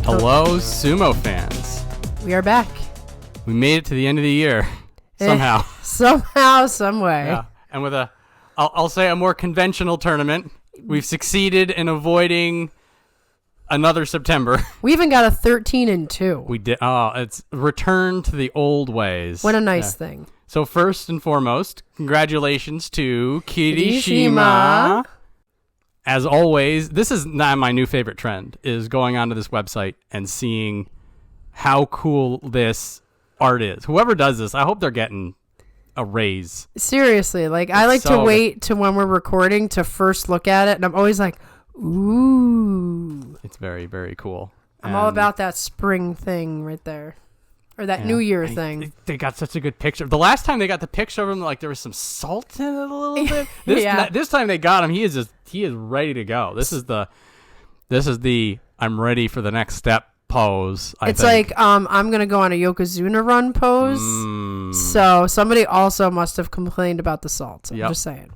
Hello, Sumo fans. We are back. We made it to the end of the year. Somehow. Somehow, some way. Yeah. And with I'll say a more conventional tournament, we've succeeded in avoiding another September. We even got a 13-2. We did. Oh, it's return to the old ways. What a nice thing. So first and foremost, congratulations to Kirishima. As always, this is not my new favorite trend, is going onto this website and seeing how cool this art is. Whoever does this, I hope they're getting a raise. Seriously, I like to wait to when we're recording to first look at it, and I'm always like, ooh. It's very, very cool. I'm all about that spring thing right there. Or that New Year thing. They got such a good picture. The last time they got the picture of him, there was some salt in it a little bit. This time they got him. He is ready to go. This is the I'm ready for the next step pose. I think. I'm gonna go on a Yokozuna run pose. So somebody also must have complained about the salt. I'm just saying.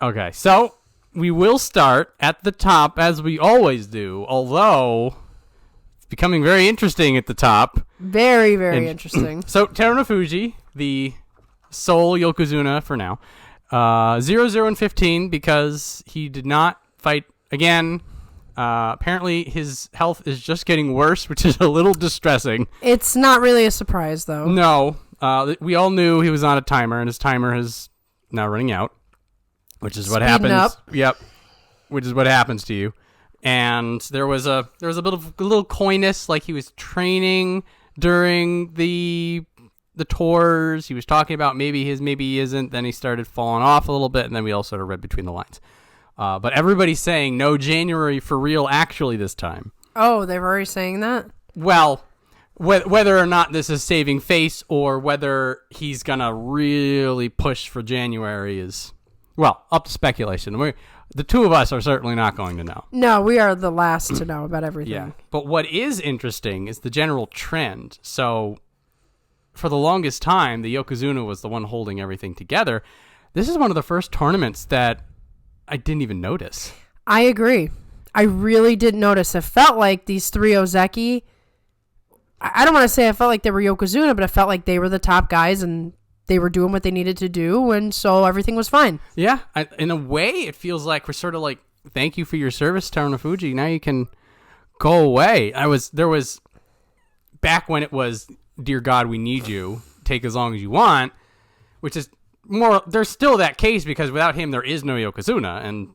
Okay, so we will start at the top as we always do. Although it's becoming very interesting at the top. Very, very interesting. So Terunofuji, the sole Yokozuna for now, 0-0-15 because he did not fight again. Apparently his health is just getting worse, which is a little distressing. It's not really a surprise, though. No. We all knew he was on a timer, and his timer is now running out, which is what happens. Up. Yep. Which is what happens to you. And there was a little coyness, like he was training during the tours. He was talking about maybe he isn't. Then he started falling off a little bit, and then we all sort of read between the lines. But everybody's saying no January for real actually this time. Oh, they're already saying that? Well, whether or not this is saving face or whether he's going to really push for January is, well, up to speculation. The two of us are certainly not going to know. No, we are the last to know about everything. Yeah. But what is interesting is the general trend. So for the longest time, the Yokozuna was the one holding everything together. This is one of the first tournaments that I didn't even notice. I agree. I really didn't notice. It felt like these three Ozeki, I don't want to say I felt like they were Yokozuna, but I felt like they were the top guys and they were doing what they needed to do, and so everything was fine. Yeah, in a way, it feels like we're sort of like, thank you for your service, Terunofuji. Now you can go away. There was back when it was, dear God, we need you. Take as long as you want, which is more. There's still that case because without him, there is no Yokozuna, and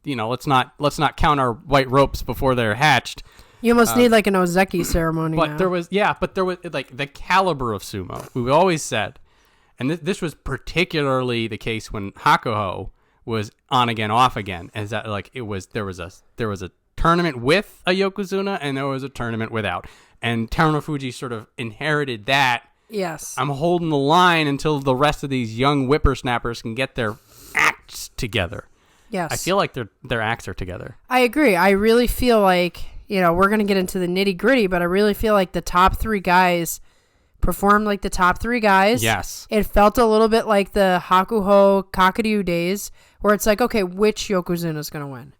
let's not count our white ropes before they're hatched. You almost need like an Ozeki ceremony. But now. there was like the caliber of sumo. We always said. And this was particularly the case when Hakuho was on again, off again. Is that there was a tournament with a Yokozuna and there was a tournament without. And Terunofuji sort of inherited that. Yes. I'm holding the line until the rest of these young whippersnappers can get their acts together. Yes. I feel like their acts are together. I agree. I really feel like, we're going to get into the nitty gritty, but I really feel like the top three guys performed like the top three guys. Yes. It felt a little bit like the Hakuho Kakuryu days where it's like, okay, which Yokozuna is going to win?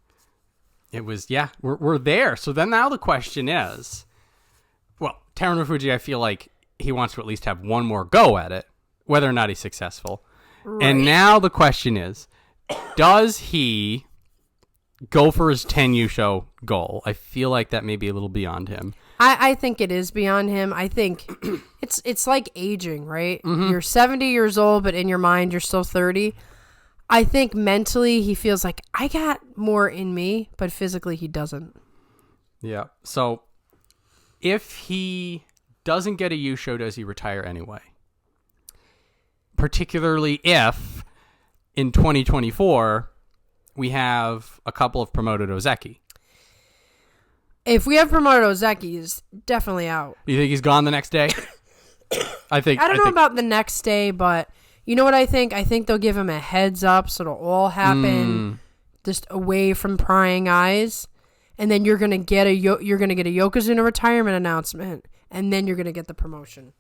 It was, we're there. So then now the question is, well, Terunofuji, I feel like he wants to at least have one more go at it, whether or not he's successful. Right. And now the question is, does he go for his 10 Yusho goal? I feel like that may be a little beyond him. I think it is beyond him. I think it's like aging, right? Mm-hmm. You're 70 years old, but in your mind, you're still 30. I think mentally he feels like I got more in me, but physically he doesn't. Yeah. So if he doesn't get a Yusho, does he retire anyway? Particularly if in 2024 we have a couple of promoted Ozeki. If we have promoted Ozeki, he's definitely out. You think he's gone the next day? I don't know about the next day, but you know what I think? I think they'll give him a heads up so it'll all happen just away from prying eyes. and then you're gonna get a Yokozuna retirement announcement, and then you're gonna get the promotion.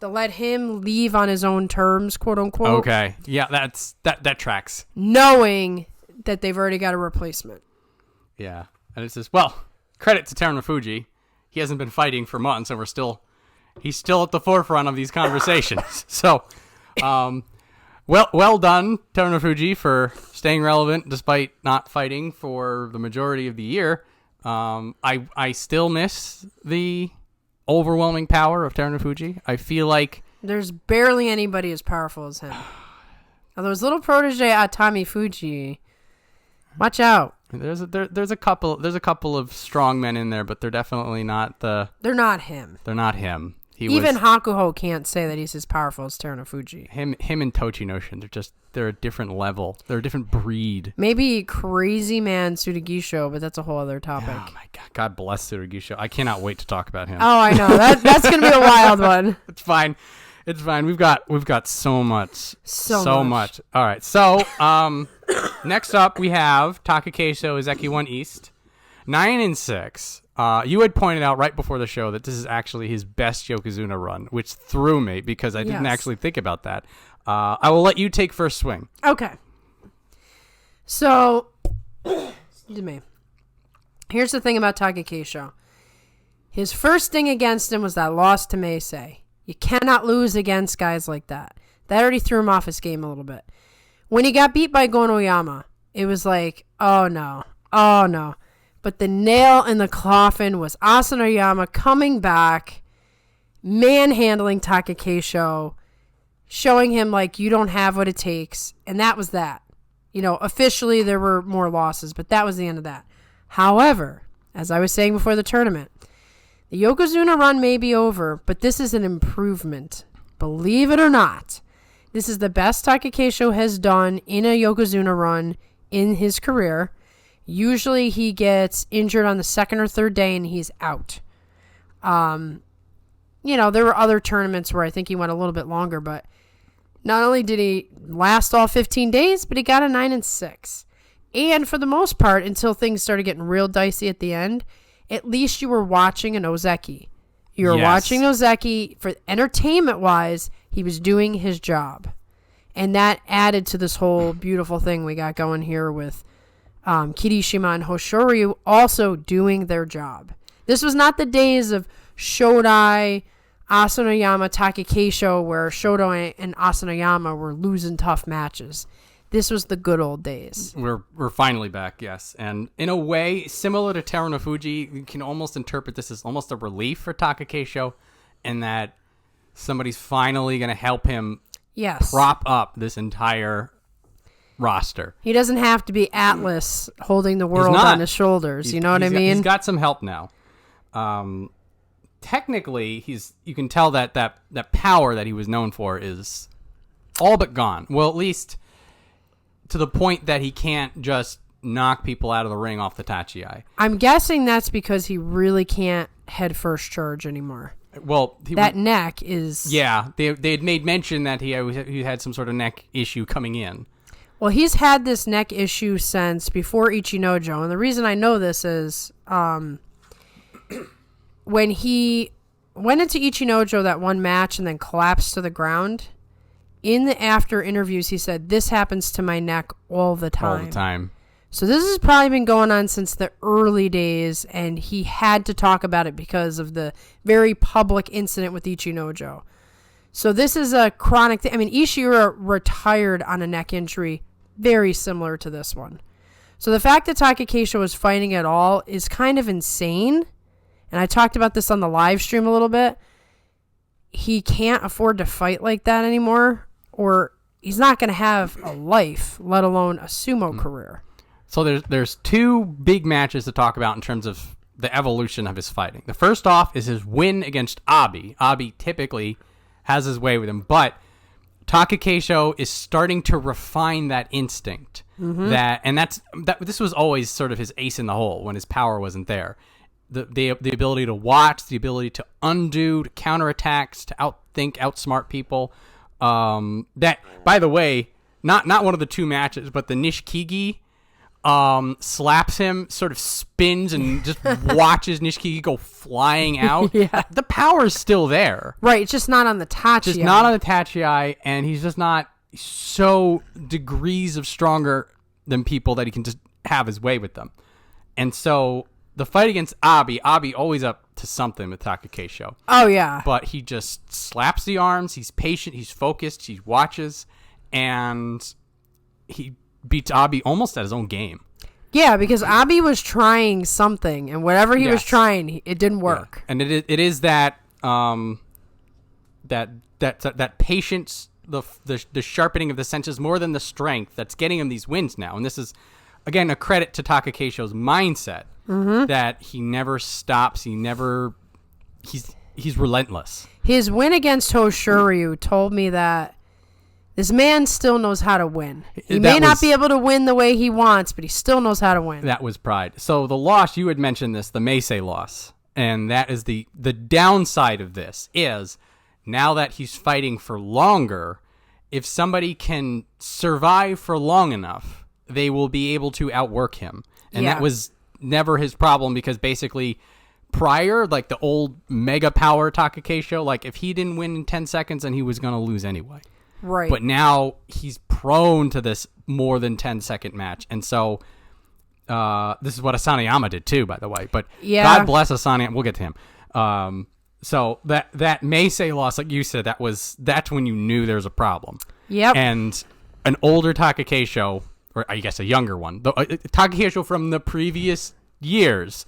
They'll let him leave on his own terms, quote unquote. Okay, yeah, that tracks. Knowing that they've already got a replacement. Yeah, and it says, well, credit to Terunofuji. He hasn't been fighting for months, and he's still at the forefront of these conversations. So, well done, Terunofuji, for staying relevant despite not fighting for the majority of the year. I still miss the overwhelming power of Terunofuji. I feel like there's barely anybody as powerful as him. Although his little protege Atamifuji, watch out. There's a couple of strong men in there, but they're definitely not They're not him. They're not him. Even Hakuho can't say that he's as powerful as Terunofuji. Him and Tochinoshin, they're a different level. They're a different breed. Maybe crazy man Tsurugisho, but that's a whole other topic. Oh my God! God bless Tsurugisho. I cannot wait to talk about him. Oh, I know that's gonna be a wild one. It's fine. We've got so much. So much. All right. So next up we have Takakeisho Izeki 1 East, 9-6. You had pointed out right before the show that this is actually his best Yokozuna run, which threw me because I didn't actually think about that. I will let you take first swing. Okay. So, excuse me. Here's the thing about Takakeisho. His first thing against him was that loss to Meisei. You cannot lose against guys like that. That already threw him off his game a little bit. When he got beat by Gonoyama, it was like, oh no. But the nail in the coffin was Asanoyama coming back, manhandling Takakeisho, showing him like you don't have what it takes, and that was that. Officially there were more losses, but that was the end of that. However, as I was saying before the tournament, the Yokozuna run may be over, but this is an improvement. Believe it or not, this is the best Takakeisho has done in a Yokozuna run in his career. Usually he gets injured on the second or third day and he's out. There were other tournaments where I think he went a little bit longer, but not only did he last all 15 days, but he got a 9-6. And for the most part, until things started getting real dicey at the end, at least you were watching an Ozeki. You were watching Ozeki for entertainment-wise. He was doing his job. And that added to this whole beautiful thing we got going here with Kirishima and Hoshoryu also doing their job. This was not the days of Shodai, Asanoyama, Takakeisho, where Shodai and Asanoyama were losing tough matches. This was the good old days. We're finally back, yes. And in a way, similar to Terunofuji, you can almost interpret this as almost a relief for Takakeisho, in that somebody's finally going to help him prop up this entire roster. He doesn't have to be Atlas holding the world on his shoulders. You know what I mean? He's got some help now. Technically, you can tell that power that he was known for is all but gone. Well, at least to the point that he can't just knock people out of the ring off the Tachiai. I'm guessing that's because he really can't head first charge anymore. Well, neck is... Yeah, they had made mention that he had some sort of neck issue coming in. Well, he's had this neck issue since before Ichinojo, and the reason I know this is when he went into Ichinojo that one match and then collapsed to the ground, in the after interviews he said, this happens to my neck all the time. All the time. So this has probably been going on since the early days, and he had to talk about it because of the very public incident with Ichinojo. So this is a chronic thing. I mean, Ishihara retired on a neck injury very similar to this one. So the fact that Takakeisho was fighting at all is kind of insane. And I talked about this on the live stream a little bit. He can't afford to fight like that anymore, or he's not going to have a life, let alone a sumo career. So there's two big matches to talk about in terms of the evolution of his fighting. The first off is his win against Abi. Abi typically has his way with him, but Takakeisho is starting to refine that instinct. Mm-hmm. This was always sort of his ace in the hole when his power wasn't there. The ability to watch, the ability to undo, to counterattacks, to outthink, outsmart people. That, by the way, not one of the two matches, but the Nishikigi slaps him, sort of spins and just watches Nishiki go flying out. Yeah. The power's still there. Right, it's just not on the Tachi. Just not on the Tachi, and he's just not so degrees of stronger than people that he can just have his way with them. And so the fight against Abi always up to something with Takakeisho. Oh, yeah. But he just slaps the arms, he's patient, he's focused, he watches, and he beats Abi almost at his own game. Yeah, because Abi was trying something, and whatever he was trying, it didn't work. Yeah. And it is that that patience, the sharpening of the senses more than the strength that's getting him these wins now. And this is, again, a credit to Takakeisho's mindset that he never stops. He's relentless. His win against Hoshoryu told me that this man still knows how to win. He may not be able to win the way he wants, but he still knows how to win. That was pride. So the loss, you had mentioned this, the Meisei loss. And that is the downside of this is now that he's fighting for longer, if somebody can survive for long enough, they will be able to outwork him. And that was never his problem because basically prior, like the old mega power Takakeisho, like if he didn't win in 10 seconds, then he was going to lose anyway. Right. But now he's prone to this more than 10-second match. And so this is what Asanoyama did too, by the way. But God bless Asanoyama. We'll get to him. So that Meisei loss, like you said, that's when you knew there was a problem. Yep. And an older Takakeisho, or I guess a younger one, Takakeisho from the previous years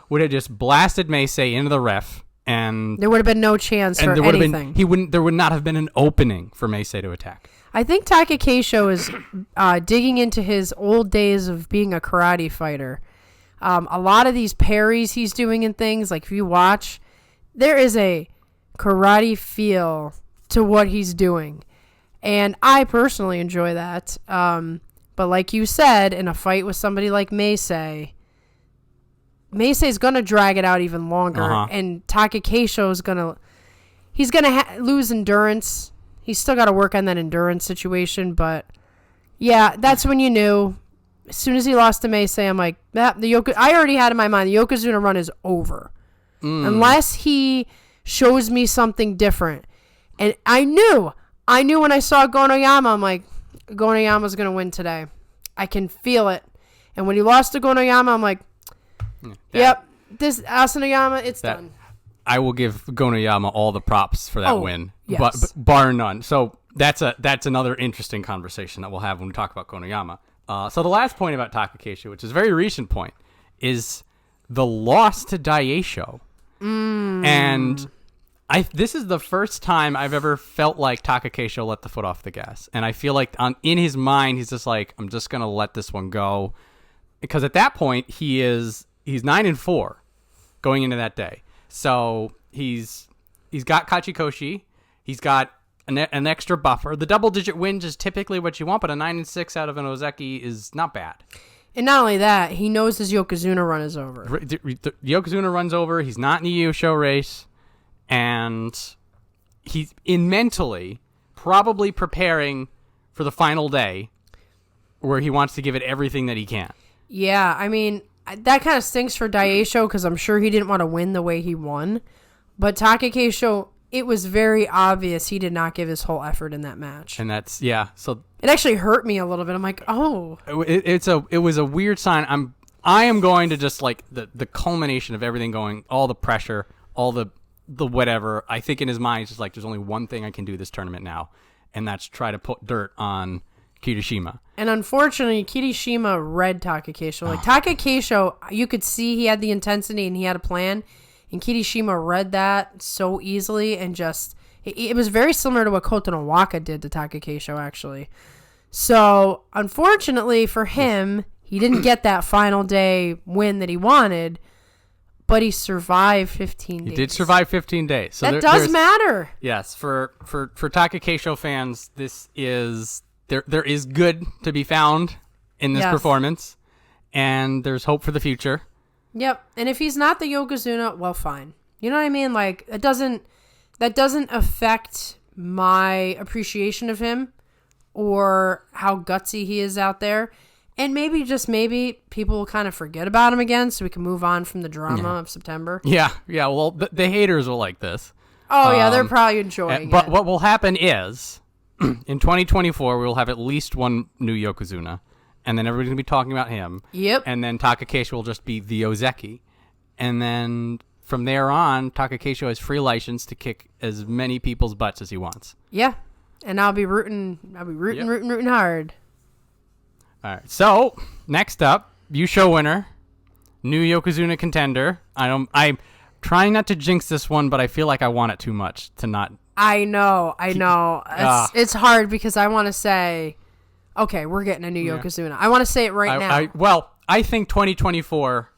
would have just blasted Meisei into the ref, and there would have been no chance for anything. There would not have been an opening for Meisei to attack. I think Takakeisho is digging into his old days of being a karate fighter. A lot of these parries he's doing and things, like if you watch, there is a karate feel to what he's doing. And I personally enjoy that. But like you said, in a fight with somebody like Meisei's going to drag it out even longer. And Takakeisho's going to lose endurance. He's still got to work on that endurance situation. But yeah, that's when you knew. As soon as he lost to Meisei, I'm like, I already had in my mind, the Yokozuna run is over. Unless he shows me something different. And I knew when I saw Gonoyama, I'm like, Gonoyama's going to win today. I can feel it. And when he lost to Gonoyama, I'm like, yep, this Asanoyama, it's done. I will give Gonoyama all the props for that win, yes. but bar none. So that's another interesting conversation that we'll have when we talk about Gonoyama. So the last point about Takakeisho, which is a very recent point, is the loss to Daieisho. And this is the first time I've ever felt like Takakeisho let the foot off the gas. And I feel like in his mind, he's just like, I'm just going to let this one go. Because at that point, he's 9-4 going into that day. So he's got Kachikoshi. He's got an extra buffer. The double-digit wins is typically what you want, but a 9-6 out of an Ozeki is not bad. And not only that, he knows his Yokozuna run is over. The Yokozuna run's over. He's not in the Yusho race. And he's mentally probably preparing for the final day where he wants to give it everything that he can. Yeah, I mean, that kind of stinks for Daieisho because I'm sure he didn't want to win the way he won. But Takakeisho, it was very obvious he did not give his whole effort in that match. And that's, so it actually hurt me a little bit. I'm like, oh. It was a weird sign. I am going to just like the culmination of everything going, all the pressure, all the whatever. I think in his mind, he's just like, there's only one thing I can do this tournament now, and that's try to put dirt on Kirishima. And unfortunately, Kirishima read Takakeisho. Like, Takakeisho, you could see he had the intensity and he had a plan, and Kirishima read that so easily, and just, it was very similar to what Kotonowaka did to Takakeisho, actually. So, unfortunately for him, he didn't get that final day win that he wanted, but he survived 15 days. He did survive 15 days. So that does matter. Yes, for Takakeisho fans, there is good to be found in this performance, and there's hope for the future. Yep, and if he's not the Yokozuna, well, fine. You know what I mean? Like, that doesn't affect my appreciation of him or how gutsy he is out there. And maybe people will kind of forget about him again so we can move on from the drama of September. Yeah. Well, the haters will like this. Oh, yeah, they're probably enjoying But it. what will happen is, in 2024, we will have at least one new Yokozuna, and then everybody's going to be talking about him. Yep. And then Takakeisho will just be the Ozeki. And then from there on, Takakeisho has free license to kick as many people's butts as he wants. Yeah. And I'll be rooting hard. All right. So, next up, Yusho winner, new Yokozuna contender. I'm trying not to jinx this one, but I feel like I want it too much to not. I know. It's hard because I want to say, okay, we're getting a new Yokozuna. I want to say it right now. I think 2024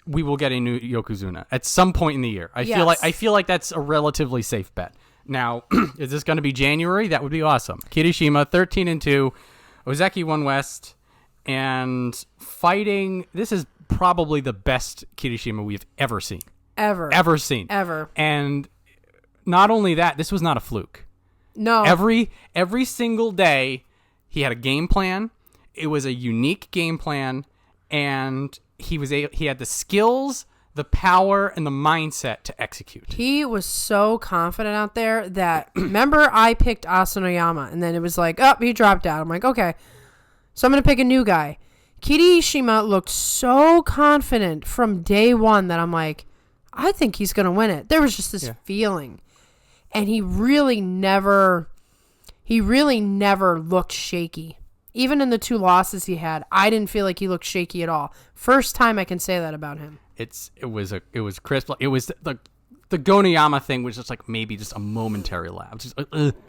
we will get a new Yokozuna at some point in the year. I feel like that's a relatively safe bet. Now, is this going to be January? That would be awesome. Kirishima 13-2, Ozeki 1 West, and fighting. This is probably the best Kirishima we've ever seen. Ever seen. And not only that, this was not a fluke. No. Every single day, he had a game plan. It was a unique game plan, and he had the skills, the power, and the mindset to execute. He was so confident out there that, remember, I picked Asanoyama, and then it was like, oh, he dropped out. I'm like, okay, so I'm going to pick a new guy. Kirishima looked so confident from day one that I'm like, I think he's going to win it. There was just this feeling. And he really never looked shaky. Even in the 2 losses he had, I didn't feel like he looked shaky at all. First time I can say that about him. It was crisp. It was the Gonoyama thing was just like maybe just a momentary lapse. Just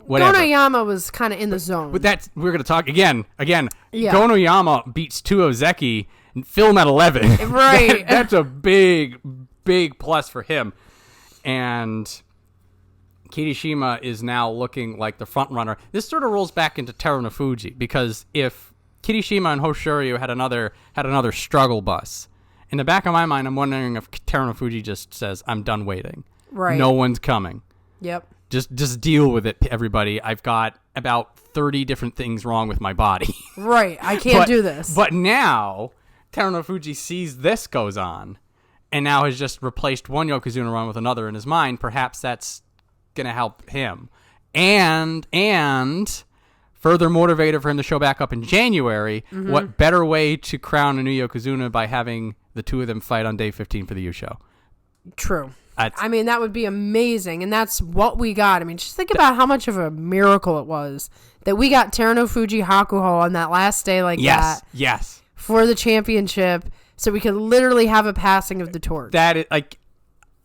whatever. Gonoyama was kind of in the zone. But we're going to talk again. Yeah. Gonoyama beats 2 Ozeki and film at 11. Right. That's a big plus for him. And Kirishima is now looking like the front runner. This sort of rolls back into Terunofuji, because if Kirishima and Hoshoryu had another struggle bus, in the back of my mind, I'm wondering if Terunofuji just says, "I'm done waiting. Right. No one's coming. Yep. Just deal with it, everybody. I've got about 30 different things wrong with my body. Right. I can't do this." But now Terunofuji sees this goes on, and now has just replaced one Yokozuna run with another in his mind. Perhaps that's going to help him. And further motivator for him to show back up in January. Mm-hmm. What better way to crown a new Yokozuna by having the 2 of them fight on day 15 for the Yusho? True. I mean, that would be amazing, and that's what we got. I mean, just think about how much of a miracle it was that we got Terunofuji Hakuho on that last day that. Yes. For the championship, so we could literally have a passing of the torch. That is,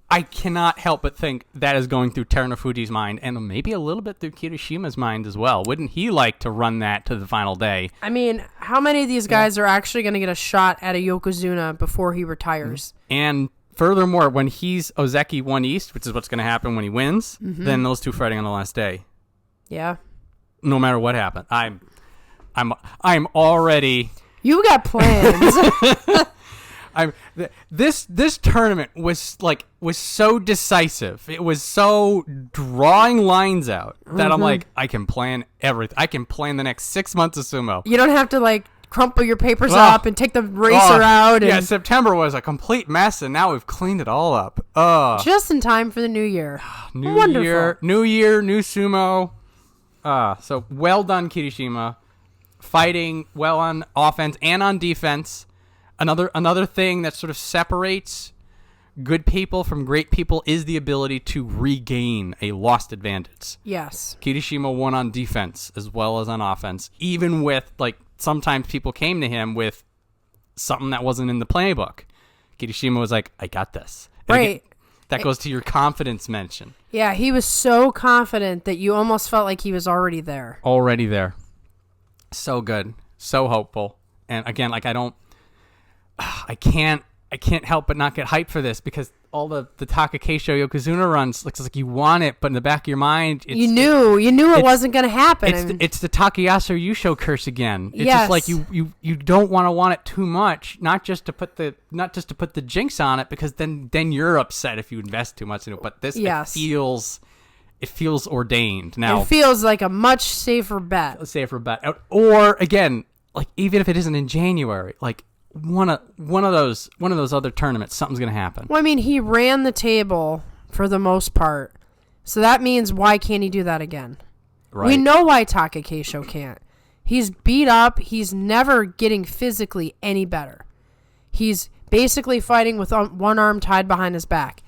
I cannot help but think that is going through Terunofuji's mind, and maybe a little bit through Kirishima's mind as well. Wouldn't he like to run that to the final day? I mean, how many of these guys are actually going to get a shot at a Yokozuna before he retires? And furthermore, when he's Ozeki 1 East, which is what's going to happen when he wins, then those 2 fighting on the last day. Yeah. No matter what happened, I'm already. You got plans. This tournament was so decisive. It was so drawing lines out that I'm like, I can plan everything. I can plan the next 6 months of sumo. You don't have to crumple your papers up and take the eraser out. Yeah, September was a complete mess, and now we've cleaned it all up. Just in time for the new year. New Wonderful. year, new sumo. So well done, Kirishima. Fighting well on offense and on defense. Another thing that sort of separates good people from great people is the ability to regain a lost advantage. Yes. Kirishima won on defense as well as on offense, even with, sometimes people came to him with something that wasn't in the playbook. Kirishima was like, I got this. And right. That goes to your confidence mention. Yeah, he was so confident that you almost felt like he was already there. Already there. So good. So hopeful. And again, I can't help but not get hyped for this, because all the Takakeisho Yokozuna runs looks like you want it, but in the back of your mind, you knew it wasn't going to happen. It's the Takayasu Yusho curse again. It's yes. just like you don't want it too much, not just to put the jinx on it, because then you're upset if you invest too much in it. But this it feels ordained now. It feels like a much safer bet. Or again, like even if it isn't in January, like one of those other tournaments, something's gonna happen. Well, I mean, he ran the table for the most part, so that means why can't he do that again? Right. We know why Takakeisho can't. He's beat up. He's never getting physically any better. He's basically fighting with one arm tied behind his back.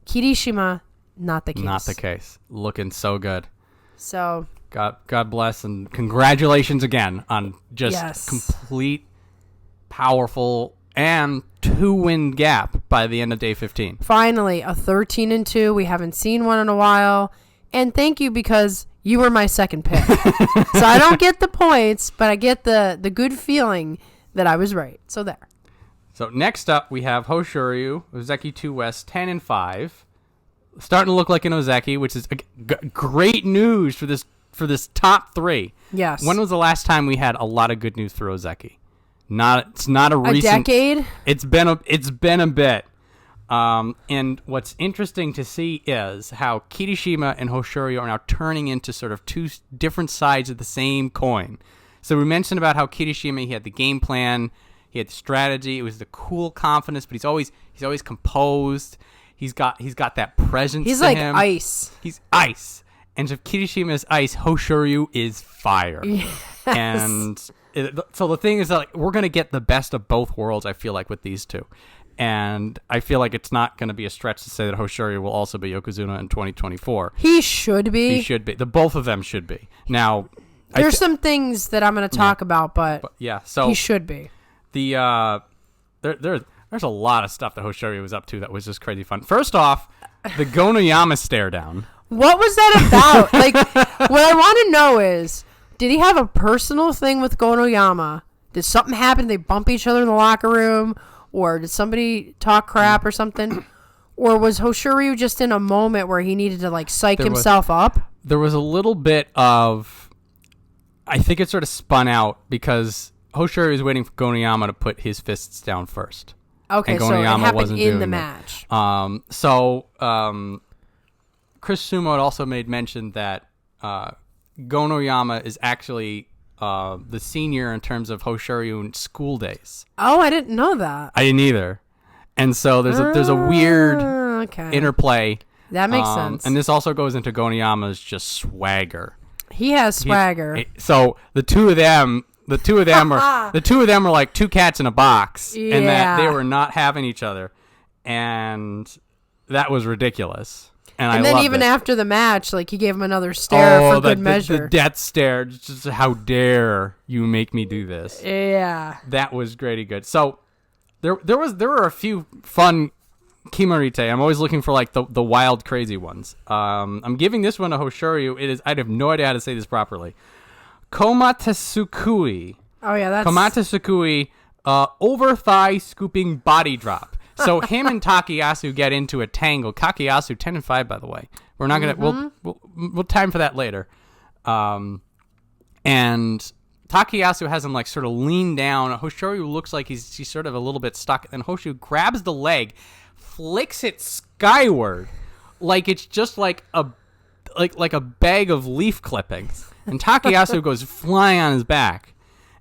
Kirishima, not the case. Not the case. Looking so good. So God bless and congratulations again on just complete, powerful, and 2-win gap by the end of day 15. Finally, a 13-2. We haven't seen one in a while. And thank you because you were my second pick. So I don't get the points, but I get the good feeling that I was right. So there. So next up, we have Hoshoryu, Ozeki 2 West, 10-5. Starting to look like an Ozeki, which is great news for this top 3. Yes. When was the last time we had a lot of good news for Ozeki? It's not a recent decade. It's been a bit. And what's interesting to see is how Kirishima and Hoshoryu are now turning into sort of two different sides of the same coin. So we mentioned about how Kirishima, he had the game plan, he had the strategy, it was the cool confidence, but he's always composed. He's got that presence. He's to like him. ice. He's ice. And if Kirishima is ice, Hoshoryu is fire. Yes. And so the thing is that, like, we're going to get the best of both worlds, I feel like, with these two. And I feel like it's not going to be a stretch to say that Hoshoryu will also be Yokozuna in 2024. He should be. He should be. The both of them should be. Now, there's some things that I'm going to talk about, but yeah, so he should be. There's a lot of stuff that Hoshoryu was up to that was just crazy fun. First off, the Gonoyama stare down. What was that about? Like, what I want to know is, did he have a personal thing with Gonoyama? Did something happen? They bump each other in the locker room? Or did somebody talk crap or something? Or was Hoshoryu just in a moment where he needed to, like, psych himself up? There was a little bit of... I think it sort of spun out because Hoshoryu was waiting for Gonoyama to put his fists down first. Okay, and so it Gonoyama happened wasn't in doing the that. match. Chris Sumo had also made mention that Gonoyama is actually the senior in terms of Hoshoryu in school days. Oh, I didn't know that. I didn't either. And so there's a weird interplay. That makes sense. And this also goes into Gonoyama's just swagger. He has swagger. So the two of them are like two cats in a box, and that they were not having each other, and that was ridiculous. And then even after the match, like, he gave him another stare for good measure. The death stare, just how dare you make me do this? Yeah, that was pretty good. So there were a few fun Kimarite. I'm always looking for, like, the wild, crazy ones. I'm giving this one to Hoshoryu. It is, I have no idea how to say this properly. Komatasukui. Oh yeah, that's Komatasukui. Over thigh scooping body drop. So him and Takayasu get into a tangle. Takayasu 10-5, by the way. We're not gonna. We'll time for that later. And Takayasu has him, like, sort of lean down. Hoshoryu looks like he's sort of a little bit stuck. And Hoshoryu grabs the leg, flicks it skyward, like it's just like a bag of leaf clippings. And Takayasu goes flying on his back.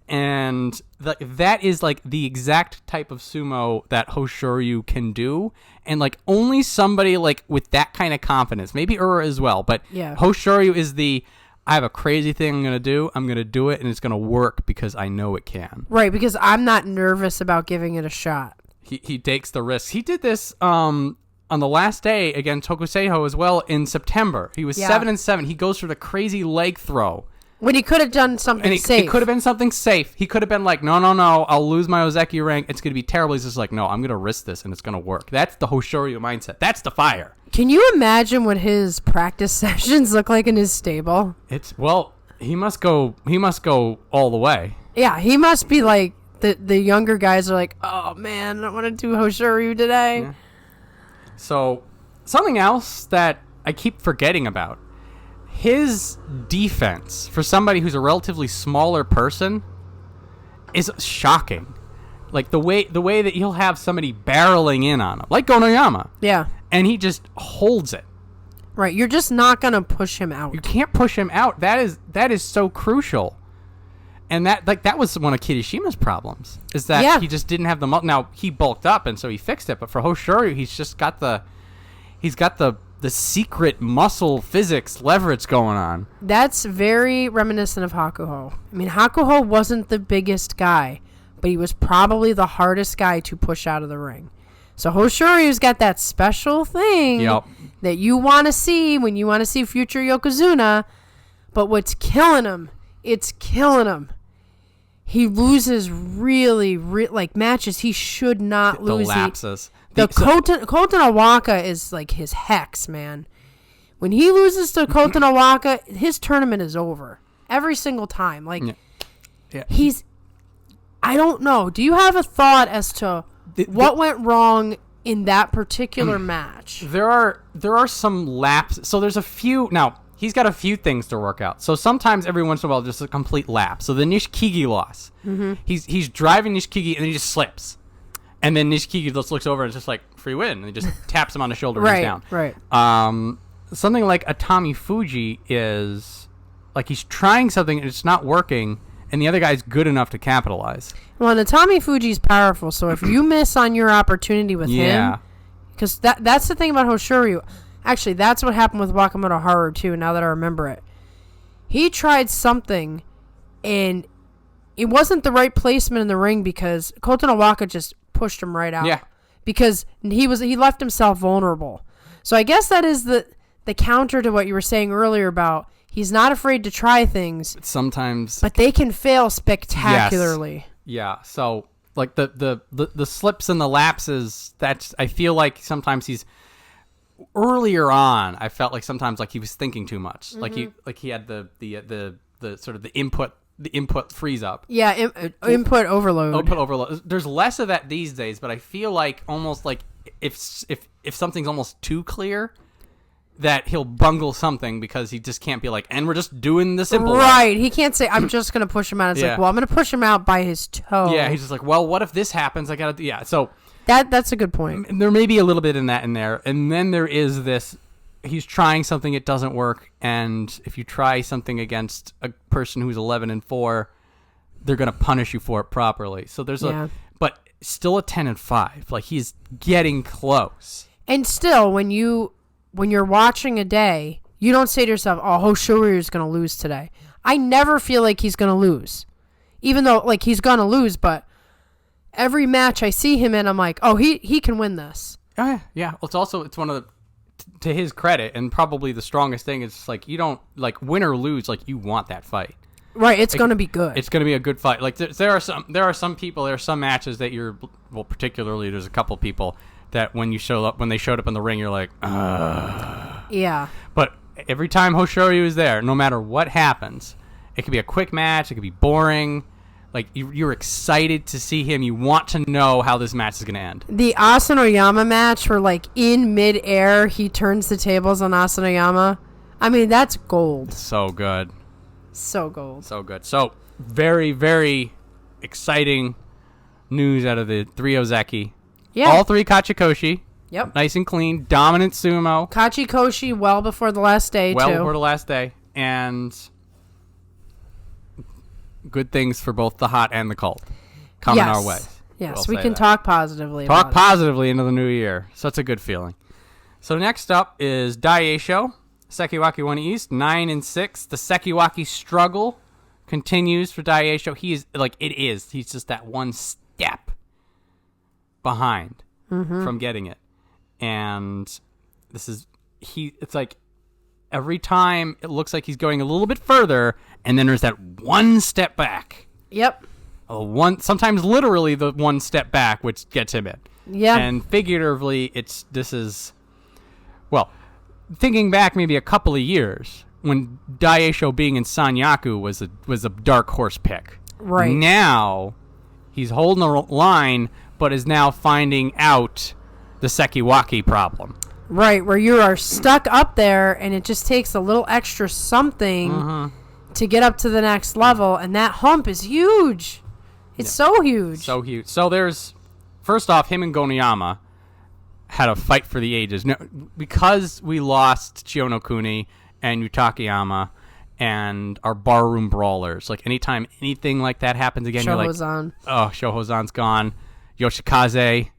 And that is, like, the exact type of sumo that Hoshoryu can do, and, like, only somebody, like, with that kind of confidence, maybe Ura as well, but yeah. Hoshoryu is I have a crazy thing I'm gonna do it, and it's gonna work because I know it can. Right, because I'm not nervous about giving it a shot. He takes the risk. He did this on the last day against Hokuseiho as well in September. He was 7-7. He goes for the crazy leg throw. When he could have done something safe. It could have been something safe. He could have been like, no, I'll lose my Ozeki rank. It's going to be terrible. He's just like, no, I'm going to risk this, and it's going to work. That's the Hoshoryu mindset. That's the fire. Can you imagine what his practice sessions look like in his stable? He must go all the way. Yeah, he must be like, the younger guys are like, oh, man, I don't want to do Hoshoryu today. Yeah. So, something else that I keep forgetting about. His defense for somebody who's a relatively smaller person is shocking. Like the way that he'll have somebody barreling in on him, like Gonoyama. Yeah. And he just holds it. Right. You're just not going to push him out. You can't push him out. That is so crucial. And that was one of Kirishima's problems, is that he just didn't have the now he bulked up and so he fixed it, but for Hoshoryu he's got the secret muscle physics leverage going on. That's very reminiscent of Hakuho. I mean, Hakuho wasn't the biggest guy, but he was probably the hardest guy to push out of the ring. So Hoshoryu's got that special thing that you want to see when you want to see future Yokozuna, but what's killing him, it's killing him. He loses really like matches he should not lose. The lapses. Kotonowaka is like his hex, man. When he loses to Kotonowaka, his tournament is over. Every single time. Like, he's... I don't know. Do you have a thought as to what went wrong in that particular match? There are some lapses. So there's a few... Now, he's got a few things to work out. So sometimes, every once in a while, just a complete lapse. So the Nishikigi loss. Mm-hmm. He's driving Nishikigi, and he just slips. And then Nishikigi just looks over and it's just like, free win. And he just taps him on the shoulder and he's down. Right. Something like Atamifuji is like he's trying something and it's not working, and the other guy's good enough to capitalize. Well, and Atamifuji's powerful, so if you miss on your opportunity with him, because that's the thing about Hoshoryu. Actually, that's what happened with Wakamotoharu too, now that I remember it. He tried something, and it wasn't the right placement in the ring because Kotonowaka just pushed him right out. Yeah. Because he left himself vulnerable. So I guess that is the counter to what you were saying earlier about he's not afraid to try things. Sometimes. But they can fail spectacularly. Yes. Yeah. So like the slips and the lapses, I feel like sometimes he's earlier on, I felt like sometimes like he was thinking too much. Mm-hmm. Like he had the sort of the input freeze up. Yeah, input overload. Input overload. There's less of that these days, but I feel like almost like if something's almost too clear, that he'll bungle something because he just can't be like, and we're just doing the simple right. He can't say, I'm just going to push him out. It's like, well, I'm going to push him out by his toe. Yeah, he's just like, well, what if this happens? I got to, so. That's a good point. There may be a little bit in there. And then there is this, he's trying something, it doesn't work. And if you try something against a person who's 11-4, they're going to punish you for it properly. So there's but still a 10-5. Like he's getting close. And still, when you're watching a day, you don't say to yourself, oh, Hoshoryu is going to lose today. I never feel like he's going to lose. Even though, like, he's going to lose, but every match I see him in, I'm like, oh, he can win this. Yeah. Well, it's one of the, to his credit, and probably the strongest thing is like, you don't, like, win or lose, like, you want that fight. Right, it's going to be good. It's going to be a good fight. Like, there are some matches that particularly there's a couple people that when they showed up in the ring, you're like, yeah. But every time Hoshoryu is there, no matter what happens, it could be a quick match, it could be boring. Like, you're excited to see him. You want to know how this match is going to end. The Asanoyama match where, like, in midair, he turns the tables on Asanoyama. I mean, that's gold. So good. So gold. So good. So, very, very exciting news out of the three Ozeki. Yeah. All three Kachikoshi. Yep. Nice and clean. Dominant sumo. Kachikoshi well before the last day, Well before the last day. And good things for both the hot and the cold coming our way. Yes, we can talk positively Talk positively into the new year. Such a good feeling. So next up is Daieisho. Sekiwaki 1 East, 9-6. The Sekiwaki struggle continues for Daieisho. He's just that one step behind from getting it. And it's like every time it looks like he's going a little bit further, and then there's that one step back. Yep. Sometimes literally the one step back, which gets him in. Yeah. And figuratively, thinking back maybe a couple of years when Daieisho being in Sanyaku was a dark horse pick. Right. Now he's holding the line, but is now finding out the Sekiwaki problem. Right, where you are stuck up there, and it just takes a little extra something to get up to the next level, and that hump is huge. It's so huge. So huge. So there's, first off, him and Gonoyama had a fight for the ages. Now, because we lost Chionokuni and Yutakayama, and are barroom brawlers. Like anytime anything like that happens again, you're like, oh, Shohozan's gone. Yoshikaze,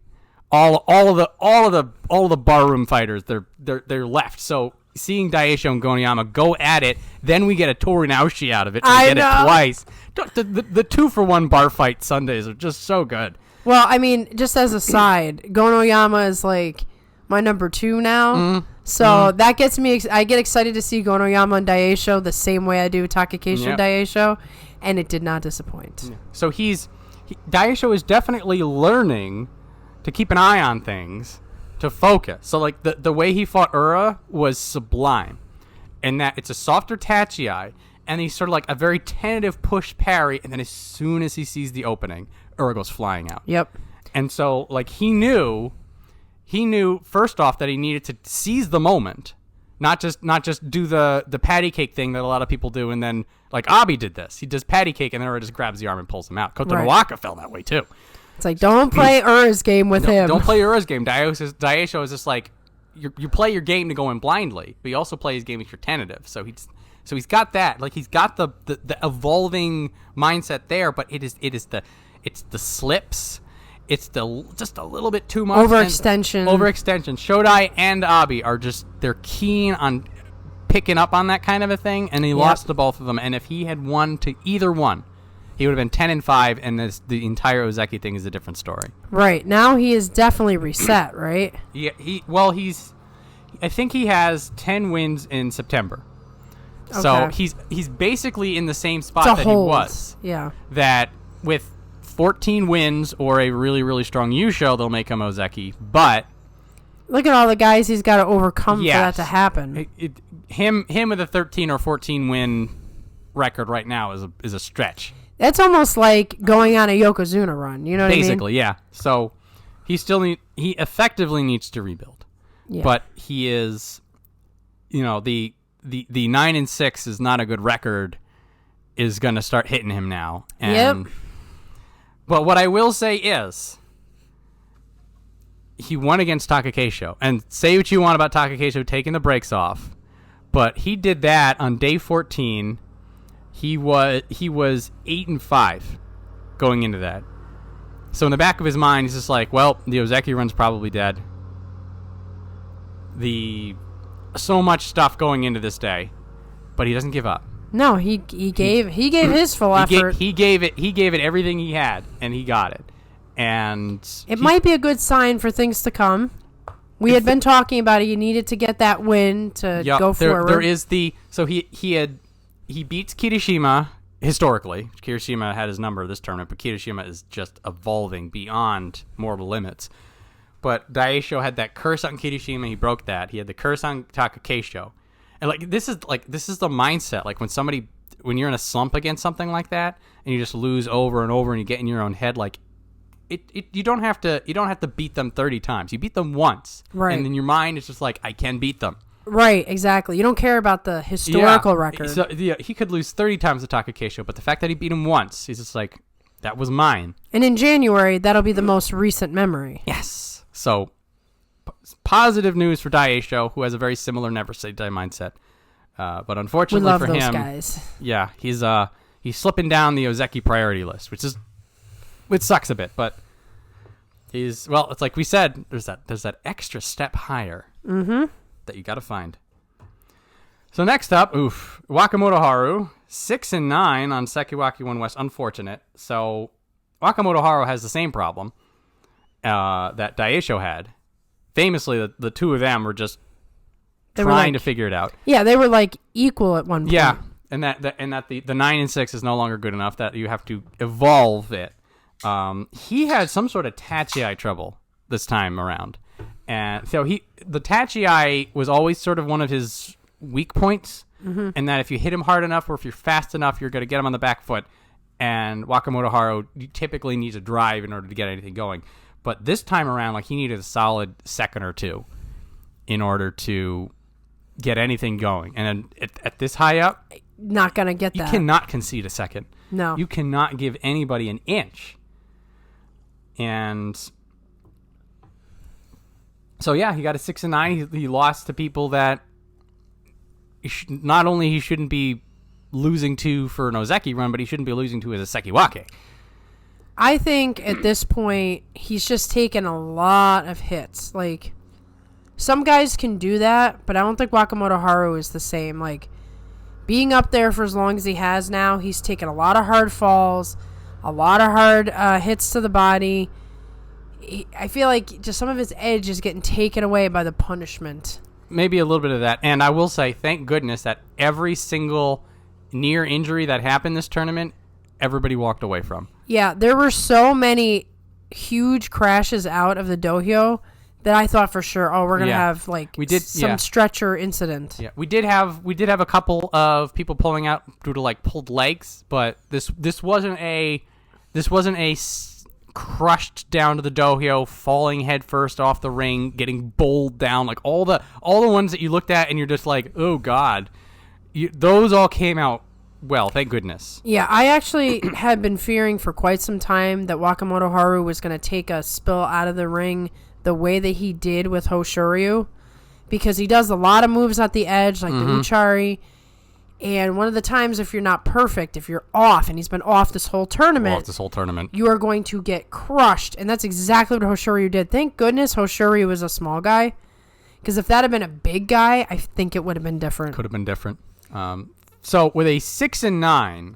all of the barroom fighters, they're left. So seeing Daieisho and Gonoyama go at it, then we get a Torinaoshi out of it. We get it twice. The 2-for-1 bar fight Sundays are just so good. Well, I mean, just as a side, Gonoyama is like my number 2 now. So that gets me. I get excited to see Gonoyama and Daieisho the same way I do Takakeisho and Daieisho, and it did not disappoint. So Daieisho is definitely learning to keep an eye on things, to focus. So like the way he fought Ura was sublime, in that it's a softer tachi, and he's sort of like a very tentative push parry, and then as soon as he sees the opening, Ura goes flying out. Yep. And so like he knew first off that he needed to seize the moment, not just do the patty cake thing that a lot of people do, and then like Abi did this. He does patty cake and then Ura just grabs the arm and pulls him out. Kotonowaka fell that way too. It's like, don't play Ura's game with him. Don't play Ura's game. Daieisho is just like, you play your game to go in blindly, but you also play his game if you're tentative. So he's got that. Like he's got the evolving mindset there, but it's the slips. It's just a little bit too much. Overextension. Shodai and Abi they're keen on picking up on that kind of a thing, and he lost to both of them. And if he had won to either one, he would have been 10-5, and the entire Ozeki thing is a different story. Right. Now he is definitely reset, right? Yeah. I think he has 10 wins in September. Okay. So he's basically in the same spot that he was. Yeah. That with 14 wins or a really, really strong Yusho, they'll make him Ozeki. But look at all the guys he's got to overcome for that to happen. Him with a 13 or 14 win record right now is a stretch. That's almost like going on a Yokozuna run. You know what I mean? Basically, yeah. So he effectively needs to rebuild. Yeah. But he is, the 9-6 is not a good record, is going to start hitting him now. And, yep. But what I will say is, he won against Takakeisho. And say what you want about Takakeisho taking the brakes off, but he did that on day 14. He was 8-5 going into that. So in the back of his mind, he's just like, well, the Ozeki run's probably dead. So much stuff going into this day, but he doesn't give up. No, he gave his full effort. He gave it everything he had, and he got it. And it might be a good sign for things to come. We had been talking about it. You needed to get that win to go forward. There is he beats Kirishima historically. Kirishima had his number this tournament, but Kirishima is just evolving beyond mortal limits. But Daieisho had that curse on Kirishima. He broke that. He had the curse on Takakeisho. And this is the mindset. Like when you're in a slump against something like that, and you just lose over and over, and you get in your own head, like you don't have to beat them 30 times. You beat them once, right? And in your mind, it's just like, I can beat them. Right, exactly. You don't care about the historical record. So, he could lose 30 times to Takakeisho, but the fact that he beat him once, he's just like, that was mine. And in January, that'll be the most recent memory. Yes. So, positive news for Daieisho, who has a very similar never say die mindset. But unfortunately for him, those guys. Yeah, he's slipping down the Ozeki priority list, which sucks a bit, but it's like we said, there's that extra step higher. Mm-hmm. That you got to find. So next up, Wakamotoharu, 6-9 on Sekiwaki 1 West. Unfortunate. So Wakamotoharu has the same problem that Daieisho had. Famously, the two of them were just trying to figure it out. Yeah, they were like equal at one point. Yeah, and that the 9-6 is no longer good enough. That you have to evolve it. He had some sort of tachi trouble this time around. And so the tachi was always sort of one of his weak points, and that if you hit him hard enough or if you're fast enough, you're going to get him on the back foot. And Wakamotoharu typically needs a drive in order to get anything going. But this time around, he needed a solid second or two in order to get anything going. And at this high up, not going to get that. You cannot concede a second. No. You cannot give anybody an inch. And so, yeah, he got a 6-9. He lost to people that not only he shouldn't be losing to for an Ozeki run, but he shouldn't be losing to as a Sekiwake. I think at this point, he's just taken a lot of hits. Like, some guys can do that, but I don't think Wakamotoharu is the same. Like, being up there for as long as he has now, he's taken a lot of hard falls, a lot of hard hits to the body. I feel like just some of his edge is getting taken away by the punishment. Maybe a little bit of that. And I will say, thank goodness that every single near injury that happened this tournament, everybody walked away from. Yeah, there were so many huge crashes out of the dohyo that I thought for sure, we're gonna have like some stretcher incident. Yeah, we did have a couple of people pulling out due to like pulled legs, but this wasn't a crushed down to the dohyo, falling head first off the ring, getting bowled down, like all the ones that you looked at and you're just like, oh god, those all came out well, thank goodness. Yeah, I actually had been fearing for quite some time that Wakamotoharu was going to take a spill out of the ring the way that he did with Hoshoryu, because he does a lot of moves at the edge, like the Uchari. And one of the times, if you're not perfect, if you're off, and he's been off this whole tournament, you are going to get crushed. And that's exactly what Hoshoryu did. Thank goodness Hoshoryu was a small guy, because if that had been a big guy, I think it would have been different. Could have been different. So with a 6-9,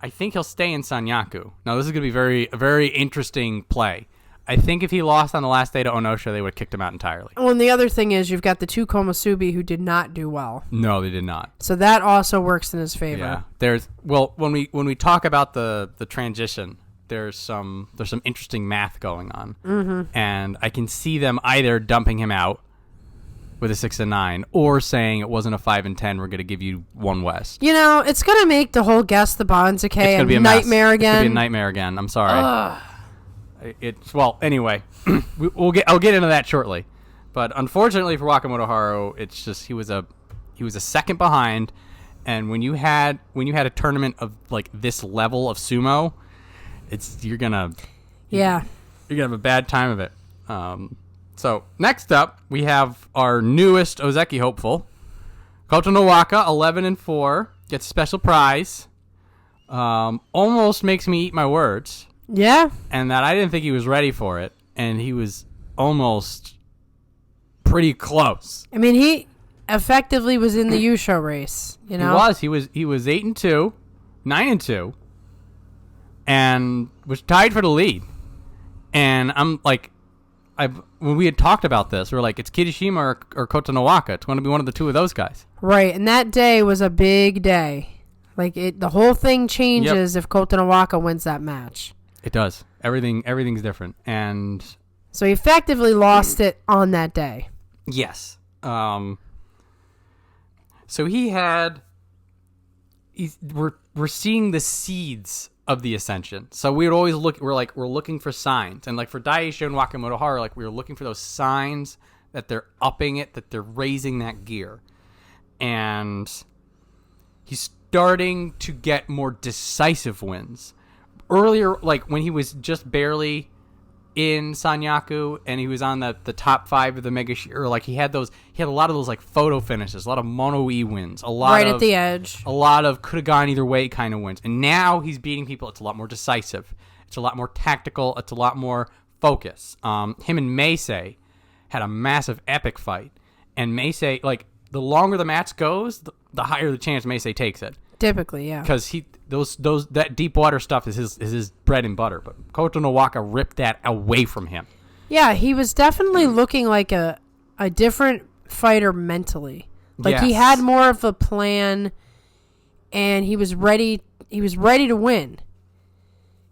I think he'll stay in Sanyaku. Now this is going to be a very interesting play. I think if he lost on the last day to Onosha, they would have kicked him out entirely. Well, and the other thing is you've got the two Komusubi who did not do well. No, they did not. So that also works in his favor. Yeah. When we talk about the transition, there's some interesting math going on. Mm-hmm. And I can see them either dumping him out with a 6-9 or saying it wasn't a 5-10, we're going to give you one West. You know, it's going to make the whole Guess the Banzuke a nightmare again. It's going to be a nightmare again. I'm sorry. Anyway, I'll get into that shortly. But unfortunately for Wakamotoharu, it's just he was a second behind, and when you had a tournament of like this level of sumo, you're gonna have a bad time of it. So next up, we have our newest Ozeki hopeful, Kotonowaka, 11-4, gets a special prize. Almost makes me eat my words. Yeah. And that I didn't think he was ready for it, and he was almost pretty close. I mean, he effectively was in the Yusho race, you know? He was 8-2, 9-2, and was tied for the lead. And I'm like, when we had talked about this, we were like, it's Kirishima or Kotonowaka. It's going to be one of the two of those guys. Right, and that day was a big day. Like, the whole thing changes if Kotonowaka wins that match. It does. Everything's different. And so he effectively lost it on that day. Yes. So we're seeing the seeds of the ascension. So we would always we're looking for signs. And like for Daieisho and Wakamotoharu, like we were looking for those signs that they're upping it, that they're raising that gear. And he's starting to get more decisive wins. Earlier, like when he was just barely in Sanyaku and he was on the top 5 of the Mega Shiro, like he had a lot of those like photo finishes, a lot of mono-e wins, right at the edge, a lot of could have gone either way kind of wins. And now he's beating people. It's a lot more decisive. It's a lot more tactical. It's a lot more focus. Him and Meisei had a massive epic fight, and Meisei, like the longer the match goes, the higher the chance Meisei takes it. Typically, yeah. Because that deep water stuff is his bread and butter. But Kotonowaka ripped that away from him. Yeah, he was definitely looking like a different fighter mentally. Like he had more of a plan, and he was ready. He was ready to win.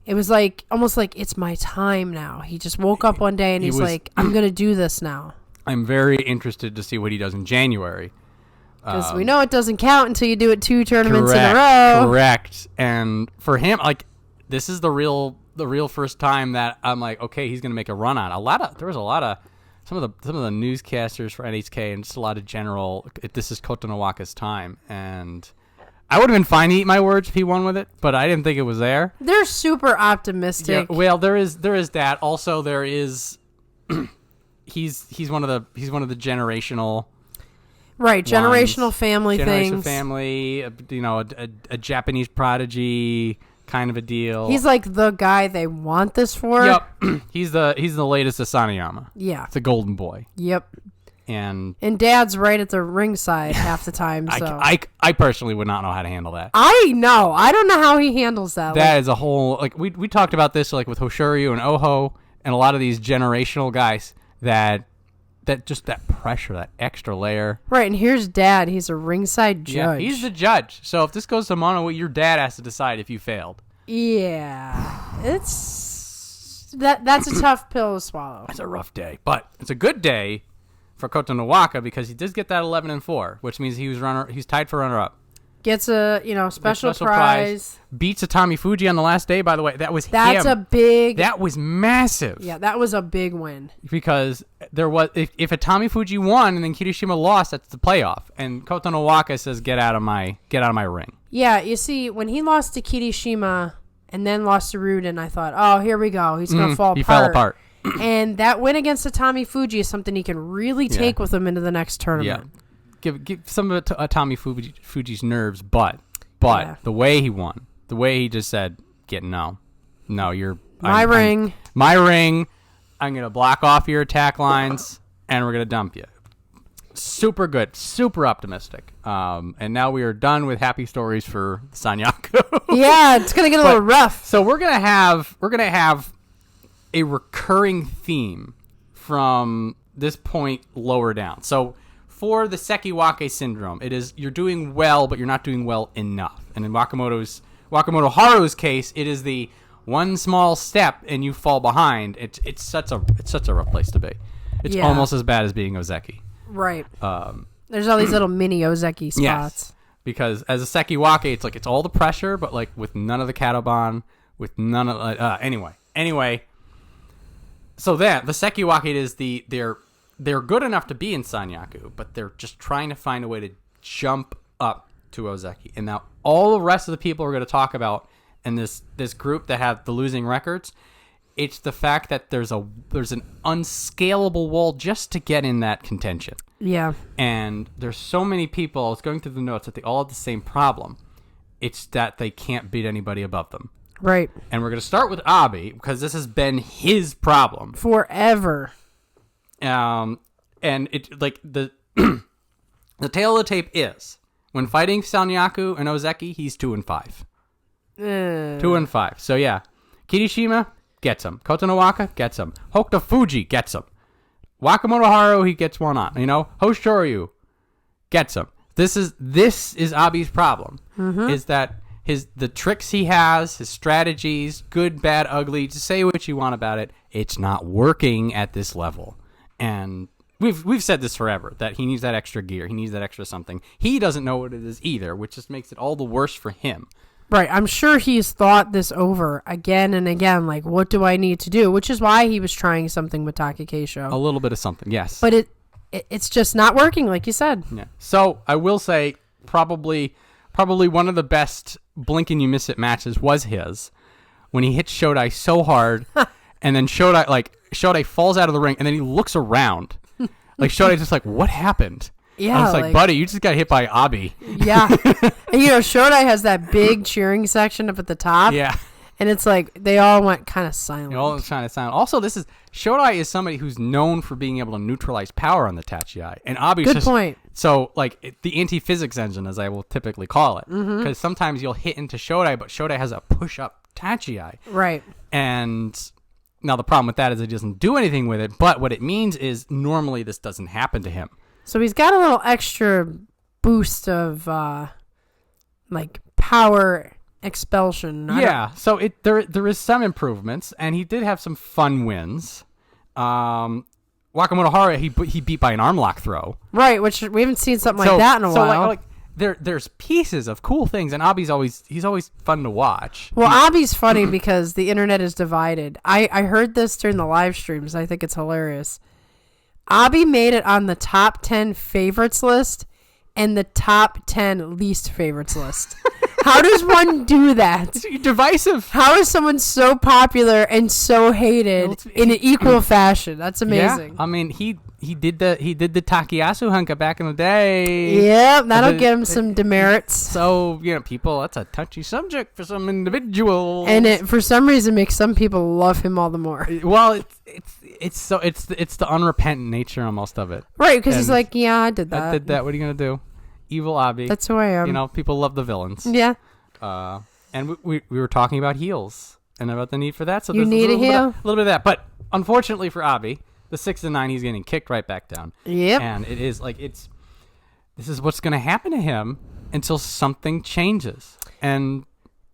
It was like almost like it's my time now. He just woke up one day and he's like, I'm gonna do this now. I'm very interested to see what he does in January. Because we know it doesn't count until you do it 2 tournaments in a row. Correct. And for him, like, this is the real first time that I'm like, okay, he's going to make a run on. There was a lot of some of the newscasters for NHK and just a lot of general. This is Kotonowaka's time, and I would have been fine to eat my words if he won with it, but I didn't think it was there. They're super optimistic. Yeah, well, there is that. Also, there is he's one of the generational. Right, generational family generational things. family, a Japanese prodigy kind of a deal. He's like the guy they want this for. Yep. he's the latest Asanoyama. Yeah. It's a golden boy. Yep. And Dad's right at the ringside half the time. So I personally would not know how to handle that. I know. I don't know how he handles that. That is a whole we talked about this with Hoshoryu and Oho and a lot of these generational guys that just that pressure, that extra layer. Right, and here's Dad. He's a ringside judge. Yeah, he's the judge. So if this goes to mono, your dad has to decide if you failed. Yeah, that's a tough pill to swallow. It's a rough day, but it's a good day for Kotonowaka because he does get that 11-4, which means he's tied for runner-up. Gets a special prize. Beats Atamifuji on the last day. By the way, that was that was massive. Yeah, that was a big win because there was if Atamifuji won and then Kirishima lost, that's the playoff. And Kotonowaka says, "Get out of my ring." Yeah, you see, when he lost to Kirishima and then lost to Ruden, I thought, oh, here we go. He's gonna fall apart. He fell apart. And that win against Atamifuji is something he can really take with him into the next tournament. Yeah. Give some of it to Atamifuji's nerves, but the way he won, the way he just said, you're my ring. I'm gonna block off your attack lines, and we're gonna dump you. Super good, super optimistic. And now we are done with happy stories for Sanyaku. Yeah, it's gonna get a little rough. So we're gonna have a recurring theme from this point lower down. So for the Sekiwake syndrome, it is you're doing well, but you're not doing well enough. And in Wakamotoharu's case, it is the one small step and you fall behind. It's such a rough place to be. It's almost as bad as being Ozeki. Right. There's all these little mini Ozeki spots. Yes. Because as a Sekiwake, it's all the pressure, but with none of the Kataban, with none of anyway. So that the Sekiwake is they're good enough to be in Sanyaku, but they're just trying to find a way to jump up to Ozeki. And now all the rest of the people we're going to talk about in this group that have the losing records, it's the fact that there's an unscalable wall just to get in that contention. Yeah. And there's so many people, I was going through the notes, that they all have the same problem. It's that they can't beat anybody above them. Right. And we're going to start with Abi because this has been his problem forever. And it the the tail of the tape is when fighting Sanyaku and Ozeki, he's 2-5. 2-5. So yeah, Kirishima gets him. Kotonowaka gets him. Hokutofuji gets him. Wakamotoharu, he gets one on. Hoshoryu gets him. This is Abi's problem. Mm-hmm. Is that the tricks he has, his strategies, good, bad, ugly, to say what you want about it, it's not working at this level. And we've said this forever, that he needs that extra gear. He needs that extra something. He doesn't know what it is either, which just makes it all the worse for him. Right. I'm sure he's thought this over again and again, like, what do I need to do? Which is why he was trying something with Takakeisho. A little bit of something, yes. But it's just not working, like you said. Yeah. So I will say probably one of the best blink and you miss it matches was his, when he hit Shodai so hard, and then Shodai falls out of the ring, and then he looks around. Shodai's just like, what happened? Yeah. I was like, buddy, you just got hit by Abi. Yeah. And, Shodai has that big cheering section up at the top. Yeah. And it's like, they all went kind of silent. Also, Shodai is somebody who's known for being able to neutralize power on the Tachiai. And Abi's Good point. So, the anti-physics engine, as I will typically call it. Because sometimes you'll hit into Shodai, but Shodai has a push-up Tachiai. Right. And now the problem with that is he doesn't do anything with it. But what it means is normally this doesn't happen to him. So he's got a little extra boost of, power expulsion. So there is some improvements, and he did have some fun wins. Wakamotoharu, he beat by an arm lock throw. Right, which we haven't seen something like that in a while. There's pieces of cool things, and Abi's always fun to watch. Well, Abi's funny because the internet is divided. I heard this during the live streams. I think it's hilarious. Abi made it on the top 10 favorites list and the top 10 least favorites list. How does one do that? It's divisive. How is someone so popular and so hated in an equal fashion? That's amazing. Yeah, I mean, he did the Takayasu hunka back in the day. Yep, that'll give him some demerits. So, people, that's a touchy subject for some individuals. And it, for some reason, makes some people love him all the more. Well, it's the unrepentant nature almost of it. Right, because he's like, yeah, I did that. I did that. What are you going to do? Evil Abi. That's who I am. People love the villains. Yeah. And we were talking about heels and about the need for that. So you need a heel? A little bit of that. But unfortunately for Abi, the 6 and 9, he's getting kicked right back down. Yep. And it is this is what's going to happen to him until something changes. And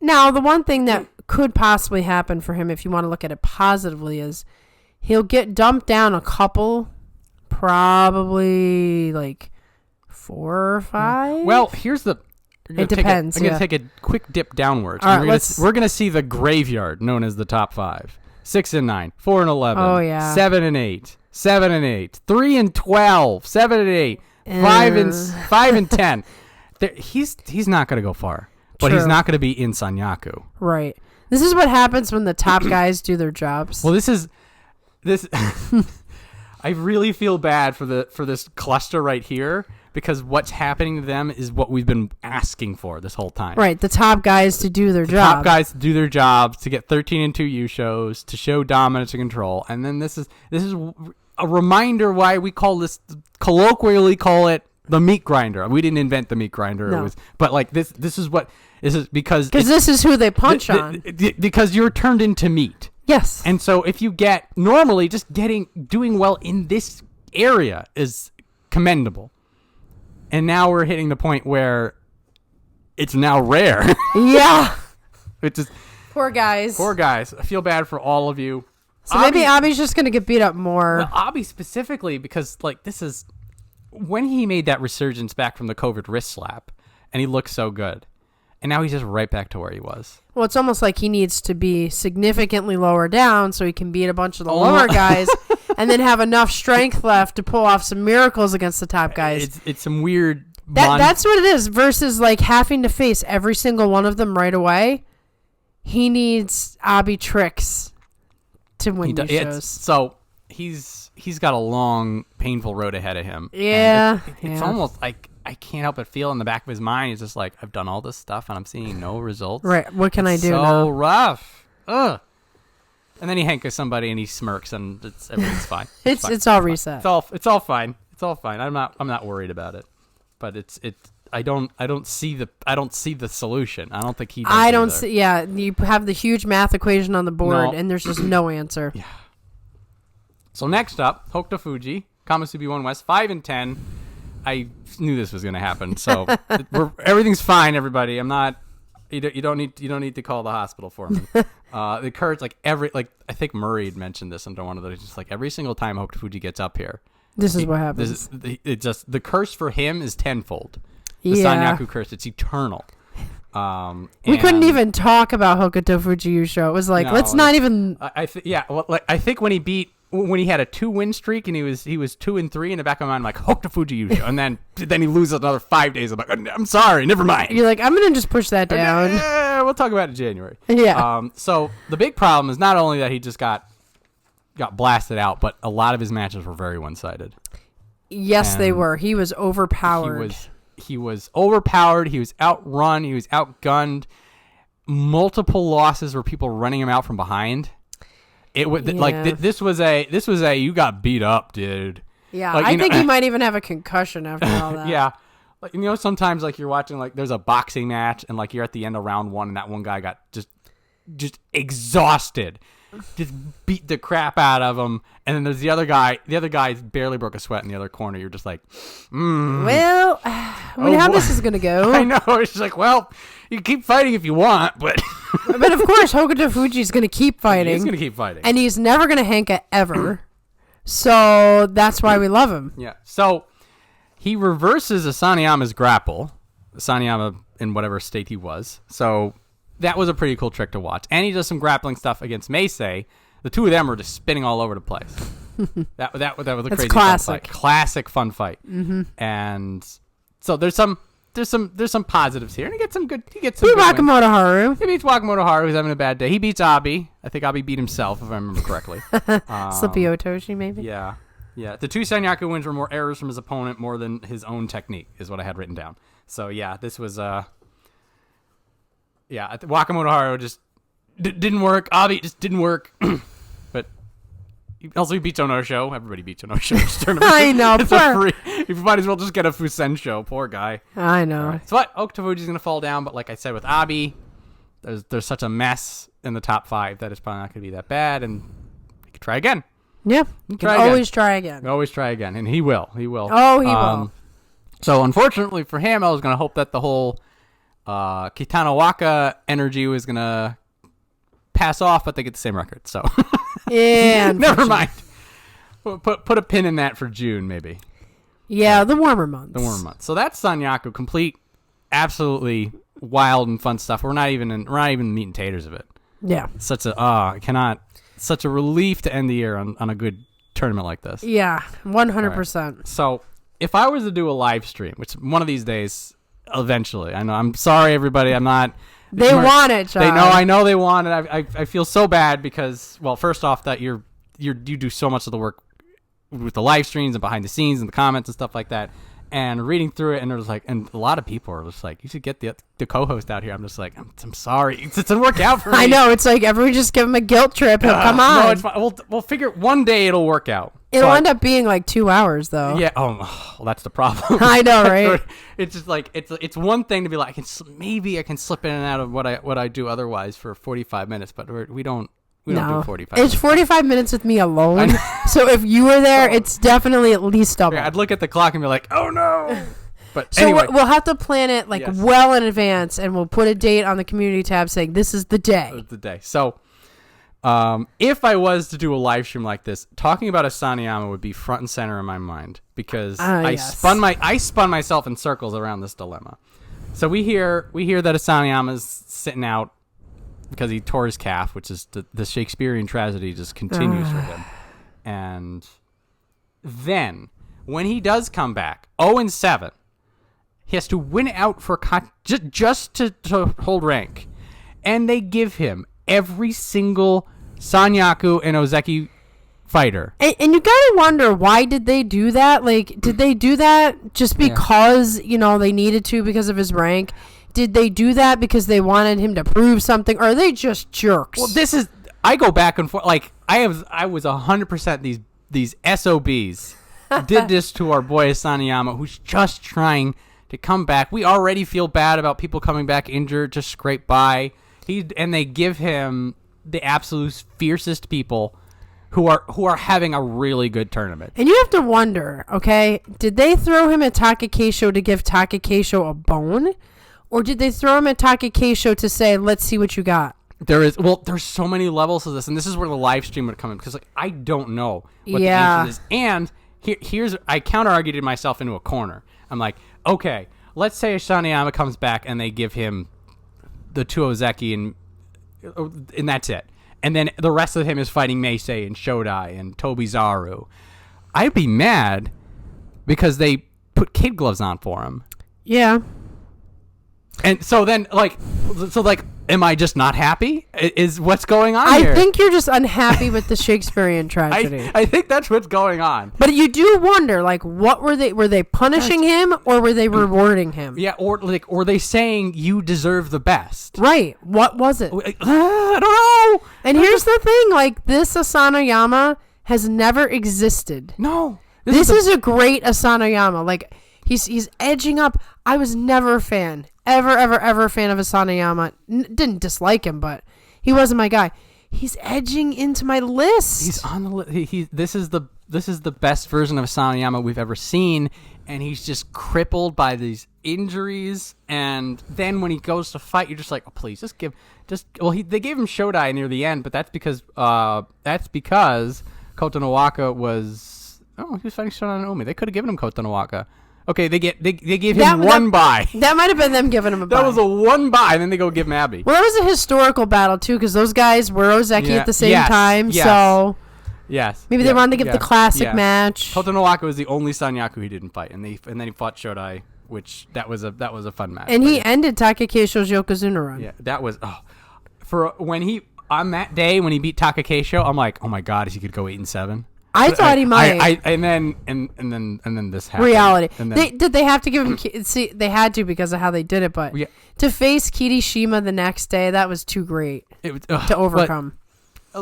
now, the one thing that could possibly happen for him, if you want to look at it positively, is he'll get dumped down a couple, probably like 4 or 5. Well, here's the... It depends. I'm going to take a quick dip downwards. All right, we're going to see the graveyard known as the top 5. 6 and 9, 4 and 11, oh, yeah. 7 and 8, 7 and 8, 3 and 12, 7 and 8, 5 and 10. He's not going to go far, but True. He's not going to be in Sanyaku. Right. This is what happens when the top guys do their jobs. Well, this. I really feel bad for this cluster right here, because what's happening to them is what we've been asking for this whole time. Right, the top guys to do their job. Top guys to do their jobs, to get 13 and 2 U shows, to show dominance and control. And then this is a reminder why we colloquially call it the meat grinder. We didn't invent the meat grinder. No. This is because this is who they punch on. Because you're turned into meat. Yes. And so if you get normally just doing well in this area is commendable. And now we're hitting the point where it's now rare. Yeah. It's just Poor guys. I feel bad for all of you. So maybe Abi's just going to get beat up more. Well, Abi specifically, because this is when he made that resurgence back from the COVID wrist slap, and he looked so good. And now he's just right back to where he was. Well, it's almost like he needs to be significantly lower down so he can beat a bunch of the lower guys and then have enough strength left to pull off some miracles against the top guys. It's some weird... That's what it is, versus like having to face every single one of them right away. He needs Abi tricks to win these shows. So he's got a long, painful road ahead of him. Yeah. It's almost like... I can't help but feel in the back of his mind, he's just like, I've done all this stuff and I'm seeing no results. Right. What can I do so now? rough. Ugh. And then he hankers somebody and he smirks and everything's fine. It's all reset. It's all fine. It's all fine. I'm not worried about it. But I don't see the solution. I don't think he does I don't either. see. Yeah, you have the huge math equation on the board and there's just no answer. Yeah. So next up, Hokutofuji, Kamasubi 1 West, 5 and 10. I knew this was going to happen, so everything's fine, everybody. I'm not. You don't need to call the hospital for me. The curse, I think Murray had mentioned this under one of those. Just like every single time Hokutofuji gets up here, this is what happens. The curse for him is tenfold. The Sanyaku curse, it's eternal. We couldn't even talk about Hokutofuji show. It was like, let's not even. I think when he had a 2-win streak and he was 2 and 3 in the back of my mind, I'm like Hokutofuji Yusho, and then he loses another 5 days. I'm like, I'm sorry, never mind. You're like, I'm gonna just push that down. We'll talk about it in January. Yeah. So the big problem is not only that he just got blasted out, but a lot of his matches were very one-sided. Yes, they were. He was overpowered. He was overpowered. He was outrun. He was outgunned. Multiple losses were people running him out from behind. It was this was a you got beat up, dude. Yeah, I think he might even have a concussion after all that. Yeah, sometimes you're watching there's a boxing match and you're at the end of round 1 and that one guy got just exhausted, just beat the crap out of him, and then there's the other guy. The other guy barely broke a sweat in the other corner. You're just like, well, how this is gonna go? I know. It's just like, well, you can keep fighting if you want, but. But of course, Hokutofuji's going to keep fighting. He's going to keep fighting. And he's never going to hanka ever. So that's why we love him. Yeah. So he reverses Asanoyama's grapple. Asanoyama in whatever state he was. So that was a pretty cool trick to watch. And he does some grappling stuff against Meisei. The two of them were just spinning all over the place. that was a crazy classic. Fun fight. Classic fun fight. Mm-hmm. And so there's some positives here, and he gets some good Wakamotoharu. He beats Wakamotoharu, who's having a bad day. He beats Abi. I think Abi beat himself, if I remember correctly. Slippy Otoshi, maybe. Yeah. Yeah, the 2 Sanyaku wins were more errors from his opponent more than his own technique, is what I had written down. So, yeah, this was, Wakamotoharu just didn't work. Abi just didn't work. But also he beats Onosho. Everybody beats Onosho in this tournament. I know. You might as well just get a Fusensho. Poor guy. I know. Right. So what? Hokutofuji's going to fall down, but like I said with Abi, there's such a mess in the top 5 that it's probably not going to be that bad, and he could try again. Yeah. You can always try again. Always try again, and he will. He will. Oh, he will. So unfortunately for him, I was going to hope that the whole Kotonowaka energy was going to pass off, but they get the same record. So yeah, never mind. Put a pin in that for June, maybe. Yeah, the warmer months. So that's Sanyaku, complete, absolutely wild and fun stuff. We're not even meat and taters of it. Yeah. Such a relief to end the year on a good tournament like this. Yeah, 100%. Right. So if I was to do a live stream, which one of these days, eventually, I know. I'm sorry, everybody. I'm not. They want it, John. I know they want it. I feel so bad because, well, first off, that you do so much of the work with the live streams and behind the scenes and the comments and stuff like that. And reading through it, and there's like, and a lot of people are just like, you should get the co-host out here. I'm just like, I'm sorry, it doesn't work out for me. I know, it's like everyone just give him a guilt trip. Come on. No, it's fine. We'll figure one day it'll work out. It'll end up being like 2 hours though. Yeah. Oh, well, that's the problem. I know, right? It's just like it's one thing to be like, maybe I can slip in and out of what I do otherwise for 45 minutes, but we don't do 45. It's 45 minutes with me alone. So if you were there, it's definitely at least double. Yeah, I'd look at the clock and be like, oh no. But so anyway, we'll have to plan it well in advance, and we'll put a date on the community tab saying this is the day. So if I was to do a live stream like this, talking about Asanoyama would be front and center in my mind because I spun myself in circles around this dilemma. So we hear that Asanoyama's sitting out because he tore his calf, which is the Shakespearean tragedy just continues for him. And then when he does come back, 0-7, he has to win out for just to hold rank, and they give him every single Sanyaku and Ozeki fighter. And you gotta wonder, why did they do that? Like, did they do that just because they needed to because of his rank? Did they do that because they wanted him to prove something? Or are they just jerks? Well, I go back and forth. Like, I was 100% these SOBs did this to our boy Asanoyama, who's just trying to come back. We already feel bad about people coming back injured to scrape by. And they give him the absolute fiercest people who are having a really good tournament. And you have to wonder, okay, did they throw him at Takakeisho to give Takakeisho a bone? Or did they throw him at Takakeisho to say, let's see what you got? There's so many levels to this, and this is where the live stream would come in, because I don't know what the answer is. And here's I counter-argued myself into a corner. I'm like, okay, let's say Asanoyama comes back and they give him the 2 Ozeki and that's it. And then the rest of him is fighting Meisei and Shodai and Tobizaru. I'd be mad because they put kid gloves on for him. Yeah. And so then, am I just not happy? Is what's going on here? I think you're just unhappy with the Shakespearean tragedy. I think that's what's going on. But you do wonder, like, what were they? Were they punishing him or were they rewarding him? Yeah, or they saying you deserve the best? Right. What was it? I don't know. And here's the thing: like, this Asanoyama has never existed. No. This is a great Asanoyama. Like, he's edging up. I was never a fan. Ever a fan of Asanoyama. Didn't dislike him, but he wasn't my guy. He's edging into my list. He's on the list. This is the best version of Asanoyama we've ever seen, and he's just crippled by these injuries. And then when he goes to fight, you're just like, oh, please, they gave him Shodai near the end, but that's because Kotonowaka was he was fighting Shodai. They could have given him Kotonowaka. Okay, they gave him one bye. That might have been them giving him a bye. That was a one bye, and then they go give him Abby. Well, that was a historical battle, too, because those guys were Ozeki at the same time, so... Yes. Maybe they wanted to give the classic match. Kotonowaka was the only Sanyaku he didn't fight, and then he fought Shodai, which that was a fun match. And he ended Takakeisho's Yokozuna run. Yeah, that was... on that day when he beat Takakeisho, I'm like, oh my god, he could go 8-7. I thought he might. And then this happened. Reality. And then, Did they have to give him? See, they had to because of how they did it. But to face Kirishima the next day, that was too great to overcome.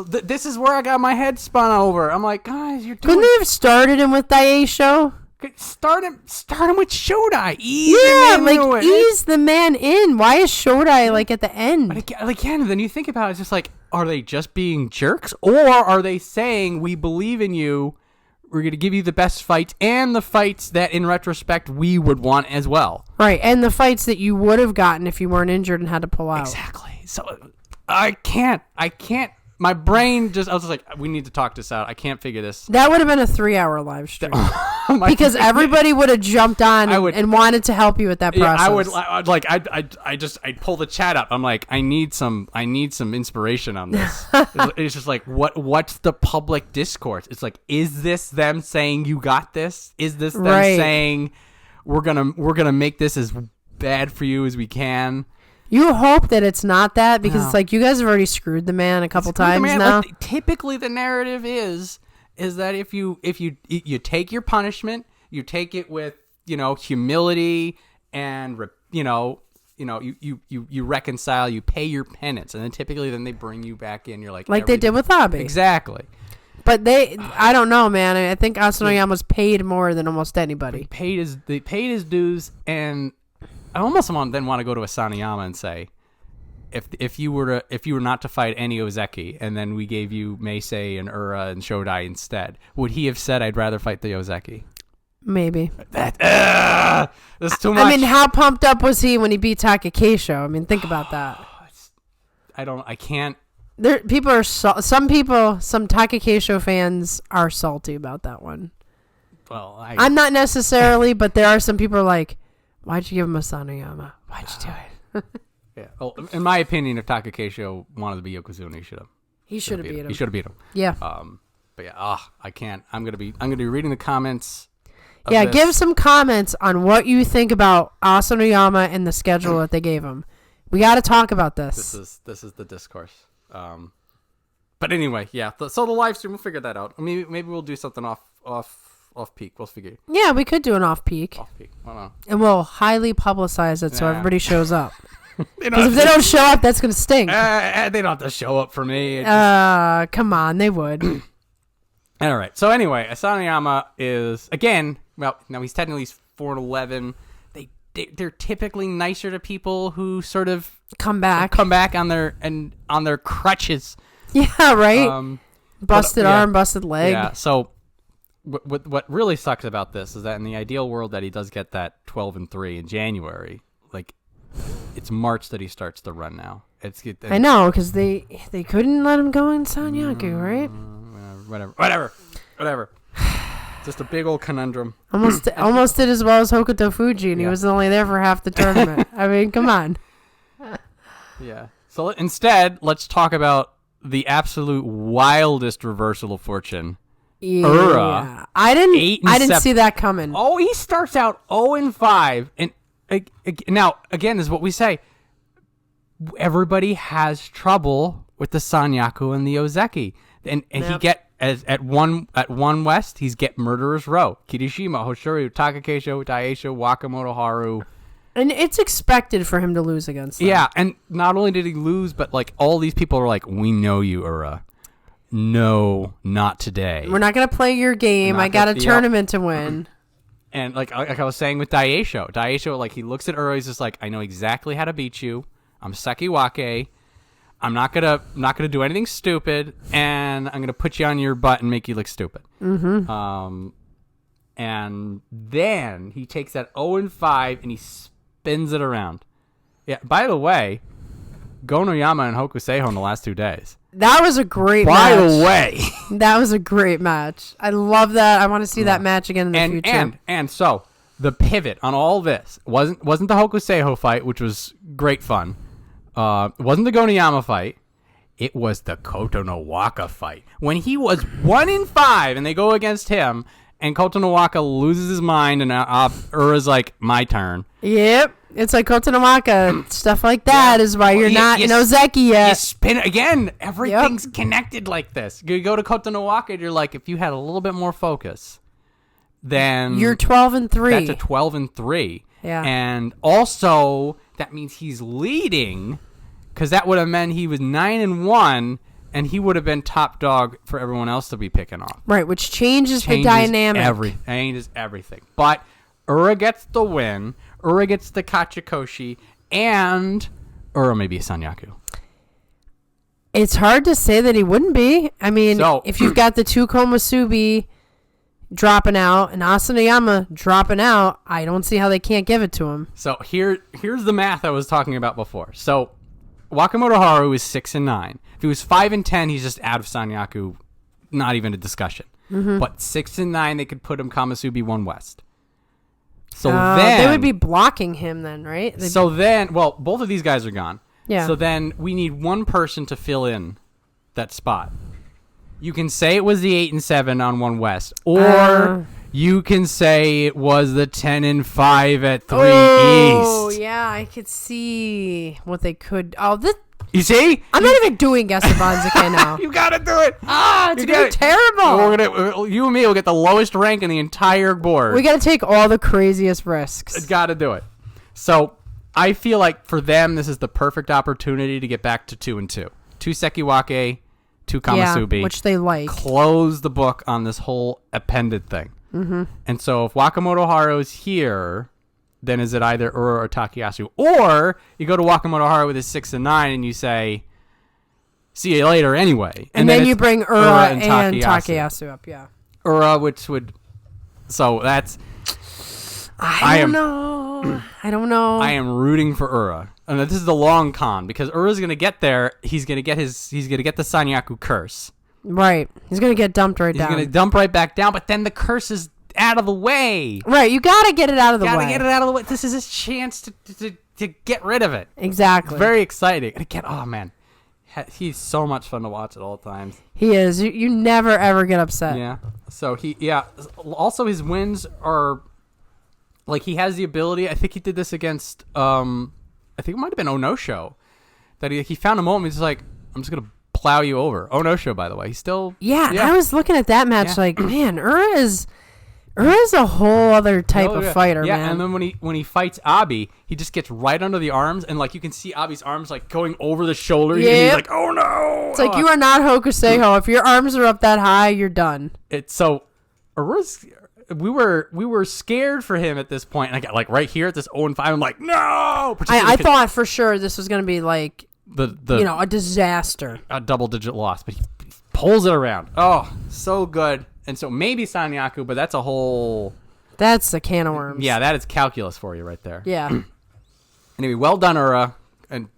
This is where I got my head spun over. I'm like, guys, you're doing. Couldn't they have started him with Daieisho? Start him with Shodai. Ease the man in. Why is Shodai like at the end? But again, then you think about it, it's just like, are they just being jerks, or are they saying we believe in you? We're going to give you the best fights and the fights that, in retrospect, we would want as well. Right, and the fights that you would have gotten if you weren't injured and had to pull out. Exactly. So I can't. My brain I was just like, we need to talk this out. I can't figure this. That would have been a 3-hour live stream. Because everybody would have jumped on and wanted to help you with that process. I'd pull the chat up. I'm like, I need some inspiration on this. It's just like, what's the public discourse? It's like, is this them saying you got this? Is this them saying we're gonna make this as bad for you as we can? You hope that it's not that, because it's like, you guys have already screwed the man a couple times now. Like, typically the narrative is that if you take your punishment, you take it with, humility, and you reconcile, you pay your penance, and then typically they bring you back in. You're like they did with Abe. Exactly. But I don't know, man. I think Asanoyama was paid more than almost anybody. They paid his dues, and I almost want to go to Asanoyama and say, if you were not to fight any Ozeki, and then we gave you Meisei and Ura and Shodai instead, would he have said, I'd rather fight the Ozeki? Maybe. That's too much. I mean, how pumped up was he when he beat Takakeisho? I mean, think about that. I can't. Some Takakeisho fans are salty about that one. Well, I'm not necessarily, but there are some people who are like, why'd you give him Asanoyama? Why'd you do it? Yeah. Well, in my opinion, if Takakeisho wanted to be Yokozuna, he should have beat him. He should have beat him. Yeah. But yeah, I can't. I'm gonna be reading the comments. Yeah, give some comments on what you think about Asanoyama and the schedule that they gave him. We got to talk about this. This is the discourse. But anyway, yeah. So the live stream, we'll figure that out. I mean, maybe we'll do something off peak. We'll figure. Yeah, we could do an off peak. I don't know. And we'll highly publicize it so everybody shows up. Because if they don't show up, that's going to stink. They don't have to show up for me. Come on, they would. All right. So anyway, Asanoyama is, again, well, now he's technically 4'11". They're typically nicer to people who sort of come back on their crutches. Yeah, right. Busted arm, busted leg. Yeah. So what really sucks about this is that in the ideal world that he does get that 12-3 in January, like it's March that he starts the run now. I know, because they couldn't let him go in Sanyaku, right? Whatever. Just a big old conundrum. Almost did as well as Hokutofuji, and he was only there for half the tournament. I mean, come on. Yeah. So instead, let's talk about the absolute wildest reversal of fortune. Yeah. Ura. I didn't see that coming. Oh, he starts out 0-5, and now again, this is what we say. Everybody has trouble with the Sanyaku and the Ozeki, and he get. At one West, he's get Murderer's Row. Kirishima, Hoshoryu, Takakeisho, Daieisho, Wakamotoharu. And it's expected for him to lose against them. Yeah, and not only did he lose, but like all these people are like, we know you, Ura. No, not today. We're not going to play your game. I got a tournament to win. And like I was saying with Daieisho, like he looks at Ura, he's just like, I know exactly how to beat you. I'm Sekiwake. I'm not gonna do anything stupid, and I'm gonna put you on your butt and make you look stupid. Mm-hmm. And then he takes that 0-5 and he spins it around. Yeah. By the way, Gonoyama and Hokuseiho in the last 2 days. That was a great match. By the way, that was a great match. I love that. I want to see that match again in the future. And so the pivot on all this wasn't the Hokuseiho fight, which was great fun. It wasn't the Gonoyama fight. It was the Kotonowaka fight. When he was 1-5 and they go against him, and Kotonowaka loses his mind, and Ura's like, my turn. Yep. It's like Kotonowaka. Stuff like that is why you're not in Ozeki yet. You spin it again. Everything's connected like this. You go to Kotonowaka, and you're like, if you had a little bit more focus, then you're 12-3. That's a 12-3. Yeah. And also, that means he's leading, because that would have meant he was 9-1, and he would have been top dog for everyone else to be picking off. Right, which changes the dynamic. Changes everything. But Ura gets the win. Ura gets the Kachikoshi, and Ura may be a Sanyaku. It's hard to say that he wouldn't be. I mean, if you've got the 2 Komusubi dropping out and Asanoyama dropping out, I don't see how they can't give it to him. So here's the math I was talking about before. So Wakamotoharu is 6-9. If he was 5-10, he's just out of Sanyaku. Not even a discussion. Mm-hmm. But 6-9, they could put him Kamasubi 1 West. So then they would be blocking him then, right? Both of these guys are gone. Yeah. So then we need one person to fill in that spot. You can say it was the 8-7 on 1 West, or you can say it was the 10-5 at 3 East. Oh, yeah, I could see what they could. You see? I'm not even doing Gesabanzuke now. You gotta do it. It's gonna be terrible. You and me will get the lowest rank in the entire board. We gotta take all the craziest risks. Gotta do it. So I feel like for them, this is the perfect opportunity to get back to 2-2. 2 Sekiwake, 2 Kamasubi. Which they like. Close the book on this whole appended thing. Mm-hmm. And so if Wakamotoharu is here, then is it either Ura or Takayasu? Or you go to Wakamotoharu with his 6-9 and you say, see you later anyway. And then you bring Ura and Takayasu up, yeah. Ura, which would... So that's... I don't know. I am rooting for Ura. And this is the long con, because Ura's going to get there. He's going to get the Sanyaku curse. Right. He's going to get dumped down. He's going to dump right back down, but then the curse is out of the way. Right, you gotta get it out of the way. Gotta get it out of the way. This is his chance to get rid of it. Exactly. It's very exciting. And again, oh man, he's so much fun to watch at all times. He is. You never ever get upset. Yeah. So also his wins are like, he has the ability. I think he did this against I think it might have been Onosho, that he found a moment. He's like, I'm just gonna plow you over. Onosho, by the way, he's still. Yeah, I was looking at that match like, man, Ura's a whole other type of fighter, man. Yeah, and then when he fights Abi, he just gets right under the arms, and like you can see Abi's arms like going over the shoulder. Yeah. He's like, oh no! It's like, you are not Hokuseiho. If your arms are up that high, you're done. It's so. We were scared for him at this point, and I got like right here at this 0-5. I'm like, no! I thought for sure this was going to be like the a disaster, a double-digit loss, but he pulls it around. Oh, so good. And so maybe Sanyaku, but that's a can of worms. Yeah, that is calculus for you right there. Yeah. Anyway, well done, Ura. And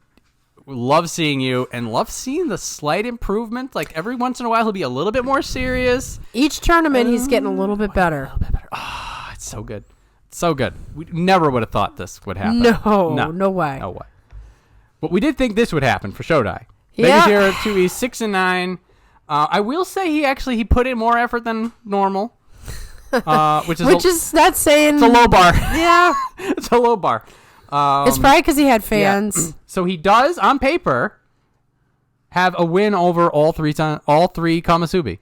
we love seeing you, and love seeing the slight improvement. Like every once in a while, he'll be a little bit more serious. Each tournament, he's getting a little bit better. Oh, it's so good. So good. We never would have thought this would happen. No way. No way. But we did think this would happen for Shodai. Yeah. Megashira 2E 6-9. I will say he put in more effort than normal, which is that's saying it's a low bar. Yeah, it's a low bar. It's probably because he had fans. Yeah. So he does, on paper, have a win over all three Kamasubi.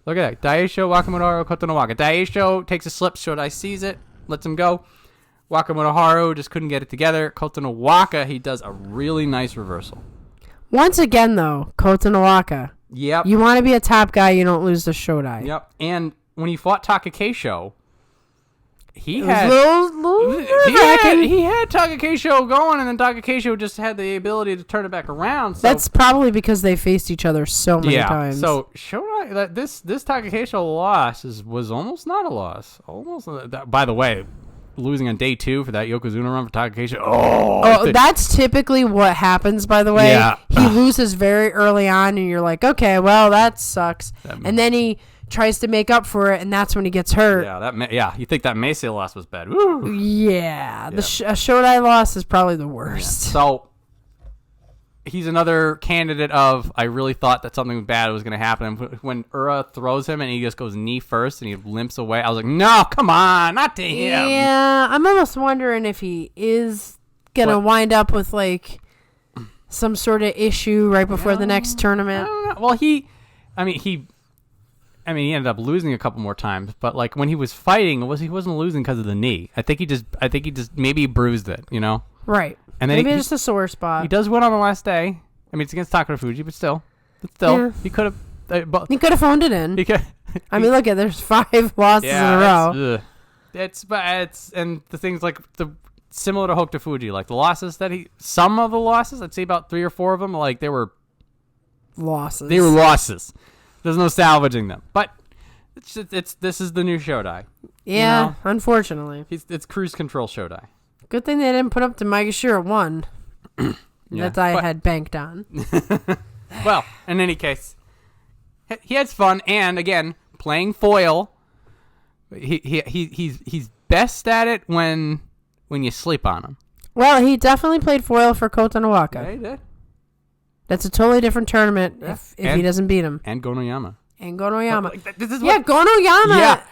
Look at that: Daieisho, Wakamotoharu, Kotonowaka. Daieisho takes a slip. Shodai sees it, lets him go. Wakamotoharu just couldn't get it together. Kotonowaka, he does a really nice reversal. Once again, though, Kotonowaka. Yep. You want to be a top guy, you don't lose to Shodai. Yep. And when he fought Takakeisho, he had Takakeisho going, and then Takakeisho just had the ability to turn it back around. So. That's probably because they faced each other so many times. So Shodai, this Takakeisho loss was almost not a loss. By the way, losing on day 2 for that Yokozuna run for Takakeisho. Oh, that's typically what happens, by the way. Yeah. He loses very early on, and you're like, okay, well, that sucks. And then he tries to make up for it, and that's when he gets hurt. Yeah, you think that Meisei loss was bad. Woo. Yeah, the Shodai loss is probably the worst. Yeah. So he's another candidate of I really thought that something bad was going to happen. And when Ura throws him and he just goes knee first and he limps away, I was like, no, come on, not to him. Yeah, I'm almost wondering if he is going to wind up with like some sort of issue right before the next tournament. I don't know. Well, he ended up losing a couple more times, but like when he was fighting, he wasn't losing because of the knee. I think he just maybe bruised it, you know? Right. And then maybe it's just a sore spot. He does win on the last day. I mean, it's against Takayasu, but still, Yeah. he could have. He could have phoned it in. I mean, look at there's 5 losses in a row. It's and the things like similar to Hokutofuji, like the losses that some of the losses, I'd say about 3 or 4 of them, like they were losses. They were losses. There's no salvaging them. But this is the new Shodai. Yeah, you know? Unfortunately. It's cruise control Shodai. Good thing they didn't put up to Maegashira 1 that I had banked on. Well, in any case, he has fun, and again, playing foil. He's best at it when you sleep on him. Well, he definitely played foil for Kotonowaka. Yeah, he did. That's a totally different tournament if he doesn't beat him. And Gonoyama. Gonoyama.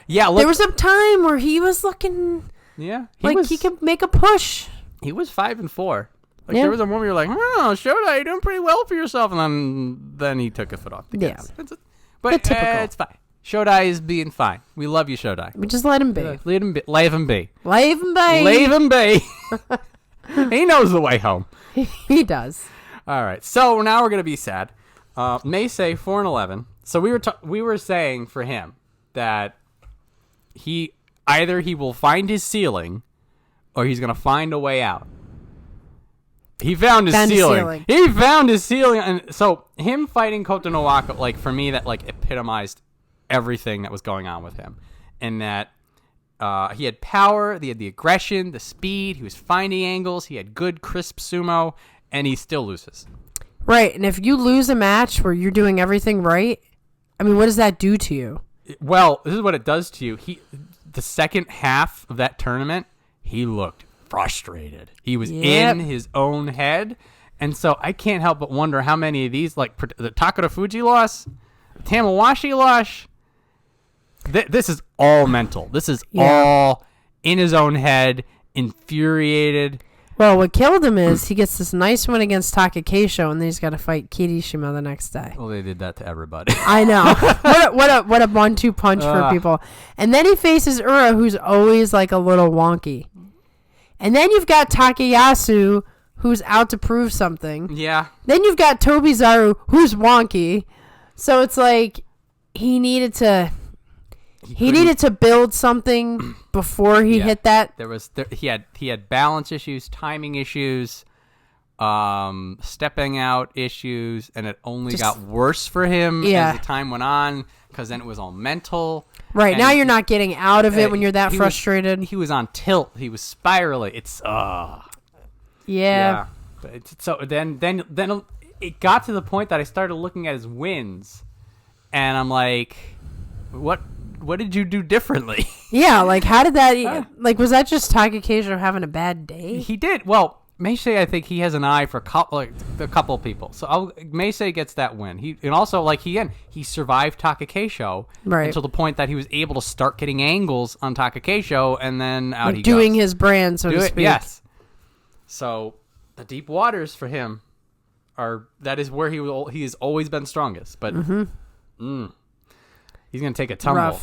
Yeah. There was a time where he was looking he could make a push. He was 5-4. There was a moment you're like, oh, Shodai, you're doing pretty well for yourself, and then he took a foot off the gas. But it's fine. Shodai is being fine. We love you, Shodai. We just let him be. Let him be. Leave him be. Leave him be. Leave him be. He knows the way home. He does. All right. So now we're gonna be sad. Meisei 4-11. So we were saying for him that he will find his ceiling, or he's gonna find a way out. He found his ceiling. He found his ceiling, and so him fighting Kotonowaka, like for me, that like epitomized everything that was going on with him, and that he had power, he had the aggression, the speed, he was finding angles, he had good crisp sumo, and he still loses. Right, and if you lose a match where you're doing everything right, I mean, what does that do to you? Well, this is what it does to you. The second half of that tournament, he looked frustrated. He was in his own head, and so I can't help but wonder how many of these, like the Takayasu loss, the Tamawashi loss, this is all mental. This is all in his own head, infuriated. Well, what killed him is he gets this nice win against Takakeisho, and then he's got to fight Kirishima the next day. Well, they did that to everybody. I know. What a 1-2 punch for people. And then he faces Ura, who's always like a little wonky. And then you've got Takayasu, who's out to prove something. Yeah. Then you've got Tobizaru, who's wonky. So it's like he needed to build something before he hit that. He had balance issues, timing issues, stepping out issues, and it only got worse for him as the time went on, because then it was all mental. Right, now you're not getting out of it when you're that frustrated. He was on tilt. He was spiraling. It's Yeah. So then it got to the point that I started looking at his wins, and I'm like, what did you do differently? Yeah, like how did that was that just Takakeisho having a bad day? He did. Well, Meisei, I think he has an eye for a couple of people. So Meisei gets that win. He survived Takakeisho until the point that he was able to start getting angles on Takakeisho, and then out he doing goes. his brand, so to speak. Yes. So the deep waters for him that is where he has always been strongest. But he's going to take a tumble.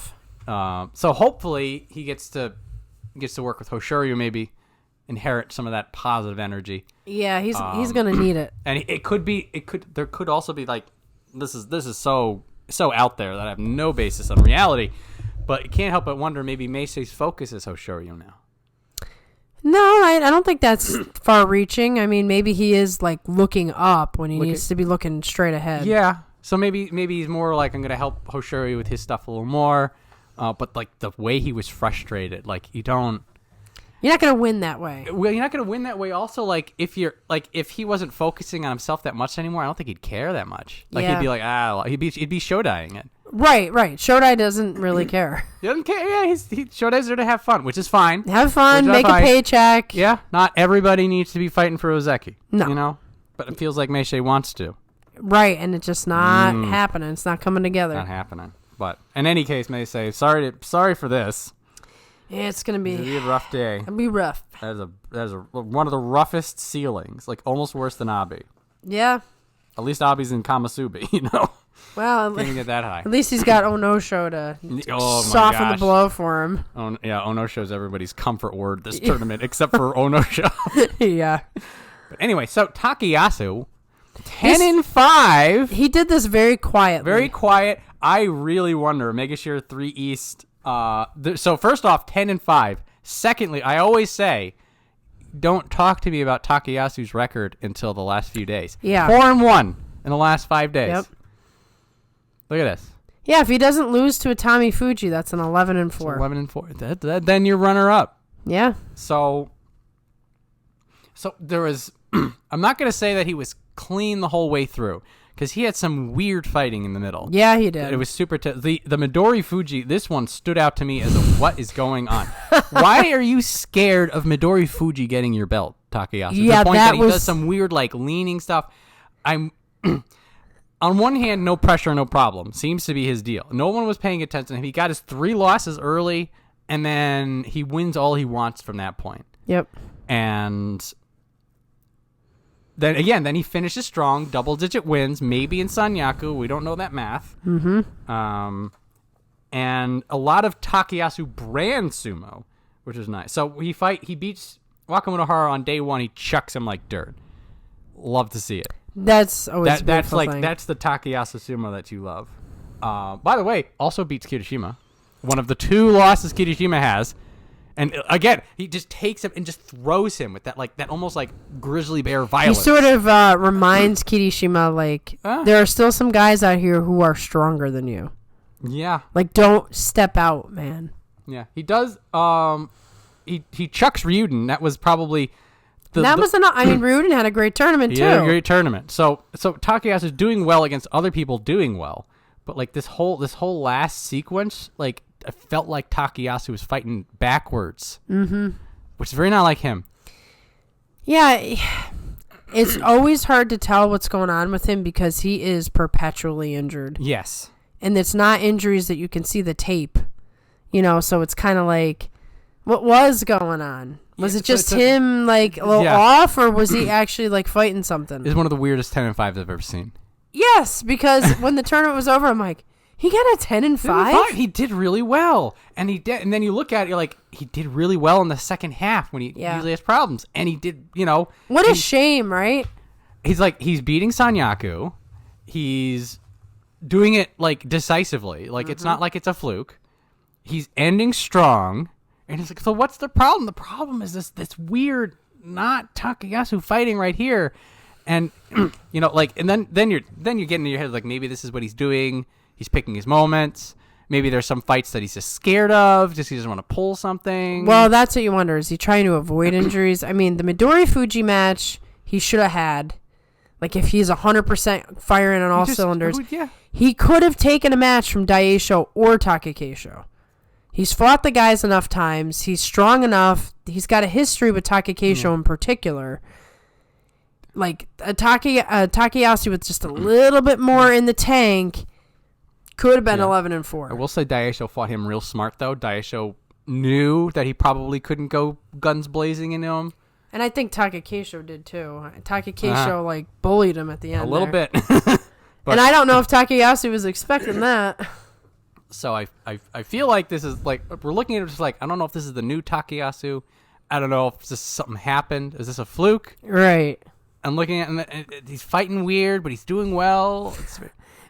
Rough. So hopefully he gets to work with Hoshoryu, maybe inherit some of that positive energy. Yeah, he's going to need it. And there could also be like, this is so out there that I have no basis on reality, but you can't help but wonder maybe Meisei's focus is Hoshoryu now. No, I don't think that's far reaching. I mean, maybe he is like looking up when he needs to be looking straight ahead. Yeah. So maybe he's more like, I'm going to help Hoshoryu with his stuff a little more. But like the way he was frustrated, like you're not going to win that way. Well, you're not going to win that way. Also, like if he wasn't focusing on himself that much anymore, I don't think he'd care that much. Like he'd be like, he'd be Shodaiing it. Right. Shodai doesn't really care. He doesn't care. Yeah, Shodai's there to have fun, which is fine. Have fun, make a paycheck. Yeah, not everybody needs to be fighting for Ozeki. No. You know? But it feels like Meisei wants to. Right, and it's just not happening. It's not coming together. Not happening. But in any case, Meisei, sorry for this. Yeah, it's gonna be a rough day. It'll be rough. That is one of the roughest ceilings, like almost worse than Abi. Yeah. At least Abi's in Kamasubi, you know. Well, can't get that high. At least he's got Onosho to soften the blow for him. Onosho's everybody's comfort word this tournament, except for Onosho. Yeah. But anyway, so Takayasu, 10-5. He did this very quietly. Very quiet. I really wonder. Megashire 3 East. So first off, 10-5. Secondly, I always say, don't talk to me about Takayasu's record until the last few days. Yeah. 4-1 in the last 5 days. Yep. Look at this. Yeah, if he doesn't lose to Atamifuji, that's an 11-4. 11-4. Then you're runner up. Yeah. So there was. I'm not going to say that he was clean the whole way through, because he had some weird fighting in the middle. Yeah, he did. It was super. The Midori Fuji. This one stood out to me as a what is going on. Why are you scared of Midori Fuji getting your belt, Takayasu? Yeah, the point that he was does some weird like leaning stuff. I'm. On one hand, no pressure, no problem. Seems to be his deal. No one was paying attention. He got his 3 losses early, and then he wins all he wants from that point. Yep. And then he finishes strong, double-digit wins, maybe in Sanyaku. We don't know that math. Mm-hmm. And a lot of Takayasu brand sumo, which is nice. So he beats Wakamotoharu on day 1. He chucks him like dirt. Love to see it. That's always that's like thing. That's the Takayasu sumo that you love. By the way, also beats Kirishima. One of the 2 losses Kirishima has. And again, he just takes him and just throws him with that almost like grizzly bear violence. He sort of reminds Kirishima like there are still some guys out here who are stronger than you. Yeah. Like, don't step out, man. Yeah, he does. He chucks Ryuden. That was probably. Ryuden had a great tournament too. Yeah, a great tournament. So Takayasu is doing well against other people doing well, but like this whole last sequence, like I felt like Takayasu was fighting backwards, which is very not like him. Yeah, it's always hard to tell what's going on with him because he is perpetually injured. Yes, and it's not injuries that you can see the tape, So it's kind of like, what was going on? Was it just him, like, a little off, or was he actually, like, fighting something? It's one of the weirdest 10-5s I've ever seen. Yes, because when the tournament was over, I'm like, he got a 10-5? He did really well. And and then you look at it, you're like, he did really well in the second half when he usually has problems. And he did, What a shame, right? He's beating Sanyaku. He's doing it, like, decisively. Like, it's not like it's a fluke. He's ending strong. And it's like, so what's the problem? The problem is this weird, not Takayasu fighting right here, and and then you're getting in your head like maybe this is what he's doing. He's picking his moments. Maybe there's some fights that he's just scared of. Just he doesn't want to pull something. Well, that's what you wonder. Is he trying to avoid injuries? I mean, the Midori Fuji match he should have had. Like if he's 100% firing on all cylinders, he could have taken a match from Daieisho or Takakeisho. He's fought the guys enough times. He's strong enough. He's got a history with Takakeisho in particular. Like, Takayasu with just a little bit more in the tank could have been 11-4. I will say Daieisho fought him real smart, though. Daieisho knew that he probably couldn't go guns blazing into him. And I think Takakeisho did, too. Takakeisho, bullied him at the end. A little bit. And I don't know if Takayasu was expecting that. So I feel like this is like we're looking at it just like I don't know if this is the new Takayasu. I don't know if this something happened. Is this a fluke? Right. I'm looking at him. He's fighting weird, but he's doing well.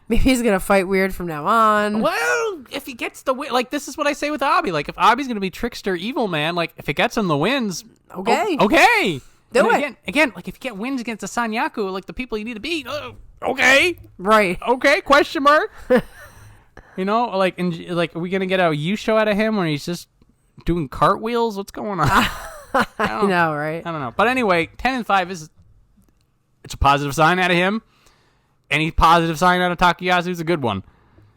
Maybe he's gonna fight weird from now on. Well, if he gets the win, like this is what I say with Abi. Like if Abi's gonna be trickster evil man, like if it gets him the wins, okay, do it again. Like if you get wins against the Sanyaku, like the people you need to beat, okay, right, okay, question mark. Are we gonna get a Yusho out of him when he's just doing cartwheels? What's going on? I know, right? I don't know. But anyway, 10-5 it's a positive sign out of him. Any positive sign out of Takayasu is a good one.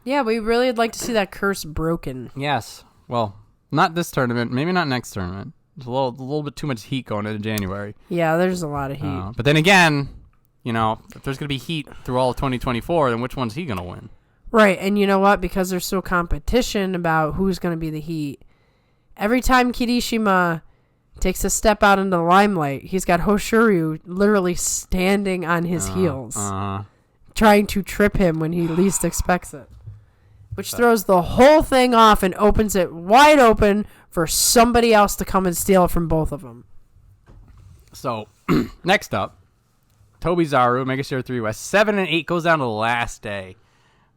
Yeah, we really would like to see that curse broken. Yes. Well, not this tournament. Maybe not next tournament. There's a little bit too much heat going into January. Yeah, there's a lot of heat. But then again, You know, if there's going to be heat through all of 2024, then which one's he going to win? Right, and you know what? Because there's still competition about who's going to be the heat. Every time Kirishima takes a step out into the limelight, he's got Hoshoryu literally standing on his heels, trying to trip him when he least expects it. Which throws the whole thing off and opens it wide open for somebody else to come and steal it from both of them. So, next up, Tobizaru, Mega Zero 3 West, 7 and 8 goes down to the last day.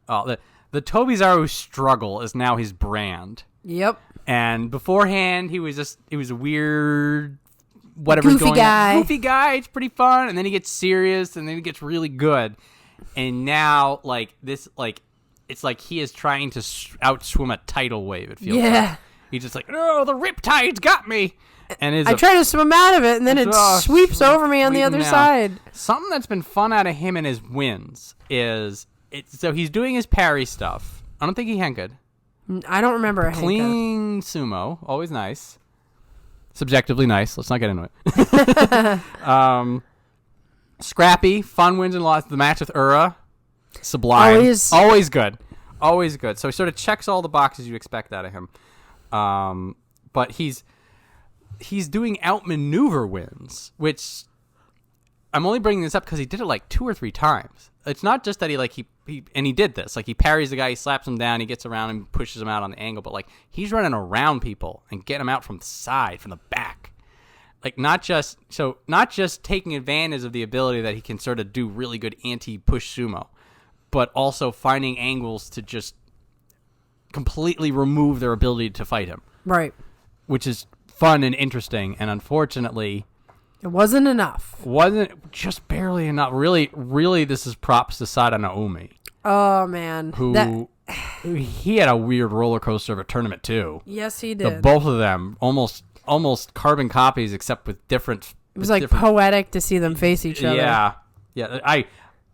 The Tobizaru struggle is now his brand. Yep. And beforehand, he was a weird, whatever's goofy going guy. on. Goofy guy. It's pretty fun. And then he gets serious, and then he gets really good. And now, it's like he is trying to outswim a tidal wave. It feels like. He's just like, oh, the riptide's got me. And I try to swim out of it, and then it sweeps over me on the other side. Something that's been fun out of him and his wins is, so he's doing his parry stuff. I don't think he Henka'd. I don't remember a Clean sumo, always nice. Subjectively nice. Let's not get into it. Scrappy, fun wins and losses. The match with Ura, sublime. Always good. Always good. So he sort of checks all the boxes you expect out of him. But he's doing outmaneuver wins, which I'm only bringing this up because he did it like 2 or 3 times. It's not just that he did this. Like, he parries the guy, he slaps him down, he gets around and pushes him out on the angle, but like, he's running around people and getting them out from the side, from the back. Like, not just taking advantage of the ability that he can sort of do really good anti-push sumo, but also finding angles to just completely remove their ability to fight him. Right. Which is fun and interesting, and unfortunately, it wasn't enough. Wasn't just barely enough. Really, this is props to Asanoyama. Oh, man. He had a weird roller coaster of a tournament, too. Yes, he did. Both of them, almost carbon copies, except with different... It was like poetic to see them face each other. Yeah.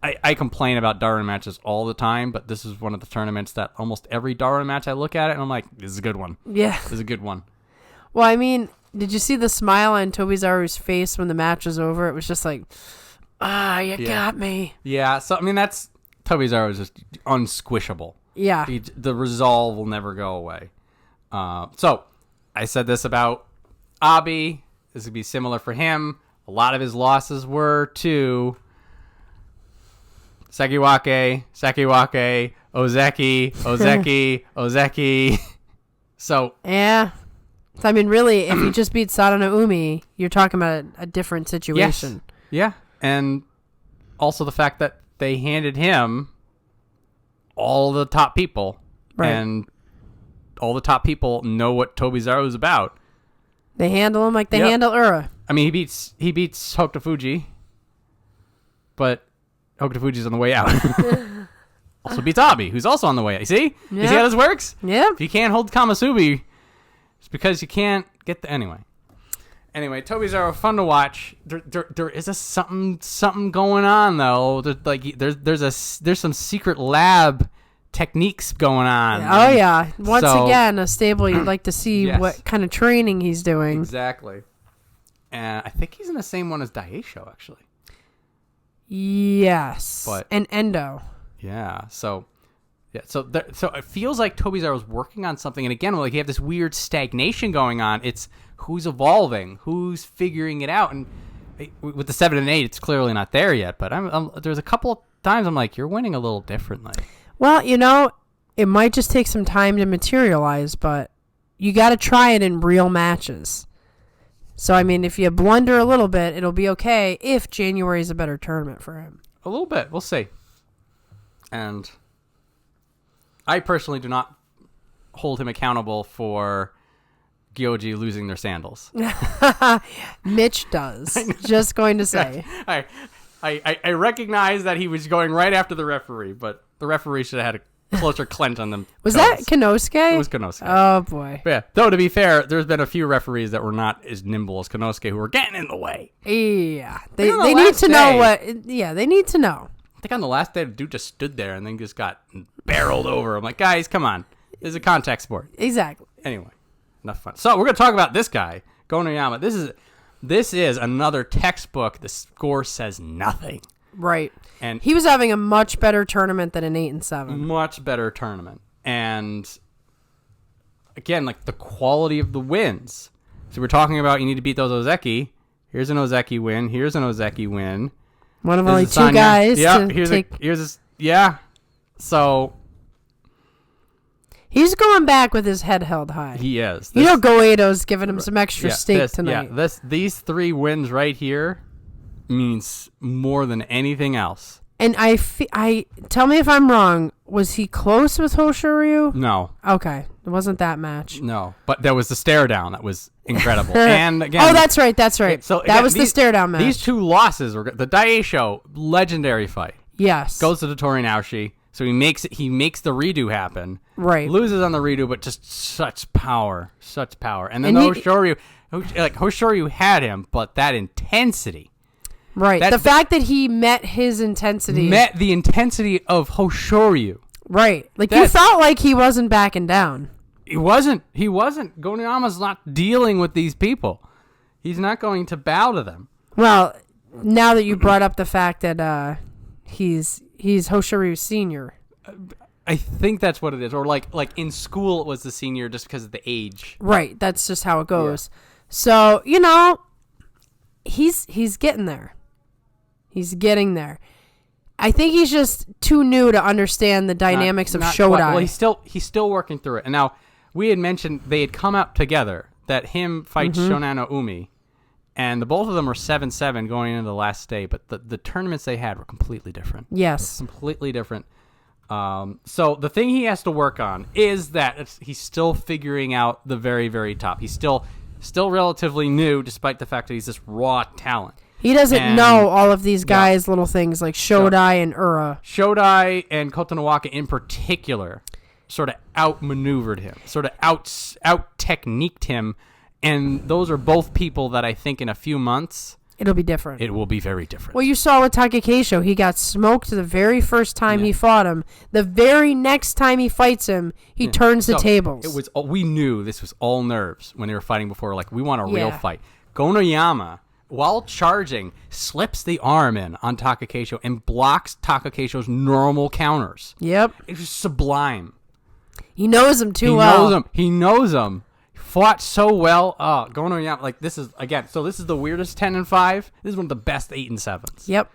I complain about Darwin matches all the time, but this is one of the tournaments that almost every Darwin match I look at it, and I'm like, this is a good one. Yeah. This is a good one. Well, I mean, did you see the smile on Tobizaru's face when the match was over? It was just like, you got me. Yeah, so, I mean, Tobizaru is just unsquishable. Yeah. The resolve will never go away. So, I said this about Abi. This would be similar for him. A lot of his losses were to Sekiwake, Ozeki. So, yeah. I mean, really, if you just beat Asanoyama, you're talking about a different situation. Yes. Yeah, and also the fact that they handed him all the top people, right. And all the top people know what Tobizaru is about. They handle him like they handle Ura. I mean, he beats Hokutofuji, but Hokutofuji's on the way out. Also beats Abi, who's also on the way out. You see? Yeah. You see how this works? Yeah. If you can't hold Kamasubi, it's because you can't get the... Anyway, Tobizaru, fun to watch. There is something going on, though. There's some secret lab techniques going on. Oh, yeah. Once again, a stable you'd like to see yes. what kind of training he's doing. Exactly. And I think he's in the same one as Daieisho, actually. Yes. And Endo. Yeah. So it feels like Tobizaru was working on something, and again, like you have this weird stagnation going on. It's who's evolving, who's figuring it out, and with the 7 and 8, it's clearly not there yet. But there's a couple of times I'm like, you're winning a little differently. Well, it might just take some time to materialize, but you got to try it in real matches. So I mean, if you blunder a little bit, it'll be okay. If January is a better tournament for him, a little bit, we'll see. And I personally do not hold him accountable for Gyoji losing their sandals. Mitch does. Just going to say. I recognize that he was going right after the referee, but the referee should have had a closer clench on them. Was that Konosuke? It was Konosuke. Oh, boy. But yeah, though, to be fair, there's been a few referees that were not as nimble as Konosuke who were getting in the way. Yeah. They need to know what... Yeah, they need to know. I think on the last day, the dude just stood there and then just got barreled over. I'm like, guys, come on. This is a contact sport. Exactly. Anyway, enough fun. So we're going to talk about this guy, Gonoyama. This is another textbook. The score says nothing. Right. And he was having a much better tournament than an 8-7. Much better tournament. And again, like the quality of the wins. So we're talking about you need to beat those Ozeki. Here's an Ozeki win. Here's an Ozeki win. One of only two guys. Yeah. Yeah. So he's going back with his head held high. he is. Goeido's giving him some extra steak tonight. Yeah, these 3 wins right here means more than anything else. And I tell me if I'm wrong. Was he close with Hoshoryu? No. Okay, it wasn't that match. No, but there was the stare down that was incredible. And again, that's right. So that was the stare down match. These 2 losses were the Daieisho legendary fight. Yes. Goes to the Torinaoshi, so he makes the redo happen. Right. Loses on the redo, but just such power. And then Hoshoryu had him, but that intensity. Right. The fact that he met his intensity. Met the intensity of Hoshoryu. Right. Like you felt like he wasn't backing down. He wasn't. Gonoyama's not dealing with these people. He's not going to bow to them. Well, now that you brought up the fact that he's Hoshoryu Senior. I think that's what it is. Or like in school it was the senior just because of the age. Right. That's just how it goes. Yeah. So, he's getting there. He's getting there. I think he's just too new to understand the dynamics of Shodai. Well, he's still working through it. And now, we had mentioned they had come up together, that him fights Shonano Umi, and the both of them were 7-7 going into the last day, but the tournaments they had were completely different. Yes. Completely different. So the thing he has to work on is that he's still figuring out the very, very top. He's still relatively new, despite the fact that he's this raw talent. He doesn't know all of these guys' little things like Shodai and Ura. Shodai and Kotonowaka in particular sort of outmaneuvered him, sort of out-techniqued him, and those are both people that I think in a few months... It'll be different. It will be very different. Well, you saw with Takakeisho, he got smoked the very first time he fought him. The very next time he fights him, he turns the tables. We knew this was all nerves when they were fighting before. Like, we want a real fight. Gonoyama, while charging, slips the arm in on Takakeisho and blocks Takakeisho's normal counters. Yep. It was sublime. He knows him too well. He knows him. Fought so well. Gonoyama, like, this is, again, so this is the weirdest 10-5. This is one of the best 8-7s. Yep.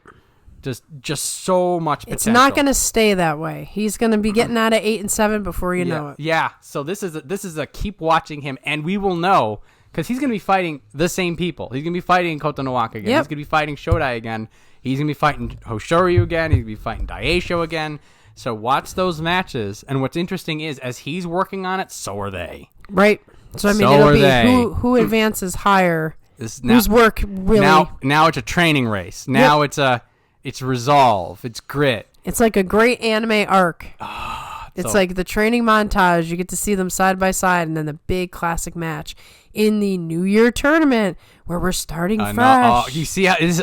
Just so much potential. It's not going to stay that way. He's going to be getting out of 8-7 before you know it. Yeah. So this is a keep watching him, and we will know, because he's going to be fighting the same people. He's going to be fighting Kotonowaka again. He's going to be fighting Shodai again. He's going to be fighting Hoshoryu again. He's going to be fighting Daieisho again. So watch those matches. And what's interesting is, as he's working on it, so are they. Right. So, I mean, it'll be who advances higher, whose work really... Now it's a training race. Now it's resolve. It's grit. It's like a great anime arc. It's like the training montage. You get to see them side by side, and then the big classic match in the New Year tournament where we're starting fresh. You see how it is?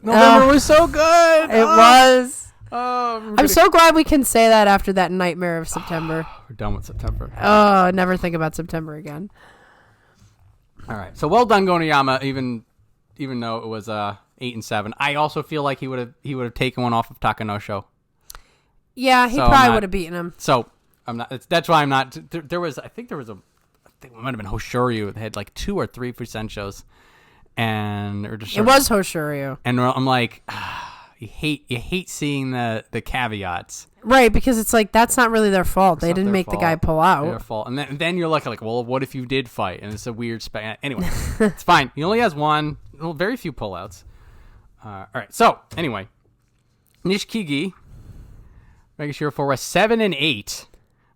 November was so good. It was. I'm so glad we can say that after that nightmare of September. We're done with September. Never think about September again. All right. So well done, Gonoyama, even though it was 8-7. I also feel like he would have taken one off of Takanosho. Yeah, he probably would have beaten him. So I'm not. That's why I'm not. There was. I think it might have been Hoshoryu that had like 2 or 3 shows, and it was Hoshoryu. And I'm like. You hate seeing the caveats. Right, because it's like, that's not really their fault. They didn't make the guy pull out. Their fault. And then you're like, well, what if you did fight? And it's a weird anyway, it's fine. He only has one. Very few pullouts. All right. So, anyway. Nishikigi. Making sure for 7-8.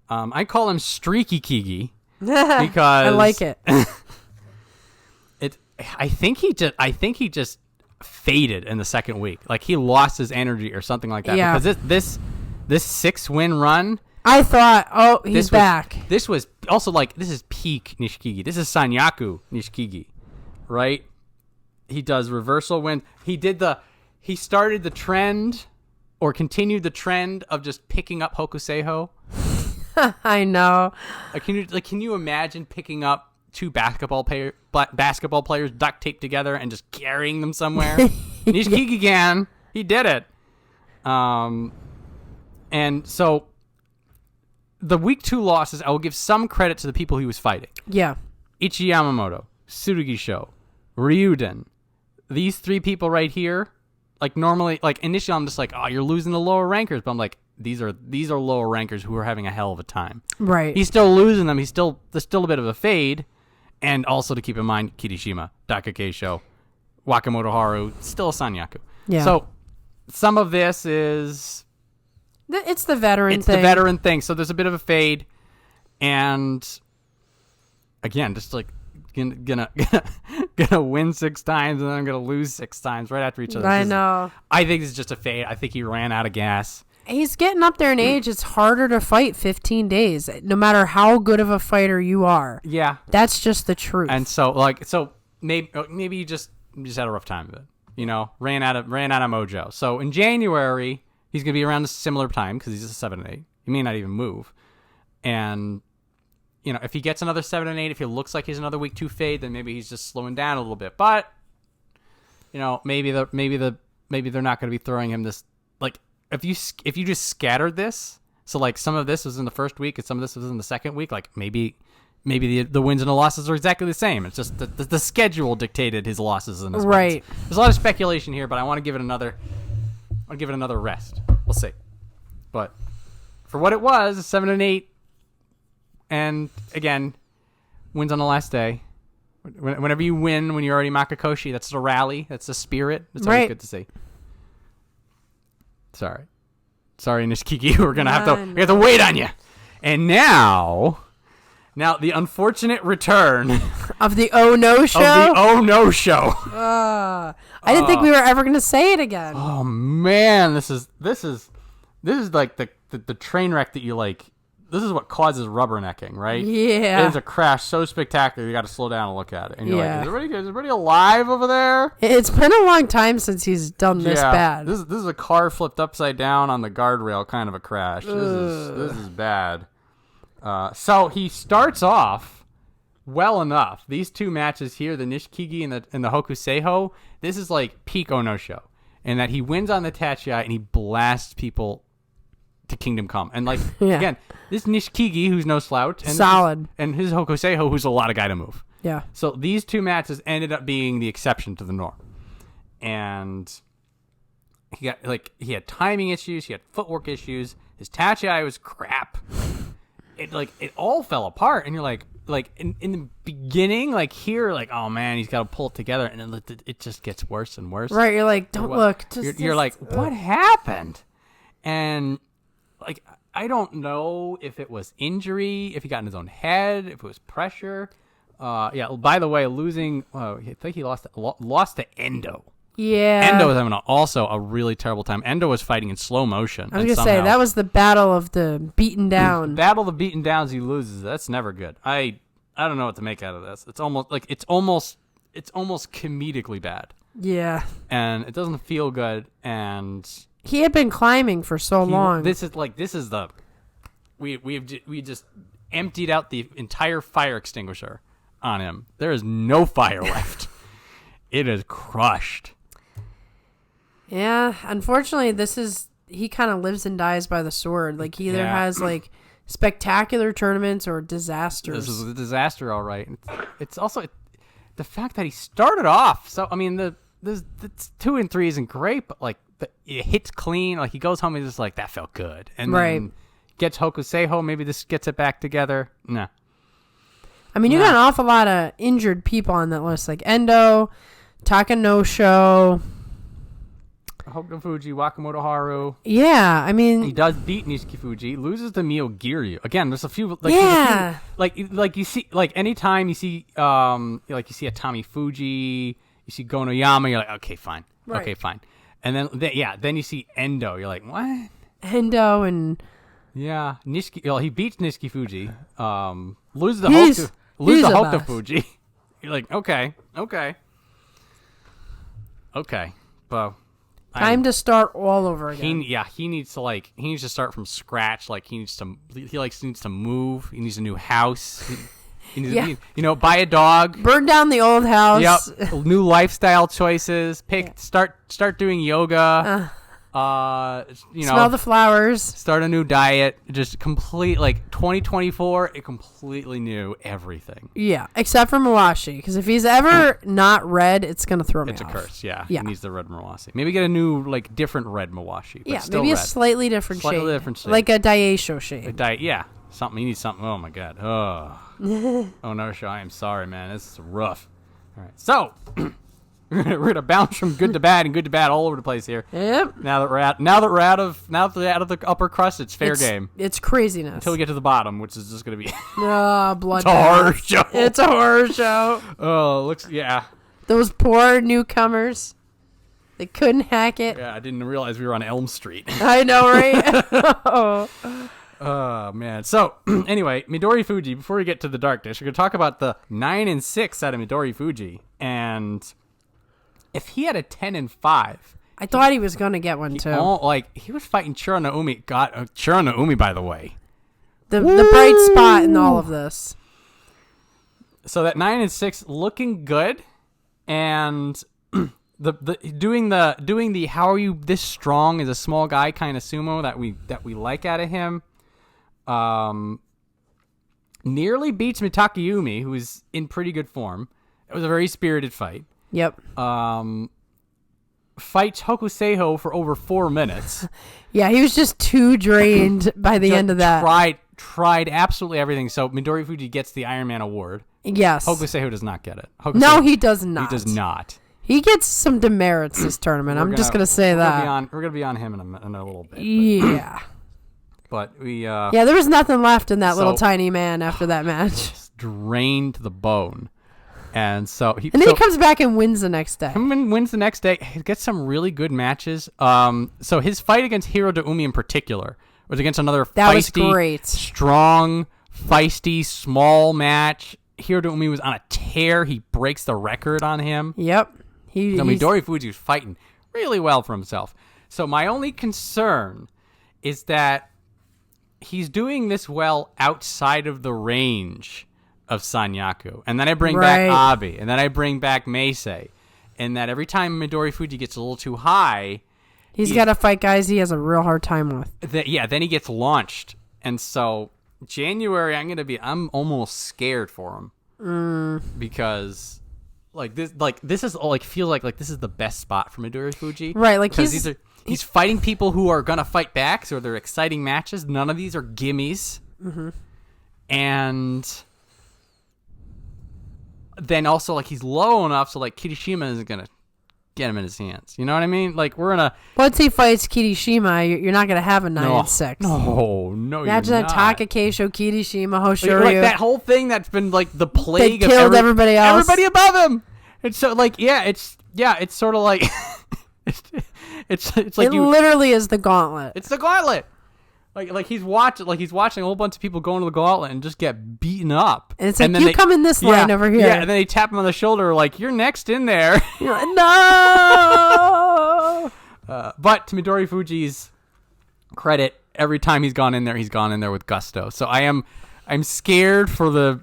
I call him Streaky Kigi. Because... I like it. I think he just faded in the second week. Like, he lost his energy or something like that. Yeah. Because this 6-win run, I thought, he's back. This was also like, this is peak Nishikigi. This is Sanyaku Nishikigi, right? He does reversal win. He started the trend or continued the trend of just picking up Hokuseiho. I know. Can you imagine picking up 2 basketball players duct taped together and just carrying them somewhere? Nishikigi can. He did it. And so the week 2 losses, I will give some credit to the people he was fighting. Yeah. Ichi Yamamoto, Tsurugisho, Ryuden. These 3 people right here, like normally, like initially I'm just like, oh, you're losing the lower rankers. But I'm like, these are lower rankers who are having a hell of a time. Right. He's still losing them. There's still a bit of a fade. And also to keep in mind, Kirishima, Takakeisho, Wakamotoharu, still Sanyaku. Yeah. So some of this is... It's the veteran thing. It's the veteran thing. So there's a bit of a fade. And again, just like gonna win 6 times and then I'm gonna lose 6 times right after each other. I know. I think it's just a fade. I think he ran out of gas. He's getting up there in age. It's harder to fight 15 days, no matter how good of a fighter you are. Yeah. That's just the truth. And so maybe you just had a rough time of it. You know, ran out of mojo. So in January, he's gonna be around a similar time because he's a 7-8. He may not even move. And you know, if he gets another 7-8, if he looks like he's another week 2 fade, then maybe he's just slowing down a little bit. But you know, maybe they're not going to be throwing him this, like, if you just scattered this, so like some of this was in the first week and some of this was in the second week, like maybe the wins and the losses are exactly the same. It's just the schedule dictated his losses and his right. wins. There's a lot of speculation here, but I want to give it another rest. We'll see. But for what it was, a 7-8, and again, wins on the last day. Whenever you win, when you're already Makakoshi, that's the rally. That's the spirit. That's always good to see. Sorry, Nishikiki. We're gonna have to wait on you. And now the unfortunate return of the Oh No Show. I didn't think we were ever gonna say it again. Oh man, this is like the train wreck that you like. This is what causes rubbernecking, right? Yeah. It is a crash so spectacular, you got to slow down and look at it. And you're like, is everybody alive over there? It's been a long time since he's done this bad. This is a car flipped upside down on the guardrail kind of a crash. This is bad. So he starts off well enough. These 2 matches here, the Nishikigi and the Hokuseiho, this is like peak Ono Show. And that he wins on the Tachiai and he blasts people to Kingdom Come. And like again, this Nishikigi who's no slouch and solid, and his Hokuseiho who's a lot of guy to move. Yeah. So these 2 matches ended up being the exception to the norm. And he had timing issues, he had footwork issues, his Tachiai was crap. It all fell apart, and you're like in the beginning, like here, like, oh man, he's got to pull it together, and then it just gets worse and worse. Right, you're like, don't look. You're like, what happened? And like, I don't know if it was injury, if he got in his own head, if it was pressure. By the way, losing, I think he lost to Endo. Yeah. Endo was having also a really terrible time. Endo was fighting in slow motion. I was going to say, that was the battle of the beaten down. Battle of the beaten downs, he loses. That's never good. I don't know what to make out of this. It's almost comedically bad. Yeah. And it doesn't feel good, and he had been climbing for so long. We just emptied out the entire fire extinguisher on him. There is no fire left. It is crushed. Yeah, unfortunately, he kind of lives and dies by the sword. Like, he either has like spectacular tournaments or disasters. This is a disaster, all right. It's also the fact that he started off. So I mean, the 2 and 3 isn't great, but like it hits clean. Like, he goes home and he's just like, that felt good, and then gets Hokuseiho. Maybe this gets it back together. Nah. I mean, you got an awful lot of injured people on that list, like Endo, Takakeisho, Hokutofuji, Wakamotoharu. Yeah, I mean, he does beat Nishikifuji, loses to Gyoryu. Again, there's a few like you see, like anytime you see you see Atamifuji, you see Gonoyama, you're like, okay, fine. Right. Okay, fine. And then you see Endo, you're like, what? Endo and he beats Nishikifuji, loses the Hokutofuji. You're like, okay. Well, time to start all over again. He needs to start from scratch. Like, he needs to move. He needs a new house. You know, buy a dog. Burn down the old house. Yep. New lifestyle choices. Start doing yoga. You know, smell the flowers. Start a new diet. Just complete, like, 2024, it completely new everything. Yeah, except for Mawashi, because if he's ever not red, it's gonna throw me off. It's a curse, yeah. Yeah. He needs the red Mawashi. Maybe get a new, like, different red Mawashi, but still maybe red. a slightly different shade. Like a Daieisho shade. Yeah, something. You need something. Oh my god. Oh, oh no, Sho, I am sorry, man. This is rough. All right, so we're gonna bounce from good to bad and good to bad all over the place here. Yep. Now that we're out of the upper crust, it's fair game. It's craziness until we get to the bottom, which is just gonna be blood. It's a horror show. It's a horror show. Oh, looks Those poor newcomers. They couldn't hack it. Yeah, I didn't realize we were on Elm Street. I know, right? Oh, man. So, anyway, Midorifuji, before we get to the dark dish, we're going to talk about the 9 and 6 out of Midorifuji. And if he had a 10 and 5... I thought he was going to get one, too. He was fighting Chiranaumi. Chiranaumi, by the way. The bright spot in all of this. So that 9 and 6 looking good. And... doing the how are you this strong as a small guy kind of sumo that we like out of him, nearly beats Mitakayumi, who is in pretty good form. It was a very spirited fight. Yep. Fights Hokuseiho for over 4 minutes. Yeah, he was just too drained by the end of that. Tried absolutely everything. So Midorifuji gets the Iron Man award. Yes. Hokuseiho does not get it. No, he does not. He does not. He gets some demerits this tournament. I'm just going to say that. We're going to be on him in a little bit. Yeah. But we... yeah, there was nothing left in that little tiny man after that match. Drained to the bone. And so... he comes back and wins the next day. Wins the next day. He gets some really good matches. So his fight against Hiradoumi in particular was against another feisty, strong, feisty, small match. Hiradoumi was on a tear. He breaks the record on him. Yep. Midorifuji was fighting really well for himself. So my only concern is that he's doing this well outside of the range of Sanyaku. And then I bring back Abi. And then I bring back Meisei. And that every time Midorifuji gets a little too high... He's got to fight guys he has a real hard time with. Then he gets launched. And so January, I'm almost scared for him. Because... this is feels like this is the best spot for Midorifuji. Right, like he's fighting people who are gonna fight back, so they're exciting matches. None of these are gimmies. Mm-hmm. And then also he's low enough so Kirishima isn't gonna get him in his hands. You know what I mean? Once he fights Kirishima, you're not gonna have a 9 and 6. No. Imagine that Takakeisho, Kirishima, Hoshoryu. That whole thing that's been the plague they killed everybody else. Everybody above him. It's so it's sort of like it's like it literally is the gauntlet. It's the gauntlet. He's watching a whole bunch of people go into the gauntlet and just get beaten up. And it's you come in this line over here. Yeah, and then they tap him on the shoulder you're next in there. You're like, no. But to Midorifuji's credit, every time he's gone in there with gusto. So I'm scared for the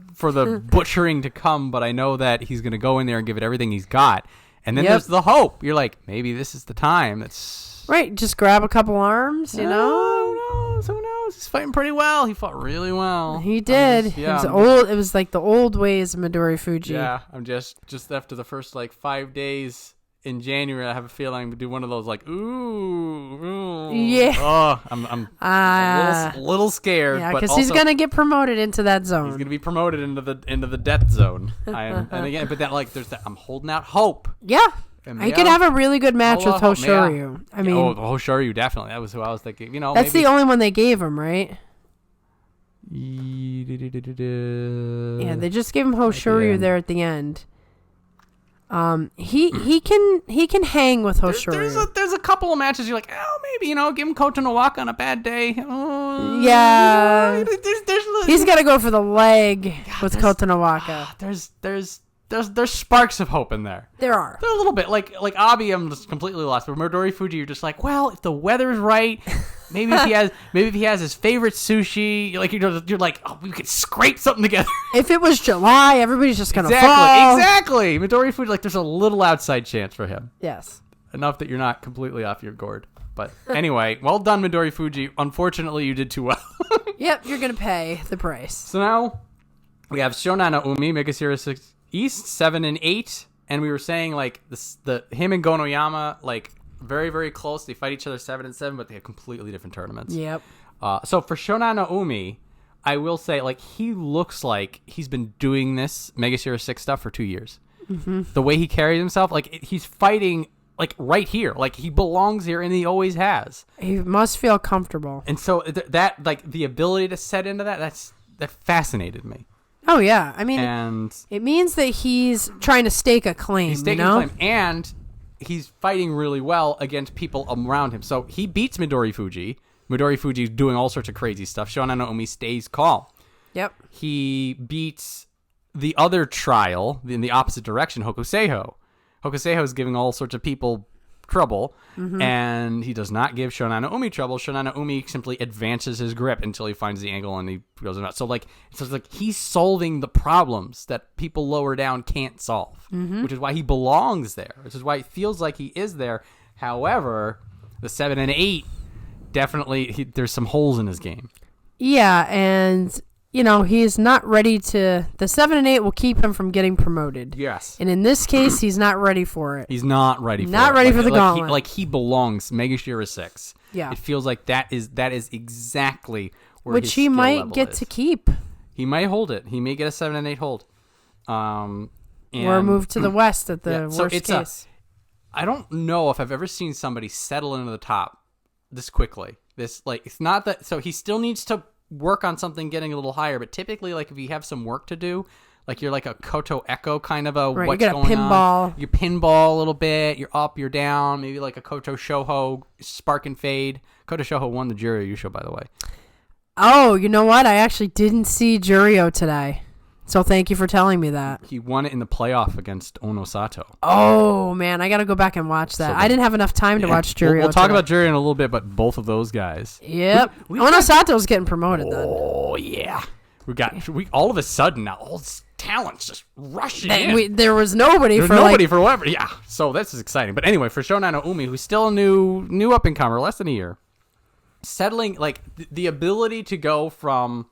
butchering to come, but I know that he's going to go in there and give it everything he's got. And then there's the hope. You're like, maybe this is the time. That's right. Just grab a couple arms, you know. Who knows? He's fighting pretty well. He fought really well. He did. It was old. It was like the old ways of Midorifuji. Yeah, I'm just after the first 5 days in January, I have a feeling I'm gonna do one of those ooh. Yeah. Oh, I'm a little scared. Yeah, because he's gonna get promoted into that zone. He's gonna be promoted into the death zone. And again, but that there's that. I'm holding out hope. Yeah. I could have a really good match with Hoshoryu. I mean, Hoshoryu definitely. That was who I was thinking. That's the only one they gave him, right? Yeah, they just gave him Hoshoryu there at the end. He can hang with Hoshoryu. There's a couple of matches you're like, maybe give him Kotonowaka on a bad day. Yeah, he's got to go for the leg with Kotonowaka. There's there's sparks of hope in there. There are. They're a little bit like Abi. I'm just completely lost. But Midorifuji, you're just like, well, if the weather's right, maybe if he has his favorite sushi, like you're like, oh, we could scrape something together. If it was July, everybody's just gonna fall. Exactly. Midorifuji, like there's a little outside chance for him. Yes. Enough that you're not completely off your gourd. But anyway, well done, Midorifuji. Unfortunately, you did too well. Yep, you're gonna pay the price. So now we have Shonan no Umi, Megashira 6 East, 7 and 8, and we were saying like him and Gonoyama like very, very close. They fight each other 7 and 7, but they have completely different tournaments. Yep. So for Shonan no Umi, I will say like he looks like he's been doing this Megashira 6 stuff for 2 years. Mm-hmm. The way he carries himself, like he's fighting like right here, like he belongs here, and he always has. He must feel comfortable. And so that like the ability to set into that fascinated me. Oh yeah, I mean, and it means that he's trying to stake a claim. He's staking a claim, and he's fighting really well against people around him. So he beats Midorifuji. Midorifuji's doing all sorts of crazy stuff. Shonan no Umi stays calm. Yep. He beats the other trial in the opposite direction, Hokuseiho. Hokuseiho is giving all sorts of people trouble, and he does not give Shonan no Umi trouble. Shonan no Umi simply advances his grip until he finds the angle and he goes nuts. So like he's solving the problems that people lower down can't solve, which is why he belongs there. Which is why it feels like he is there. However, the 7 and 8 definitely there's some holes in his game. Yeah, and he's not ready to. The 7 and 8 will keep him from getting promoted. Yes. And in this case, he's not ready for it. He's not ready for it. Not ready for the gauntlet. He belongs. Megashira 6. Yeah. It feels like that is exactly where which his he skill might level get is. to keep. He might hold it. He may get a 7 and 8 hold. Or move to the west at the worst case. I don't know if I've ever seen somebody settle into the top this quickly. It's not that. So he still needs to work on something getting a little higher, but typically like if you have some work to do, like you're like a Koto Echo kind of a right, what's you going pinball. on. You pinball a little bit, you're up, you're down, maybe like a Koto Shoho spark and fade. Koto Shoho won the Juryo, by the way. Oh, you know what? I actually didn't see Juryo today. So thank you for telling me that. He won it in the playoff against Onosato. Oh, man. I got to go back and watch that. I didn't have enough time to watch Juryo. We'll talk about Juryo in a little bit, but both of those guys. Yep. Onosato's getting promoted then. Oh, yeah. We all of a sudden now, all this talent's just rushing in. There was nobody for whatever. Yeah. So this is exciting. But anyway, for Shonan no Umi, who's still a new up-and-comer, less than a year, settling, like, the ability to go from...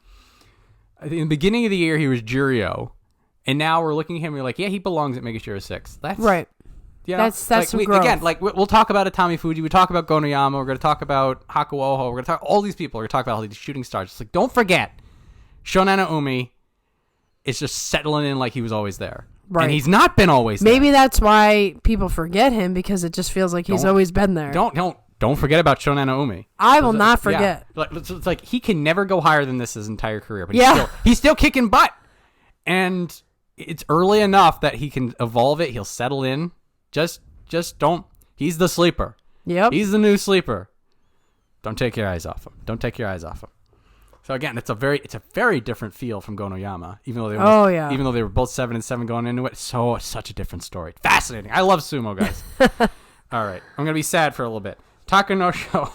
In the beginning of the year, he was Juryo, and now we're looking at him. We're like, yeah, he belongs at Megashira 6. That's right. Yeah, that's like some growth. Again, like we'll talk about Atamifuji. We talk about Gonoyama. We're going to talk about Hakuoho. We're going to talk all these people. We're going to talk about all these shooting stars. It's like, don't forget, Shonan no Umi is just settling in like he was always there, right? And he's not been always there. Maybe that's why people forget him, because it just feels like he's always been there. Don't forget about Shonan no Umi. I will not forget. Yeah. It's like he can never go higher than this his entire career, but he's still kicking butt. And it's early enough that he can evolve it. He'll settle in. Just don't. He's the sleeper. Yep. He's the new sleeper. Don't take your eyes off him. So again, it's a very different feel from Gonoyama, even though they were both 7 and 7 going into it. So it's such a different story. Fascinating. I love sumo, guys. All right, I'm gonna be sad for a little bit. Takanosho.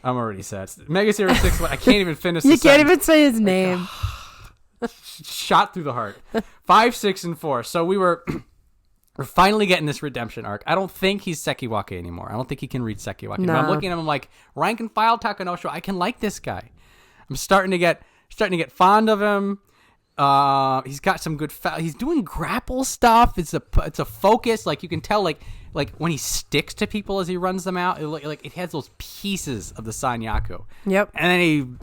I'm already sad. Megashira 6. I can't even finish. You can't even say his name. Shot through the heart. 5, 6, and 4. So we're finally getting this redemption arc. I don't think he's Sekiwake anymore. I don't think he can reach Sekiwake. No. I'm looking at him like rank and file Takanosho. I can like this guy. I'm starting to get fond of him. He's got some good. He's doing grapple stuff. It's a focus. Like you can tell. Like when he sticks to people as he runs them out. It has those pieces of the Sanyaku. Yep. And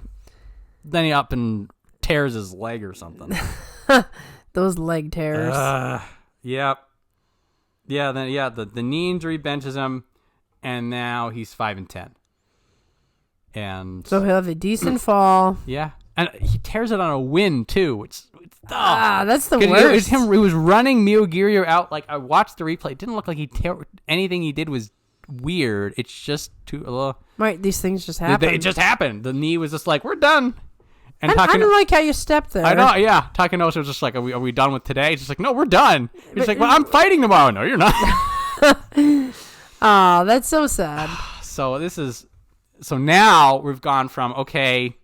then he up and tears his leg or something. Those leg tears. Yep. Yeah. The knee injury benches him, and now he's 5 and 10. And so he'll have a decent fall. Yeah. And he tears it on a win, too. That's the worst. He was running Miyogiryu out. Like, I watched the replay. It didn't look like anything he did was weird. It's just too... Right, these things just happen. It just happened. The knee was just like, we're done. And I don't like how you stepped there. I know, yeah. Takayasu was just like, are we done with today? He's just like, no, we're done. He's like, well, I'm fighting tomorrow. No, you're not. Oh, that's so sad. So now we've gone from, okay,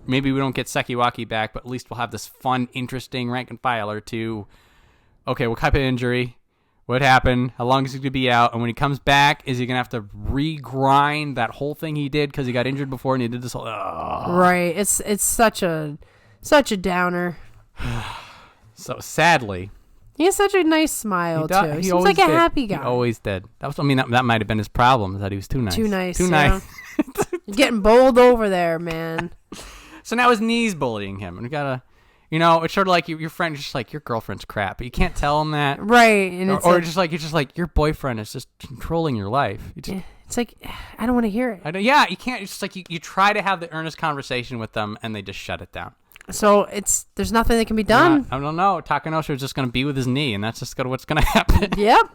maybe we don't get Sekiwaki back, but at least we'll have this fun, interesting rank and filer to, okay, what type of injury? What happened? How long is he going to be out? And when he comes back, is he going to have to regrind that whole thing he did because he got injured before and he did this whole... Right. It's such a downer. So sadly... He has such a nice smile, too. He seems like did. a happy guy. He always did. That might have been his problem, is that he was too nice. Too nice. Too nice. You're getting bold over there, man. So now his knee's bullying him. And we got to... it's sort of like your friend, just like, your girlfriend's crap, but you can't tell him that. Right. And or just like, your boyfriend is just controlling your life. It's like, I don't want to hear it. You can't. It's just like, you try to have the earnest conversation with them, and they just shut it down. So there's nothing that can be done. I don't know. Takayasu is just going to be with his knee, and that's just what's going to happen. Yep.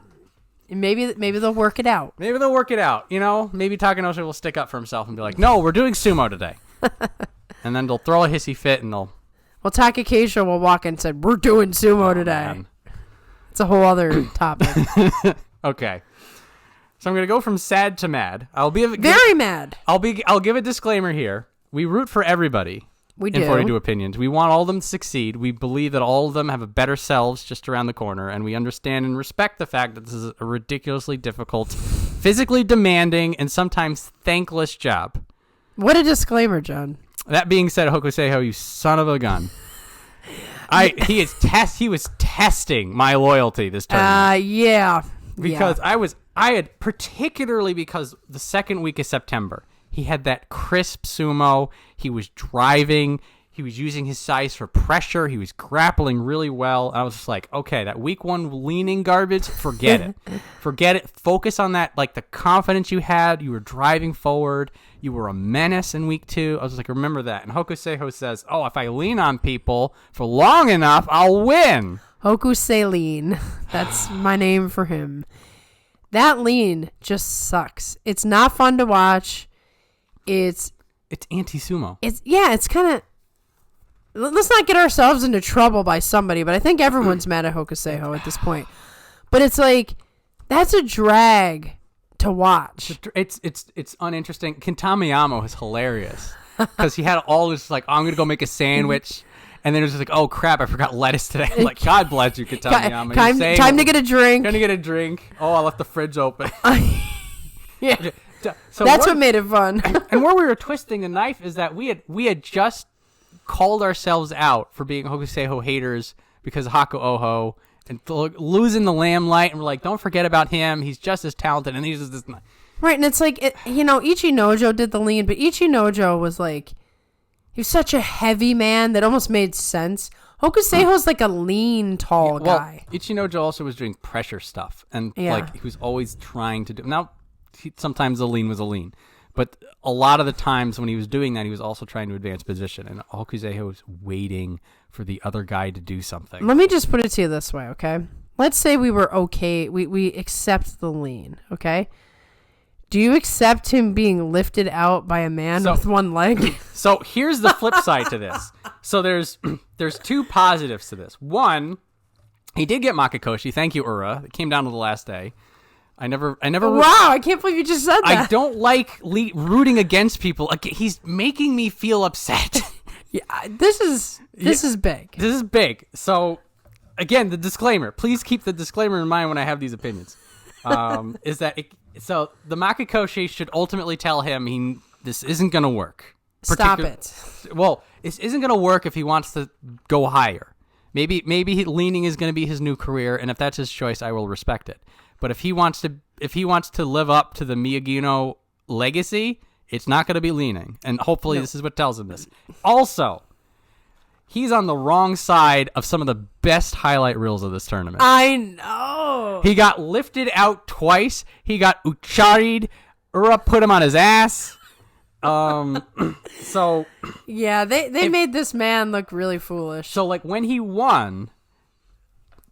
Maybe they'll work it out. Maybe Takayasu will stick up for himself and be like, no, we're doing sumo today. And then they'll throw a hissy fit, and they'll... Well, Takakeisho will walk in and say, we're doing sumo today. Man. It's a whole other topic. Okay. So I'm going to go from sad to mad. Very mad. I'll give a disclaimer here. We root for everybody. We do. In 42 Opinions. We want all of them to succeed. We believe that all of them have a better selves just around the corner, and we understand and respect the fact that this is a ridiculously difficult, physically demanding, and sometimes thankless job. What a disclaimer, John. That being said, Hokuseiho, you son of a gun. He was testing my loyalty this tournament. Yeah. Because I had particularly because the second week of September, he had that crisp sumo. He was driving. He was using his size for pressure. He was grappling really well. And I was just like, okay, that week one leaning garbage, forget it. Forget it. Focus on that, like the confidence you had. You were driving forward. You were a menace in week two. I was like, remember that. And Hokuseiho says, oh, if I lean on people for long enough, I'll win. Hokusei. That's my name for him. That lean just sucks. It's not fun to watch. It's anti-sumo. It's kind of... Let's not get ourselves into trouble by somebody, but I think everyone's mad at Hokuseiho at this point. But it's like, that's a drag to watch. It's uninteresting. Kintamiyama was hilarious because he had all this like, oh, I'm gonna go make a sandwich, and then it was just like, oh crap, I forgot lettuce today. I'm like, God bless you, Kintamiyama. Time to get a drink. Time to get a drink. Oh, I left the fridge open. Yeah, so that's what made it fun. And where we were twisting the knife is that we had just called ourselves out for being Hokuseiho haters because of Haku Oho and losing the lamplight, and we're like, don't forget about him. He's just as talented, and he's just this. Right, and it's like, Ichinojo did the lean, but Ichinojo was like, he was such a heavy man that almost made sense. Hokuseiho's like a lean, tall guy. Ichinojo also was doing pressure stuff, and like he was always trying to do. Now, sometimes the lean was a lean. But a lot of the times when he was doing that, he was also trying to advance position. And Hokuseiho was waiting for the other guy to do something. Let me just put it to you this way, okay? Let's say we were okay. We accept the lean, okay? Do you accept him being lifted out by a man with one leg? So here's the flip side to this. So there's two positives to this. One, he did get Makikoshi. Thank you, Ura. It came down to the last day. I never. Wow! I can't believe you just said that. I don't like rooting against people. He's making me feel upset. Yeah, this is big. This is big. So, again, the disclaimer. Please keep the disclaimer in mind when I have these opinions. Is that so? The Makikoshi should ultimately tell him this isn't going to work. Stop it. Well, this isn't going to work if he wants to go higher. Maybe leaning is going to be his new career, and if that's his choice, I will respect it. But if he wants to live up to the Miyagino legacy, it's not going to be leaning. And hopefully this is what tells him this. Also, he's on the wrong side of some of the best highlight reels of this tournament. I know. He got lifted out twice. He got uchari'd. Ura put him on his ass. So yeah, they made this man look really foolish. So like when he won,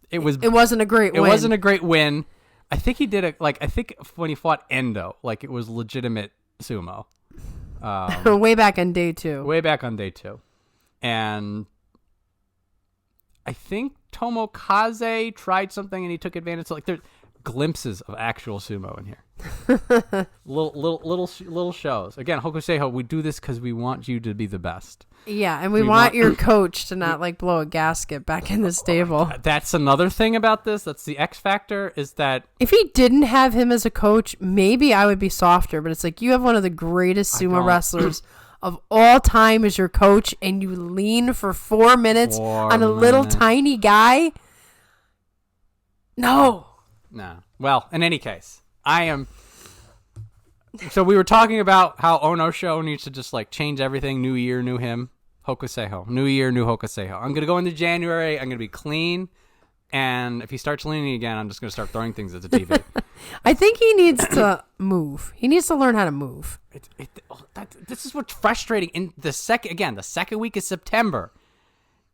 it wasn't a great win. It wasn't a great win. I think he did I think when he fought Endo, like it was legitimate sumo. Way back on day two. Way back on day two. And I think Tomokaze tried something and he took advantage. So, like, there's glimpses of actual sumo in here. little shows. Again, Hokuseiho, we do this because we want you to be the best. Yeah, and we want your coach to not like blow a gasket back in the stable. That's another thing about this. That's the X factor, is that if he didn't have him as a coach, maybe I would be softer. But it's like, you have one of the greatest sumo wrestlers of all time as your coach, and you lean for 4 minutes on a little tiny guy. No. Well, in any case, I am. So we were talking about how Ono Show needs to just like change everything. New year, new him. Hokuseiho. New year, new Hokuseiho. I'm going to go into January. I'm going to be clean. And if he starts leaning again, I'm just going to start throwing things at the TV. I think he needs to move. He needs to learn how to move. This is what's frustrating. In the second week of September,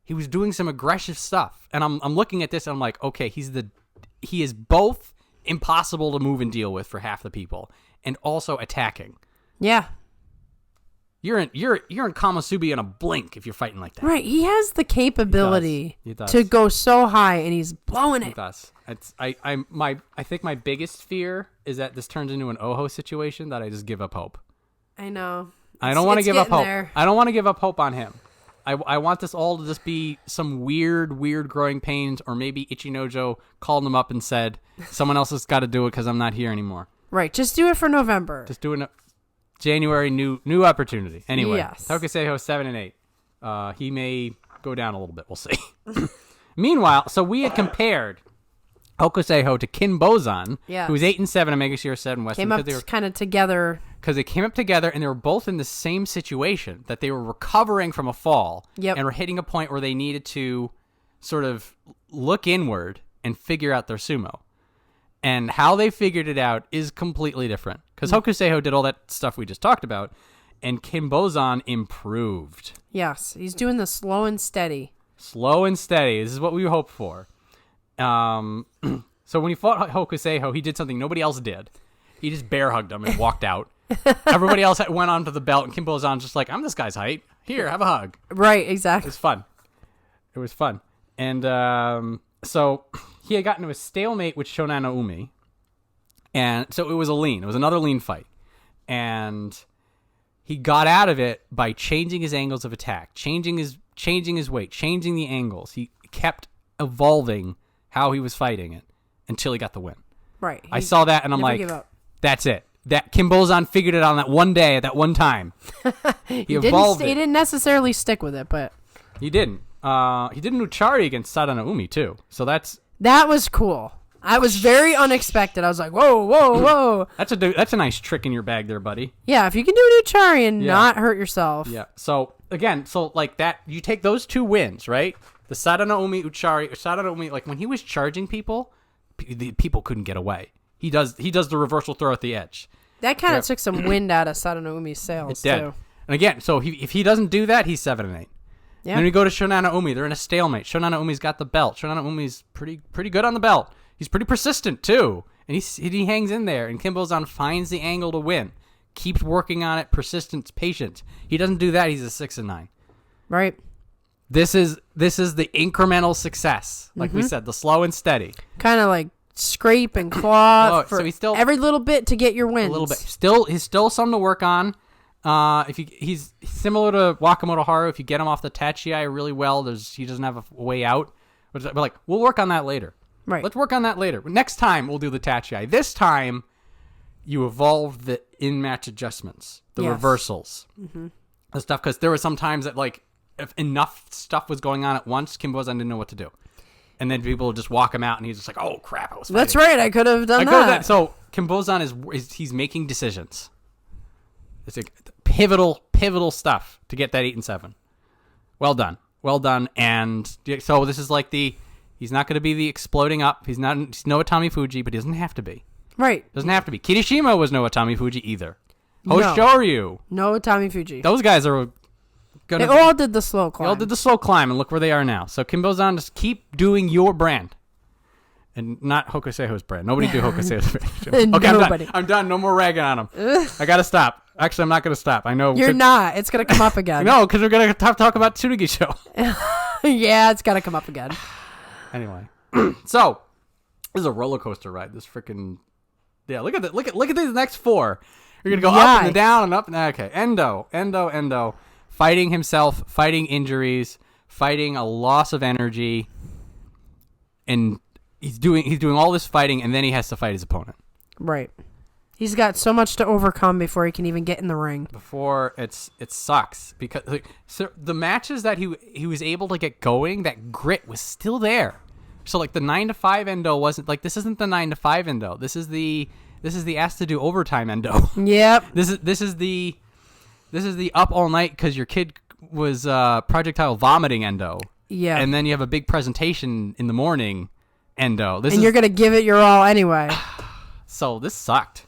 he was doing some aggressive stuff. And I'm looking at this and I'm like, okay, he is both impossible to move and deal with for half the people and also attacking. Yeah. You're in Kamasubi in a blink if you're fighting like that. Right. He has the capability He does. to go so high, and he's blowing it. He does. I think my biggest fear is that this turns into an Oho situation that I just give up hope. I know. I don't want to give up hope. There. I don't want to give up hope on him. I want this all to just be some weird growing pains, or maybe Ichinojo called him up and said, someone else has got to do it because I'm not here anymore. Right. Just do it for November. Just do it. January, new opportunity. Anyway, yes. Hokuseiho 7 and 8. He may go down a little bit. We'll see. Meanwhile, so we had compared Hokuseiho to Kinbozan, who was 8 and 7 on Megashira 7 West. Came up kind of together. Because they came up together and they were both in the same situation, that they were recovering from a fall and were hitting a point where they needed to sort of look inward and figure out their sumo. And how they figured it out is completely different. Because Hokuseiho did all that stuff we just talked about, and Kinbozan improved. Yes, he's doing the slow and steady. Slow and steady. This is what we hoped for. So when he fought Hokuseiho, he did something nobody else did. He just bear hugged him and walked out. Everybody else went on to the belt, and Kinbozan's just like, I'm this guy's height. Here, have a hug. Right, exactly. It was fun. And so he had gotten to a stalemate with Shonanaumi. And so it was a lean. It was another lean fight. And he got out of it by changing his angles of attack, changing his weight, changing the angles. He kept evolving how he was fighting it until he got the win. Right. I saw that, and I'm like, that's it. That Kinbozan figured it out on that one day at that one time. He evolved. He didn't necessarily stick with it, but he didn't. He did an Uchari against Sadanaumi too. So that was cool. I was very unexpected. I was like, whoa. That's a nice trick in your bag there, buddy. Yeah, if you can do an Uchari and not hurt yourself. Yeah. So again, like that, you take those two wins, right? The Sadanaumi Uchari, Sadanaumi, like when he was charging people, the people couldn't get away. He does the reversal throw at the edge. That kind of took some wind out of Sadanaumi's sails, it did. too. And again, so if he doesn't do that, he's 7 and 8. Yeah. And then we go to Shonanaumi. They're in a stalemate. Shonanaumi's got the belt. Shonanaumi's pretty good on the belt. He's pretty persistent, too. And he hangs in there. And Kinbozan finds the angle to win. Keeps working on it. Persistence, patience. He doesn't do that. He's a 6 and 9. Right. This is the incremental success. Like we said, the slow and steady. Kind of like scrape and claw for so he's still, every little bit to get your wins. A little bit. He's still something to work on. He's similar to Wakamotoharu. If you get him off the Tachiai really well, he doesn't have a way out. But like, we'll work on that later. Right. Let's work on that later. Next time we'll do the Tachiai. This time you evolve the in-match adjustments, the reversals, the stuff. Because there were some times that like if enough stuff was going on at once, Kinbozan didn't know what to do. And then people would just walk him out, and he's just like, "Oh crap, I was fighting." That's right. I could have done that. So Kinbozan he's making decisions. It's like pivotal stuff to get that 8 and 7. Well done. And so this is like he's not going to be the exploding up. He's no Atamifuji, but he doesn't have to be. Right. Doesn't have to be. Kirishima was no Atamifuji either. Hoshoryu. No Atamifuji. Those guys are. They all did the slow climb. And look where they are now. So Kinbozan, just keep doing your brand. And not Hokuseiho's brand. Nobody do Hokuseiho's brand. Okay, I'm done. No more ragging on him. I gotta stop. Actually, I'm not going to stop. I know. You're not. It's going to come up again. No, because we're going to talk about Tsurugisho. Yeah, it's got to come up again. Anyway. So, this is a roller coaster ride. This freaking... Yeah, look at these next 4. You're going to go up and down and up. Okay. Endo. Fighting himself, fighting injuries, fighting a loss of energy. And he's doing all this fighting, and then he has to fight his opponent. Right. He's got so much to overcome before he can even get in the ring. Before it sucks because so the matches that he was able to get going, that grit was still there. So like the 9-to-5 Endo wasn't like, this isn't the 9-to-5 Endo. This is the asked to do overtime Endo. Yep. This is the up all night because your kid was projectile vomiting Endo. Yeah. And then you have a big presentation in the morning Endo. You're gonna give it your all anyway. So this sucked.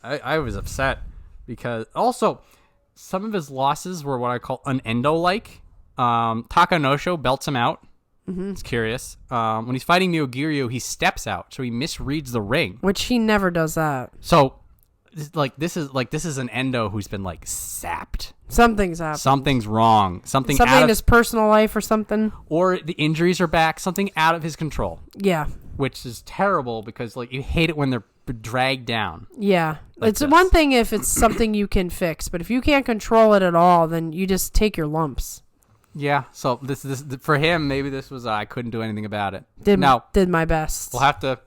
I was upset because also some of his losses were what I call un-Endo-like. Takakeisho belts him out. Mm-hmm. It's curious. When he's fighting Juryo, he steps out, so he misreads the ring. Which he never does that. So, this is an Endo who's been like sapped. Something's happened. Something's wrong. Something in his personal life or something. Or the injuries are back. Something out of his control. Yeah. Which is terrible because like you hate it when they're dragged down. Yeah. Like it's this. one thing if it's something you can fix, but if you can't control it at all, then you just take your lumps. Yeah, so this for him. Maybe this was I couldn't do anything about it. Did my best. We'll have to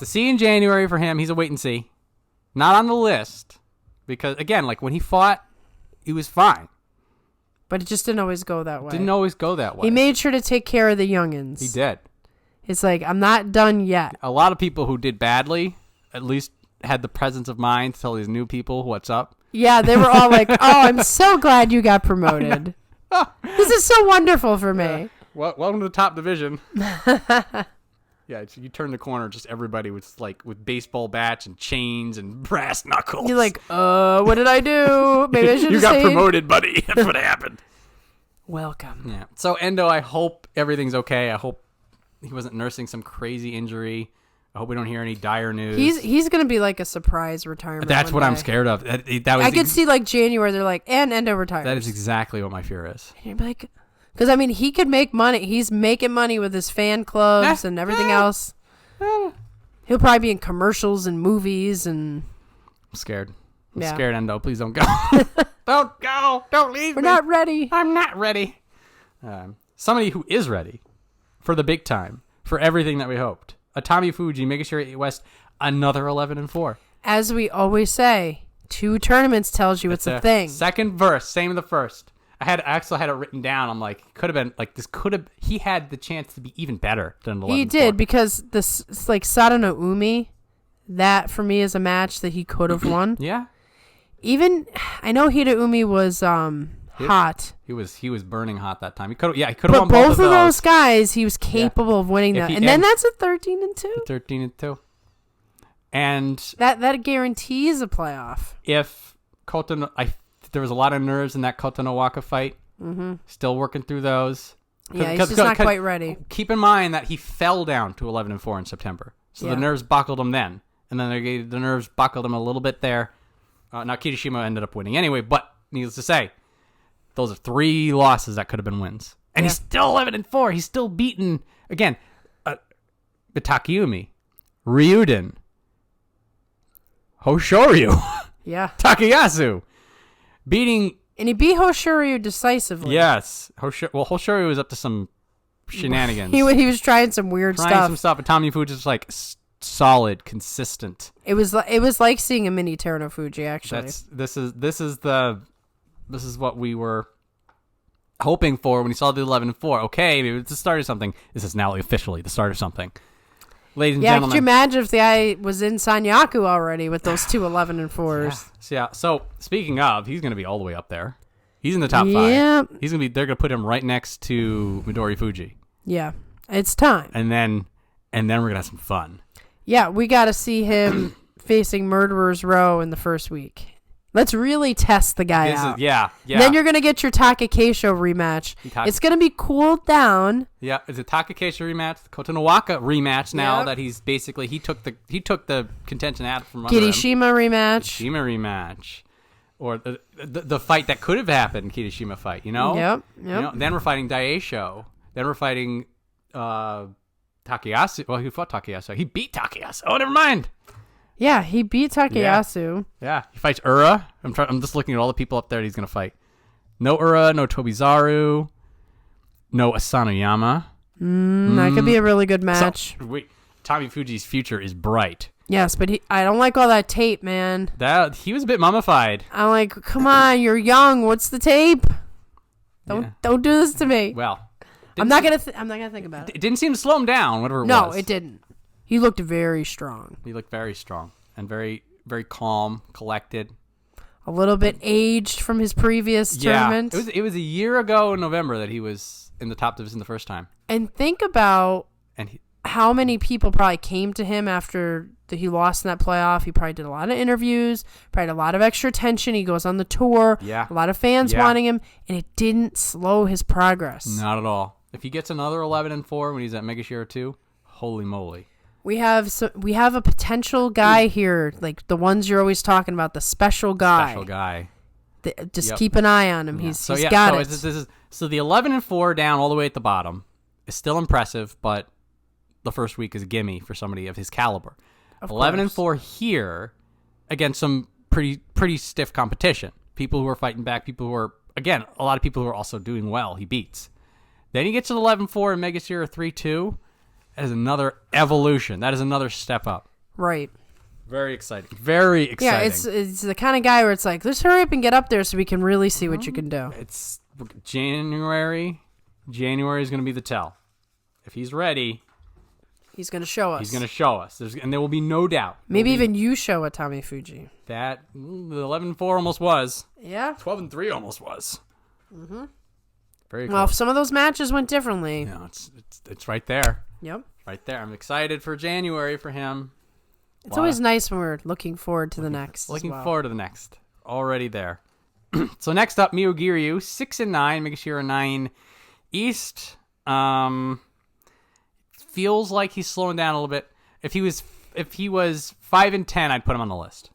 see in January for him. He's a wait and see. Not on the list because again, like when he fought, he was fine. But it just didn't always go that way. Didn't always go that way. He made sure to take care of the youngins. He did. It's like I'm not done yet. A lot of people who did badly at least had the presence of mind to tell these new people what's up. Yeah, they were all like, "Oh, I'm so glad you got promoted." This is so wonderful for me. Welcome to the top division. Yeah, you turn the corner, just everybody with baseball bats and chains and brass knuckles. You're like, what did I do? Maybe I should have You got promoted, buddy. That's what happened. Welcome. Yeah. So Endo, I hope everything's okay. I hope he wasn't nursing some crazy injury. I hope we don't hear any dire news. He's gonna be like a surprise retirement. That's what I'm scared of. I could see like January. They're like, and Endo retires. That is exactly what my fear is. And you'd be like, because I mean, he could make money. He's making money with his fan clubs and everything else. He'll probably be in commercials and movies and. I'm scared. I'm Yeah. scared, Endo. Please don't go. Don't go. Don't leave We're me. not ready. I'm not ready. Somebody who is ready for the big time, for everything that we hoped. Atamifuji, making sure he West another 11-4. As we always say, 2 tournaments tells you it's a thing. Second verse, same as the first. I actually had it written down. I'm like, he had the chance to be even better than 11-4. He did, because this like Sadanoumi, that for me is a match that he could have won. Yeah. Even I know Hiradoumi was hot. He was burning hot that time. He could have But won both of those guys, he was capable of winning that. And then that's a 13-2. 13-2. And that guarantees a playoff. If there was a lot of nerves in that Kotonowaka fight. Mm-hmm. Still working through those. Yeah, he's just not quite ready. Keep in mind that he fell down to 11-4 in September. So the nerves buckled him then. And then the nerves buckled him a little bit there. Now Kirishima ended up winning anyway, but needless to say, those are 3 losses that could have been wins. And he's still 11-4. He's still beaten, again, Takayumi, Ryuden, Hoshoryu, Takayasu, beating... And he beat Hoshoryu decisively. Yes. Hoshoryu was up to some shenanigans. He was trying some weird stuff. Trying some stuff, but Atamifuji was like solid, consistent. It was like seeing a mini Terunofuji, actually. This is what we were hoping for when we saw the 11-4. Okay, maybe it's the start of something. This is now officially the start of something. Ladies and gentlemen. Could you imagine if the guy was in Sanyaku already with those 2 11-4s? Yeah. So speaking of, he's going to be all the way up there. He's in the top 5. They're going to put him right next to Midori Fuji. Yeah. It's time. And then we're going to have some fun. Yeah, we got to see him facing Murderer's Row in the first week. Let's really test the guy out. Yeah. Then you're going to get your Takakeisho rematch. It's going to be cooled down. Yeah, it's a Takakeisho rematch, the Kotonowaka rematch now that he's basically he took the contention out from under him. Kirishima rematch. or the fight that could have happened, Kirishima fight, you know? Yep. You know? Then we're fighting Daieisho. Then we're fighting Takayasu. Well, he fought Takayasu. He beat Takayasu. Oh, never mind. Yeah, he beat Takayasu. Yeah. He fights Ura. I'm just looking at all the people up there that he's going to fight. No Ura, no Tobizaru, no Asanoyama. That could be a really good match. Wait, Atamifuji's future is bright. Yes, but I don't like all that tape, man. He was a bit mummified. I'm like, come on, you're young. What's the tape? Don't do this to me. Well, I'm not gonna think about it. It didn't seem to slow him down. Whatever it was. No, it didn't. He looked very strong. He looked very strong and very, very calm, collected. A little bit aged from his previous tournament. It was a year ago in November that he was in the top division the first time. And think about how many people probably came to him after he lost in that playoff. He probably did a lot of interviews, probably had a lot of extra attention. He goes on the tour. Yeah. A lot of fans wanting him, and it didn't slow his progress. Not at all. If he gets another 11-4 when he's at Megashira 2, holy moly. We have a potential guy here, like the ones you're always talking about, the special guy. Special guy. Just keep an eye on him. Yeah. He's got it. So the 11-4 down all the way at the bottom is still impressive, but the first week is a gimme for somebody of his caliber. 11-4 here against some pretty stiff competition. People who are fighting back, people who are, again, a lot of people who are also doing well, he beats. Then he gets to the 11-4 in Megashira 3-2. That is another evolution. That is another step up. Right. Very exciting. Very exciting. Yeah, it's the kind of guy where it's like, let's hurry up and get up there so we can really see what you can do. It's January. January is going to be the tell. If he's ready, he's going to show us. He's going to show us. And there will be no doubt. Maybe even you show Atamifuji. The 11-4 almost was. Yeah. 12-3 almost was. Mm-hmm. Very well, close. if some of those matches went differently. No, it's right there. Yep. Right there. I'm excited for January for him. It's always nice when we're looking forward to the next. Looking forward to the next. Already there. So next up, Miyogiryu, 6-9, Megashira 9 East. Feels like he's slowing down a little bit. If he was 5-10, I'd put him on the list.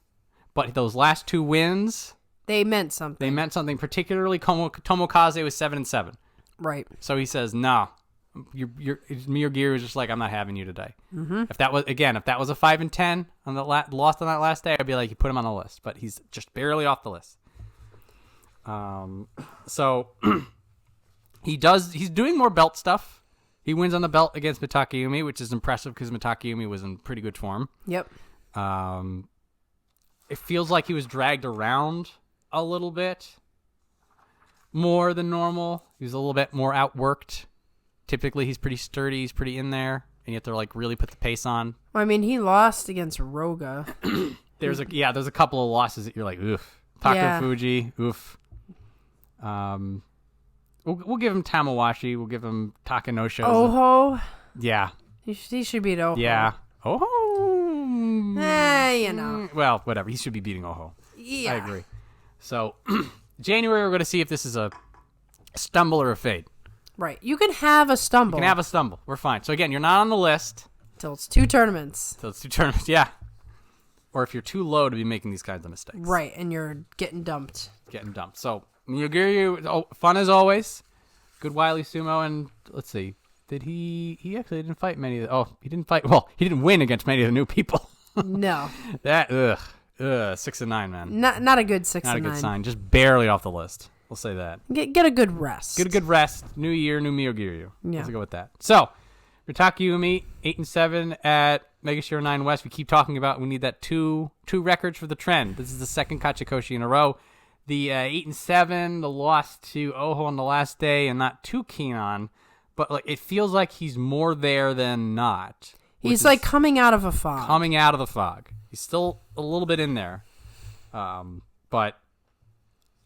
But those last two wins, they meant something. Particularly Tomokaze was 7-7. Right. So he says, "No, Miyogiryu is just like, I'm not having you today." Mm-hmm. If that was a 5-10 on the lost on that last day, I'd be like, you put him on the list. But he's just barely off the list. So he's doing more belt stuff. He wins on the belt against Mitakeumi, which is impressive because Mitakeumi was in pretty good form. Yep. It feels like he was dragged around a little bit more than normal. He was a little bit more outworked. Typically, he's pretty sturdy. He's pretty in there, and you have to like really put the pace on. Well, I mean, he lost against Roga. There's a couple of losses that you're like, oof. Takufuji, oof. We'll give him Tamawashi. We'll give him Takanosho. Oho. Yeah. He should beat Oho. Yeah. Oho. You know. Well, whatever. He should be beating Oho. Yeah. I agree. So, January, we're going to see if this is a stumble or a fade. Right. You can have a stumble. You can have a stumble. We're fine. So, again, you're not on the list. Till it's two tournaments. Yeah. Or if you're too low to be making these kinds of mistakes. Right. And you're getting dumped. So, Miyogiryu, fun as always. Good Wily Sumo. And let's see. Did he actually didn't fight many of the... Oh, he didn't fight... Well, he didn't win against many of the new people. No. 6-9, man. Not a good 6-9. Not a good sign. Just barely off the list. We'll say that. Get a good rest. Get a good rest. New year, new Miyogiryu. Yeah. Let's go with that. So, Mitakeumi, 8-7 at Megashira 9 West. We keep talking about we need that two records for the trend. This is the second Kachikoshi in a row. The 8-7, the loss to Oho on the last day, and not too keen on, but like it feels like he's more there than not. He's like coming out of a fog. Coming out of the fog. He's still a little bit in there, but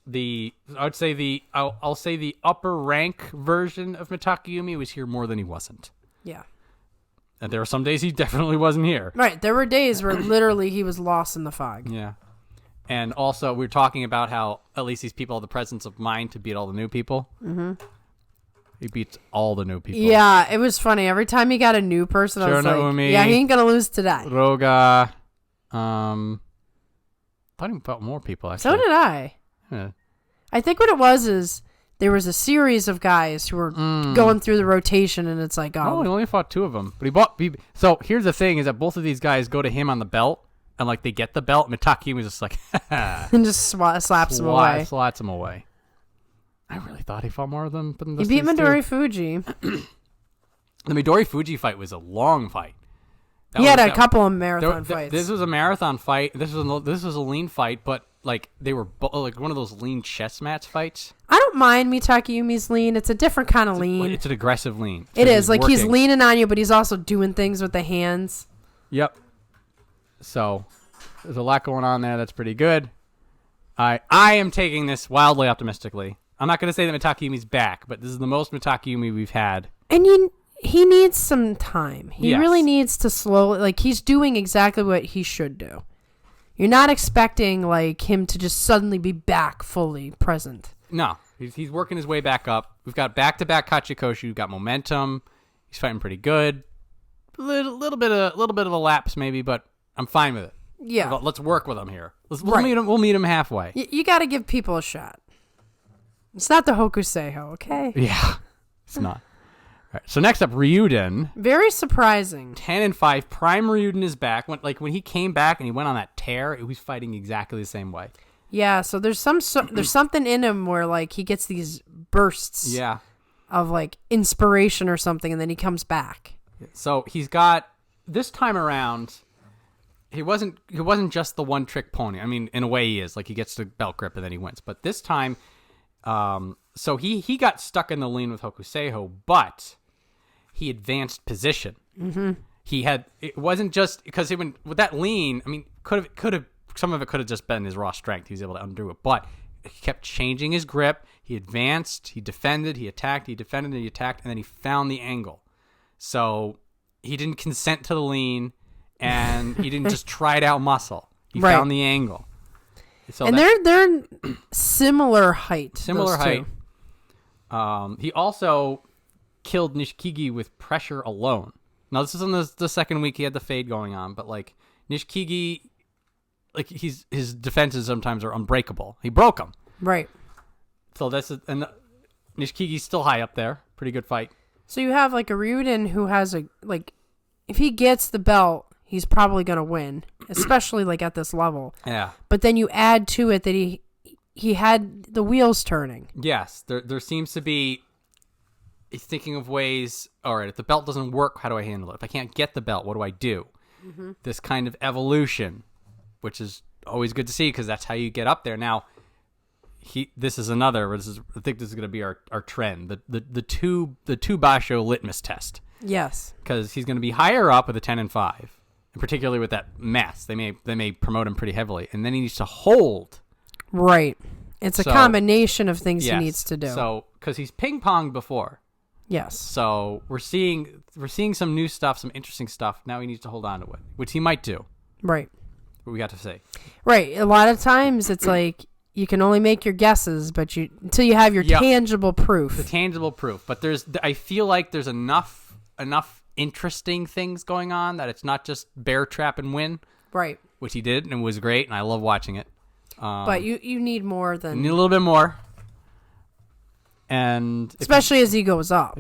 I'll say the upper rank version of Mitakeumi was here more than he wasn't. Yeah. And there were some days he definitely wasn't here. Right. There were days where literally he was lost in the fog. Yeah. And also, we were talking about how at least these people have the presence of mind to beat all the new people. Mm-hmm. He beats all the new people. Yeah, it was funny. Every time he got a new person, I was like, yeah, he ain't going to lose today. Roga. Thought thought he fought more people, actually. So did I. Yeah. I think what it was is there was a series of guys who were going through the rotation, and it's like, Oh, he only fought 2 of them. But so here's the thing, is that both of these guys go to him on the belt, and like they get the belt, and Mitakeumi was just like, and just slaps him away. Slats him away. I really thought he fought more of them. He beat Midorifuji. The Midorifuji fight was a long fight. He had a couple of marathon fights. This was a marathon fight. This was a lean fight, but like they were like one of those lean chess match fights. I don't mind Mitakeumi's lean. It's a different kind of lean. It's an aggressive lean. It is. Like he's leaning on you, but he's also doing things with the hands. Yep. So there's a lot going on there. That's pretty good. I am taking this wildly optimistically. I'm not going to say that Mitakeumi's back, but this is the most Mitakeumi we've had. And he needs some time. He really needs to slowly, like he's doing exactly what he should do. You're not expecting like him to just suddenly be back fully present. No, he's working his way back up. We've got back-to-back Kachikoshu. We've got momentum. He's fighting pretty good. Little bit of a lapse maybe, but I'm fine with it. Yeah, let's work with him here. We'll meet him halfway. You got to give people a shot. It's not the Hokuseiho, okay? Yeah, it's not. All right, so next up, Ryuden. Very surprising. 10-5. Prime Ryuden is back. When he came back and he went on that tear, he was fighting exactly the same way. Yeah, so there's something in him where like he gets these bursts. Yeah. Of like inspiration or something, and then he comes back. So he's got this time around. He wasn't just the one trick pony. I mean, in a way, he is. Like he gets the belt grip and then he wins. But this time, so he got stuck in the lean with Hokuseiho, but he advanced position. Mm-hmm. It wasn't just because with that lean. I mean, could have some of it could have just been his raw strength. He was able to undo it, but he kept changing his grip. He advanced, he defended, he attacked, he defended, he attacked, and then he found the angle. So he didn't consent to the lean, and he didn't just try it out muscle. He found the angle. So and they're similar height. Similar height. He also killed Nishikigi with pressure alone. Now this is on the second week. He had the fade going on, but like Nishikigi, like his defenses sometimes are unbreakable. He broke them. Right. So and Nishikigi's still high up there. Pretty good fight. So you have like a Ryuden who has if he gets the belt, he's probably going to win, especially like at this level. Yeah. But then you add to it that he had the wheels turning. Yes. There seems to be, he's thinking of ways, all right, if the belt doesn't work, how do I handle it? If I can't get the belt, what do I do? Mm-hmm. This kind of evolution, which is always good to see because that's how you get up there. Now, I think this is going to be our trend, the two Basho litmus test. Yes. Because he's going to be higher up with a 10-5. And particularly with that mess, they may promote him pretty heavily, and then he needs to hold. Right. It's a combination of things he needs to do. So because he's ping-ponged before. Yes. So we're seeing some new stuff, some interesting stuff. Now he needs to hold on to it, which he might do. Right. What we got to say. Right. A lot of times it's like you can only make your guesses, but until you have your tangible proof. The tangible proof, but I feel like there's enough interesting things going on that it's not just bear trap and win. Right. Which he did and was great, and I love watching it. But you need more than... You need a little bit more. And especially as he goes up.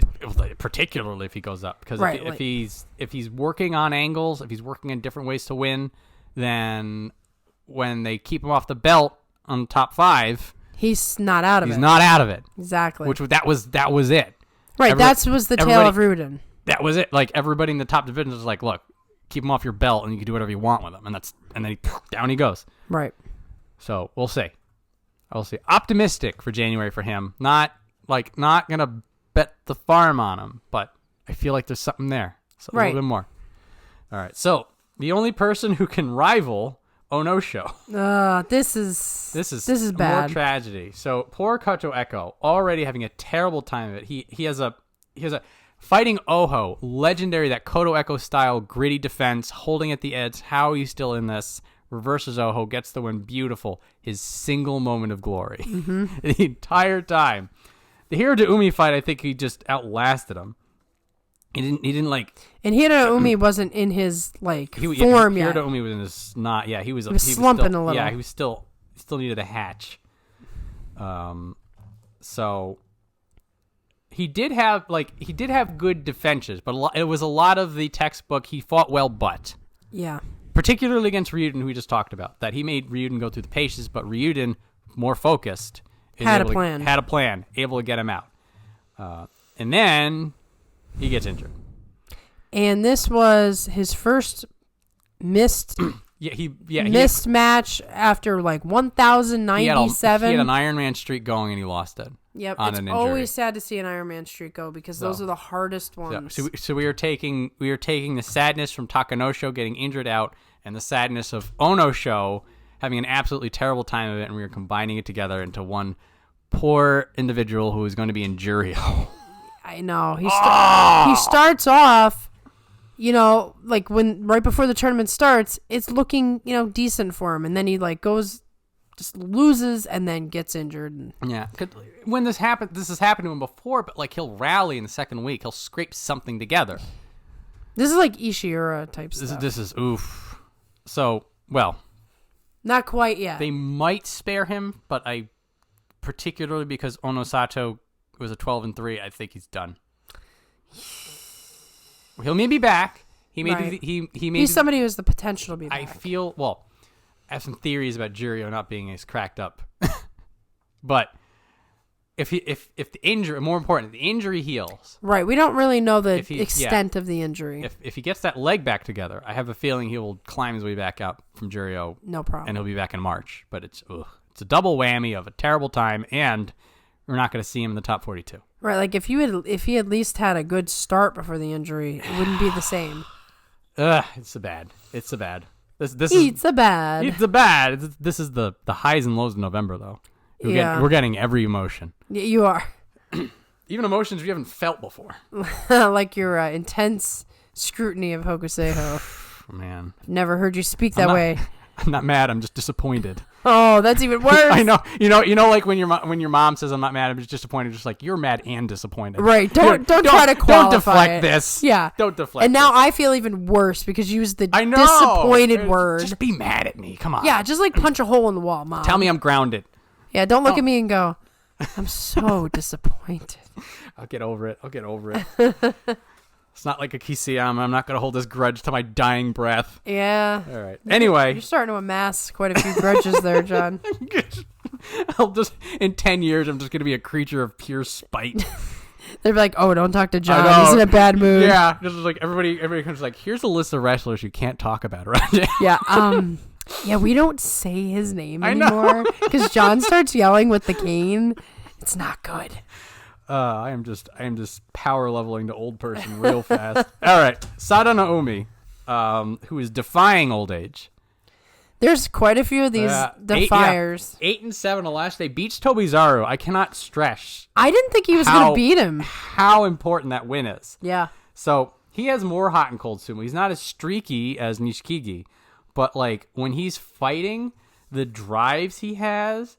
Particularly if he goes up. Because right, if he's working on angles, if he's working on different ways to win, then when they keep him off the belt on top 5... He's not out of it. He's not out of it. Exactly. Which that was it. Right, that was the tale of Ryuden. That was it. Like everybody in the top division was like, "Look, keep him off your belt, and you can do whatever you want with him." And then down he goes. Right. So we'll see. I will see. Optimistic for January for him. Not gonna bet the farm on him, but I feel like there's something there. So a little bit more. All right. So the only person who can rival Onosho. This is bad. More tragedy. So poor Kato Echo already having a terrible time of it. He has a fighting Oho, legendary, that Koto Echo style gritty defense, holding at the edge. How are you still in this? Reverses Oho, gets the win. Beautiful. His single moment of glory. Mm-hmm. The entire time. The Hiradoumi fight, I think he just outlasted him. He didn't like. And Hiradoumi wasn't in his form yet. Hiradoumi was in his not. Yeah, he was slumping still, a little. Yeah, he was still needed a hatch. So he did have good defenses, but it was a lot of the textbook. He fought well, but yeah, particularly against Ryuden, who we just talked about, that he made Ryuden go through the paces, but Ryuden, more focused, had a plan, able to get him out, and then he gets injured. And this was his first missed. Missed match after 1,097. He had an Iron Man streak going and he lost it. Yep, it's always sad to see an Iron Man streak go because those are the hardest ones. So we are taking the sadness from Takanosho getting injured out and the sadness of Onosho having an absolutely terrible time of it, and we are combining it together into one poor individual who is going to be in Juryo. I know. He starts off, when right before the tournament starts, it's looking, decent for him, and then he goes, just loses, and then gets injured. Yeah, when this has happened to him before, but he'll rally in the second week, he'll scrape something together. This is like Ishiura type stuff. This is oof. So not quite yet. They might spare him, but particularly because Onosato was a 12-3, I think he's done. He'll maybe be back. He's somebody who has the potential to be back. I have some theories about Juryo not being as cracked up. But if the injury, more important, the injury heals. Right, we don't really know the extent of the injury. If he gets that leg back together, I have a feeling he will climb his way back up from Juryo. No problem. And he'll be back in March. But it's a double whammy of a terrible time, and we're not going to see him in the top 42. Right, if he at least had a good start before the injury, it wouldn't be the same. It's so bad. This It's a bad. This is the highs and lows of November, though. We're getting every emotion. You are. Even emotions we haven't felt before. Like your intense scrutiny of Hokuseiho. Man. Never heard you speak that way. I'm not mad. I'm just disappointed. Oh, that's even worse. I know. You know, like when your mom says I'm not mad, I'm just disappointed. Just like you're mad and disappointed. Right. Don't try to qualify. Don't deflect this. Yeah. Don't deflect. And now I feel even worse because you used the disappointed word. Just be mad at me. Come on. Yeah. Just punch a hole in the wall, Mom. Tell me I'm grounded. Yeah. Don't look at me and go, I'm so disappointed. I'll get over it. It's not like a Kirishima. I'm not going to hold this grudge to my dying breath. Yeah. All right. Anyway. You're starting to amass quite a few grudges there, John. In 10 years, I'm just going to be a creature of pure spite. They'll be like, oh, don't talk to John. He's in a bad mood. Yeah. Just like everybody comes like, here's a list of wrestlers you can't talk about around here. Yeah. Yeah, we don't say his name anymore because John starts yelling with the cane. It's not good. I am just power leveling the old person real fast. All right, Sadanoumi, who is defying old age. There's quite a few of these defiers. 8 and 7 last. They beats Tobizaru. I cannot stress. I didn't think he was going to beat him. How important that win is. Yeah. So he has more hot and cold sumo. He's not as streaky as Nishikigi, but when he's fighting, the drives he has,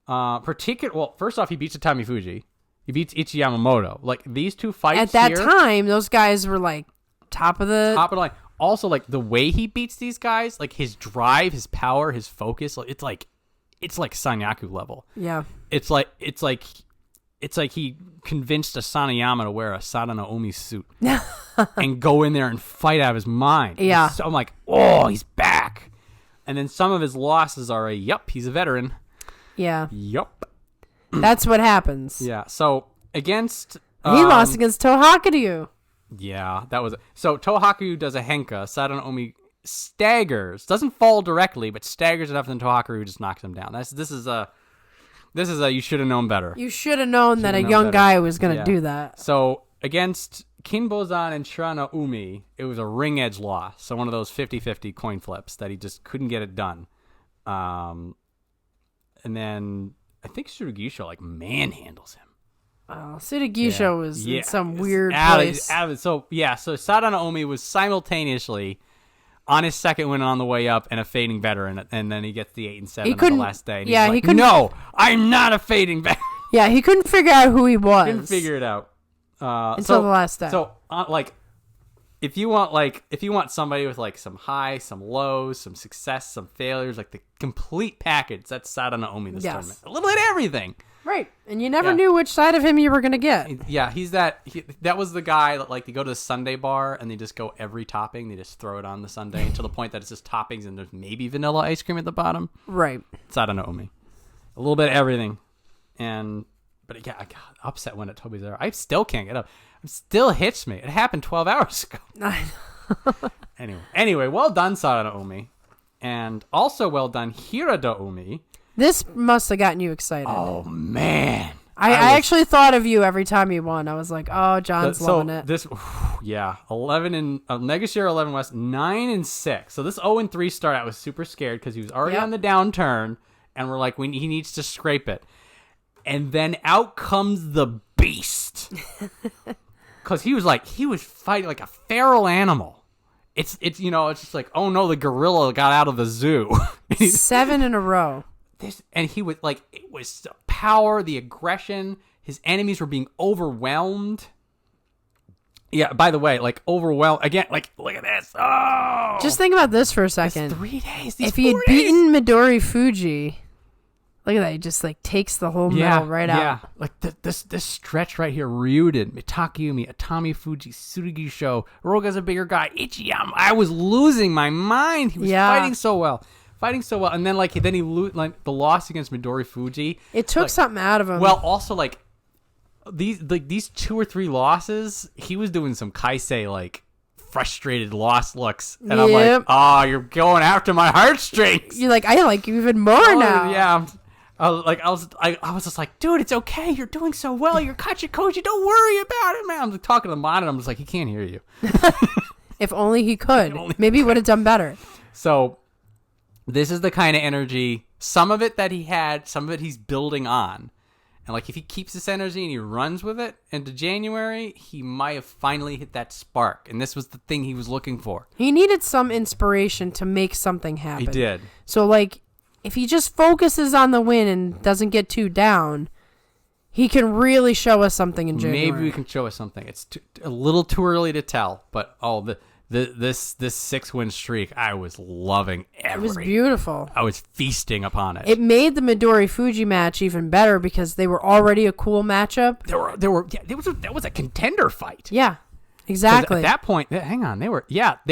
first off, he beats Atamifuji. He beats Ichi Yamamoto. These two fights at that time, those guys were top of the line. Also, the way he beats these guys, his drive, his power, his focus, it's like Sanyaku level. Yeah. It's like he convinced Asanoyama to wear a Sadanoumi suit and go in there and fight out of his mind. Yeah. So I'm like, oh, he's back. And then some of his losses are he's a veteran. Yeah. Yup. That's what happens. Yeah. So against he lost against Tohakuryu. Yeah, that was it. So Tohakuryu does a henka. Sadanoumi staggers, doesn't fall directly, but staggers enough, and then Tohakuryu just knocks him down. This is a you should have known better. You should have known that a young guy was going to do that. So against Kinbozan and Shiranaumi, it was a ring edge loss. So one of those 50-50 coin flips that he just couldn't get it done. And then I think Tsurugisho manhandles him. Oh, Tsurugisho was in some weird place. So Sadanoumi was simultaneously on his second win on the way up and a fading veteran, and then he gets the 8 and 7 on the last day. And he couldn't. No, I'm not a fading veteran. Yeah, he couldn't figure out who he was. Couldn't figure it out until the last day. So like if you want somebody with like some highs, some lows, some success, some failures, like the complete package, that's Sadanaomi this tournament. A little bit of everything. Right. And you never knew which side of him you were going to get. Yeah, that was the guy that, like, they go to the sundae bar and they just go every topping. They just throw it on the sundae to the point that it's just toppings and there's maybe vanilla ice cream at the bottom. Right. Sadanaomi. A little bit of everything. But yeah, I got upset when at Tobizaru. I still can't get up. It still hits me. It happened 12 hours ago. Anyway, well done, Sadanaomi. And also well done, Hiradoumi. This must have gotten you excited. Oh, man. I actually thought of you every time he won. I was like, oh, John's loving it. Yeah, 11 and Negashira 11 West, 9-6. So this 0-3 start, I was super scared because he was already on the downturn, and we're like, he needs to scrape it. And then out comes the beast. Because he was fighting like a feral animal. It's just like, oh no, the gorilla got out of the zoo. 7 in a row. And he was like, it was the power, the aggression. His enemies were being overwhelmed. Yeah, by the way, like overwhelmed again. Like, look at this. Oh, just think about this for a second. 3 days. If he had beaten Midorifuji, look at that. He just like takes the whole medal right out. Yeah, like this stretch right here. Ryuden, Takayumi, Atamifuji, Tsurugisho. Roga's a bigger guy. Ichiyama. I was losing my mind. He was fighting so well. And then the loss against Midorifuji. It took something out of him. Well, also like these 2 or 3 losses, he was doing some kaisei like frustrated lost looks, and I'm like, oh, you're going after my heartstrings. You're like, I like you even more now. Yeah. I was just like, dude, it's okay. You're doing so well. You're Kachikoji. Don't worry about it, man. I'm like, talking to the monitor. I'm just like, he can't hear you. If only he could. Maybe he would have done better. So this is the kind of energy, some of it that he had, some of it he's building on. And like if he keeps this energy and he runs with it into January, he might have finally hit that spark. And this was the thing he was looking for. He needed some inspiration to make something happen. He did. So like if he just focuses on the win and doesn't get too down, he can really show us something in January. Maybe we can show us something. It's a little too early to tell, but this 6-win streak, I was loving It was beautiful. I was feasting upon it. It made the Midorifuji match even better because they were already a cool matchup. That was a contender fight. Yeah, exactly. At that point, hang on, they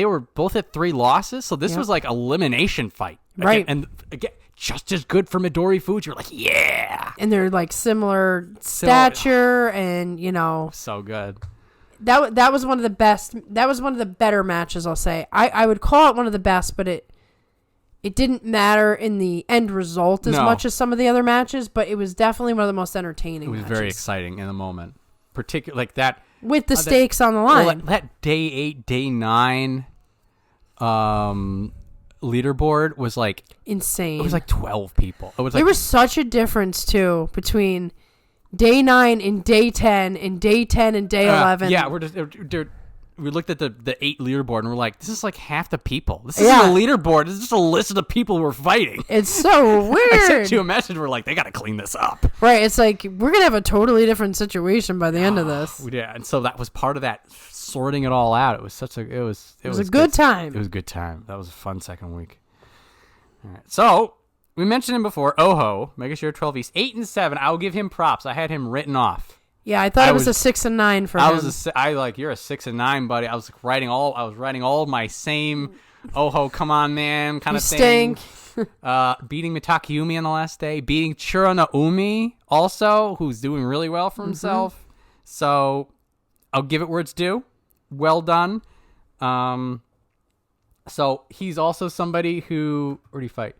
were both at 3 losses, so this was like elimination fight. Right. And again, just as good for Midorifuji. You're like, yeah. And they're like similar stature and, so good. That was one of the best. That was one of the better matches, I'll say. I would call it one of the best, but it didn't matter in the end result as much as some of the other matches, but it was definitely one of the most entertaining matches. It was very exciting in the moment. Particularly like that. With the stakes on the line. Well, that day 8, day 9 leaderboard was like insane. It was like 12 people. It was there was such a difference, too, between day 9 and day 10 and day 10 and day 11. Yeah, we looked at the 8 leaderboard and we're like, this is like half the people. This isn't a leaderboard. This is just a list of the people who are fighting. It's so weird. I sent you a message. We're like, they got to clean this up. Right. It's like, we're going to have a totally different situation by the end of this. Yeah. And so that was part of that sorting it all out. It was it was a good time. It was a good time. That was a fun second week. All right. So we mentioned him before. Oho, Megashare 12 East, 8-7. I'll give him props. I had him written off. Yeah, I thought it was a 6 and 9 for him. You're a 6 and 9, buddy. I was writing all my same Oho, come on, man, kind of thing. Stink. Beating Takayumi on the last day, beating Tsurunofuji also, who's doing really well for himself. So I'll give it where it's due. Well done. So he's also somebody who, where did he fight?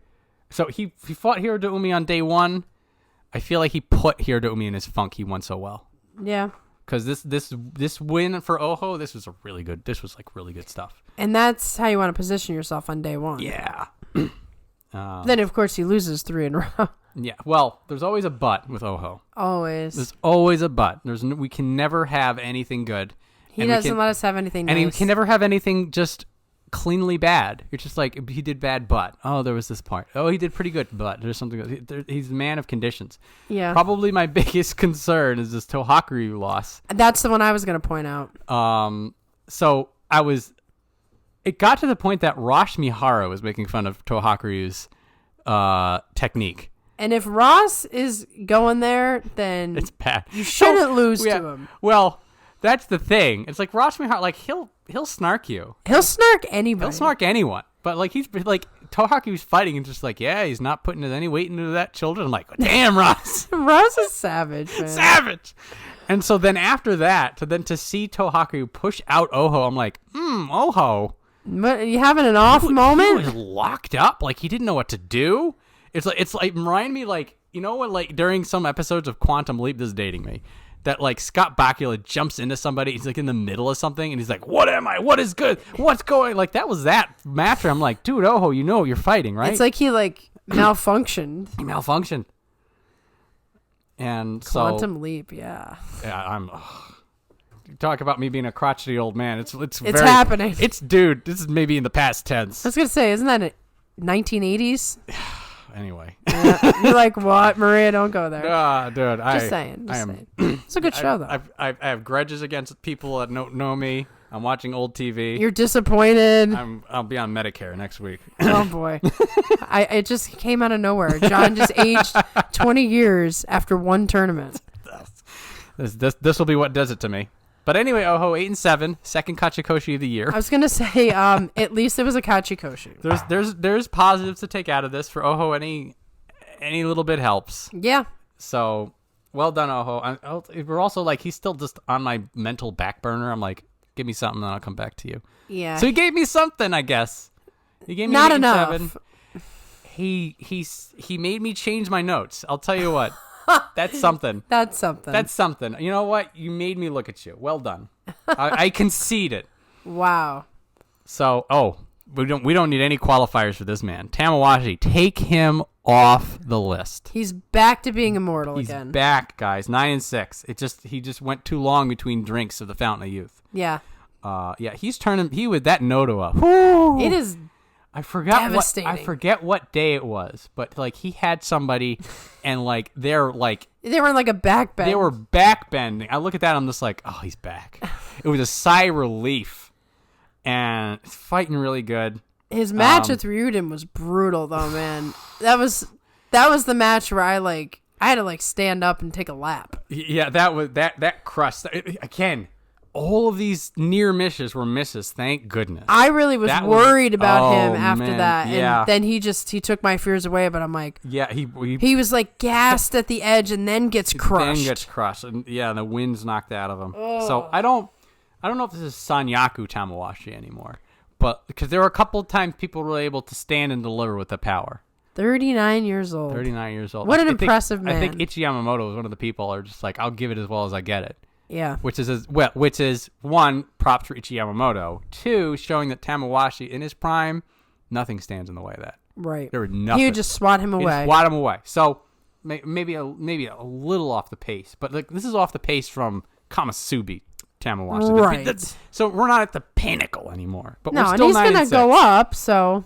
So he fought Hiradoumi on day 1. I feel like he put Hiradoumi in his funk. He won so well. Yeah. Because this win for Oho, this was really good stuff. And that's how you want to position yourself on day 1. Yeah. Then of course he loses 3 in a row. Yeah. Well, there's always a but with Oho. Always. There's always a but. We can never have anything good. He doesn't let us have anything nice. And we can never have anything just cleanly bad. You're just like, he did bad, but there was this part. Oh, he did pretty good, but there's something. He's a man of conditions. Yeah. Probably my biggest concern is this Tohakuryu loss. That's the one I was gonna point out. So it got to the point that Rosh Miharu was making fun of Tohakuryu's technique. And if Ross is going there, then It's bad. you shouldn't lose to him. Well, that's the thing. It's like Rosh Miharu, like he'll snark you. He'll snark anybody. He'll snark anyone. But like he's like Tohaku's fighting and just like, yeah, he's not putting any weight into that children. I'm like, damn, Ross. Ross is savage, man. Savage. And so then after that, to see Tohaku push out Oho, I'm like, Oho. But you having an off moment? He was locked up, like he didn't know what to do. It's like remind me like, you know what, like during some episodes of Quantum Leap, this is dating me, that like Scott Bakula jumps into somebody, he's like in the middle of something and he's like, what am I? What is good? What's going? Like that was that match where I'm like, dude, Oho, you know you're fighting, right? It's like he like malfunctioned. He malfunctioned. And Quantum Leap, yeah. Yeah, talk about me being a crotchety old man. It's happening. Dude, this is maybe in the past tense. I was gonna say, isn't that 1980s? Anyway. Yeah, you're like, what, Maria? Don't go there. Dude, Just saying. It's a good show, though. I have grudges against people that don't know me. I'm watching old TV. You're disappointed. I'll be on Medicare next week. Oh boy, it just came out of nowhere. John just aged 20 years after one tournament. This will be what does it to me. But anyway, Oho 8-7, second Kachikoshi of the year. I was gonna say, at least it was a Kachikoshi. There's positives to take out of this for Oho. Any little bit helps. Yeah. So well done, Oho. We're also like he's still just on my mental back burner. I'm like, give me something, and I'll come back to you. Yeah. So he gave me something, I guess. He gave me not 8-7. enough. He made me change my notes. I'll tell you what. That's something. That's something. That's something. You know what? You made me look at you. Well done. I concede it. Wow. So, we don't need any qualifiers for this man. Tamawashi, take him off the list. He's back to being immortal He's again. back, guys. 9-6. He just went too long between drinks of the Fountain of Youth. Yeah. He's turning. He with that Nodoa. Whoo! It is. I forget what day it was, but like he had somebody, and like they were in like a back bend. They were back bending. I look at that, I'm just like, oh, he's back. It was a sigh of relief, and it's fighting really good. His match with Ryuden was brutal, though, man. That was the match where I had to like stand up and take a lap. Yeah, that was that crust again. All of these near misses were misses. Thank goodness. I really was worried about him after man. that, yeah. And then he took my fears away. But I'm like, yeah, he was like gassed at the edge and then gets crushed. And yeah, the wind's knocked out of him. Oh. So I don't know if this is Sanyaku Tamawashi anymore, but because there were a couple of times people were able to stand and deliver with the power. 39 years old. What an impressive man. I think Ichi Yamamoto was one of the people who are just like, I'll give it as well as I get it. Yeah. Which is one, props for Ichi Yamamoto. Two, showing that Tamawashi in his prime, nothing stands in the way of that. Right. There was nothing. He would just swat him away. So maybe a little off the pace, but like this is off the pace from Kamasubi Tamawashi. Right. So we're not at the pinnacle anymore. But no, we're still and he's going to go up, so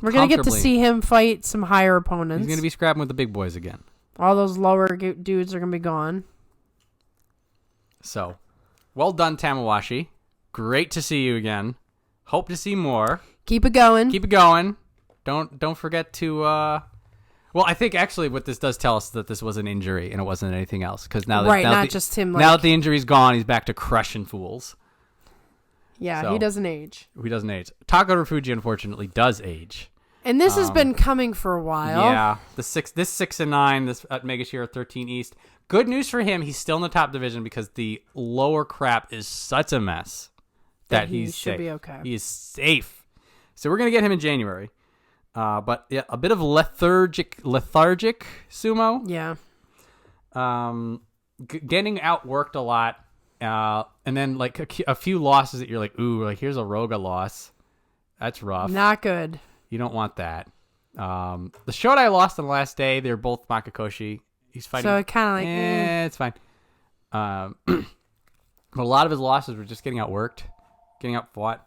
we're going to get to Comfortably. see him fight some higher opponents. He's going to be scrapping with the big boys again. All those lower dudes are going to be gone. So, well done, Tamawashi. Great to see you again. Hope to see more. Keep it going. Don't forget to. Well, I think actually what this does tell us is that this was an injury and it wasn't anything else. Because now just him. Now that the injury's gone, he's back to crushing fools. Yeah, so, he doesn't age. Takarufuji unfortunately does age. And this has been coming for a while. Yeah, this 6-9, this at Megashira 13 East. Good news for him, he's still in the top division because the lower crap is such a mess that he's should safe. Be okay. He is safe. So we're gonna get him in January. But yeah, a bit of lethargic sumo. Yeah. Getting outworked a lot, and then like a few losses that you're like, ooh, like here's a Roga loss. That's rough. Not good. You don't want that. The Shodai lost on the last day. They're both Makakoshi. He's fighting. So it kind of like, it's fine. But a lot of his losses were just getting outworked, getting outfought.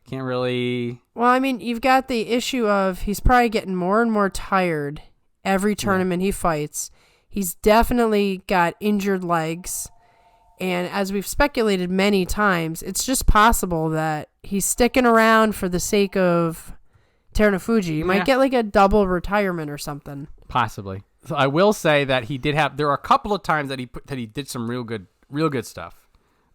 Can't really. Well, I mean, you've got the issue of he's probably getting more and more tired every tournament he fights. He's definitely got injured legs. And as we've speculated many times, it's just possible that he's sticking around for the sake of Terunofuji. You might get like a double retirement or something. Possibly. So I will say that he did have. There are a couple of times that he did some real good stuff.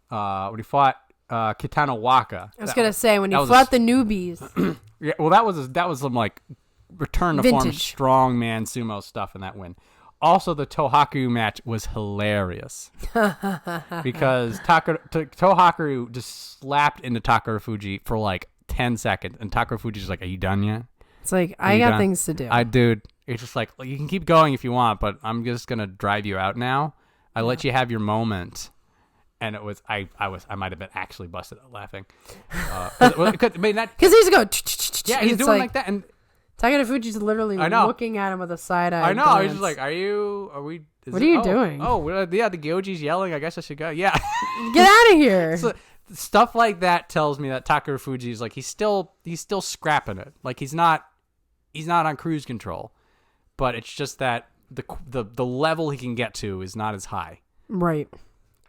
When he fought Kotonowaka. I was gonna say when he fought the newbies. Yeah, well, that was some like return to form strongman sumo stuff in that win. Also, the Tohaku match was hilarious because Tohaku just slapped into Takayasu for like 10 seconds, and Takayafuji's like, "Are you done yet?" It's like, I got things to do. Dude, it's just like, you can keep going if you want, but I'm just gonna drive you out now. I let you have your moment. And it was, I might have been actually busted out laughing. Because he's going, yeah, he's doing like that. And Takayafuji's literally looking at him with a side eye. I know. Glance. He's just like, what are you doing? Oh, yeah, the Gyoji's yelling. I guess I should go. Yeah. Get out of here. So, stuff like that tells me that Takayasu is like, he's still scrapping it. Like, he's not on cruise control. But it's just that the level he can get to is not as high. Right.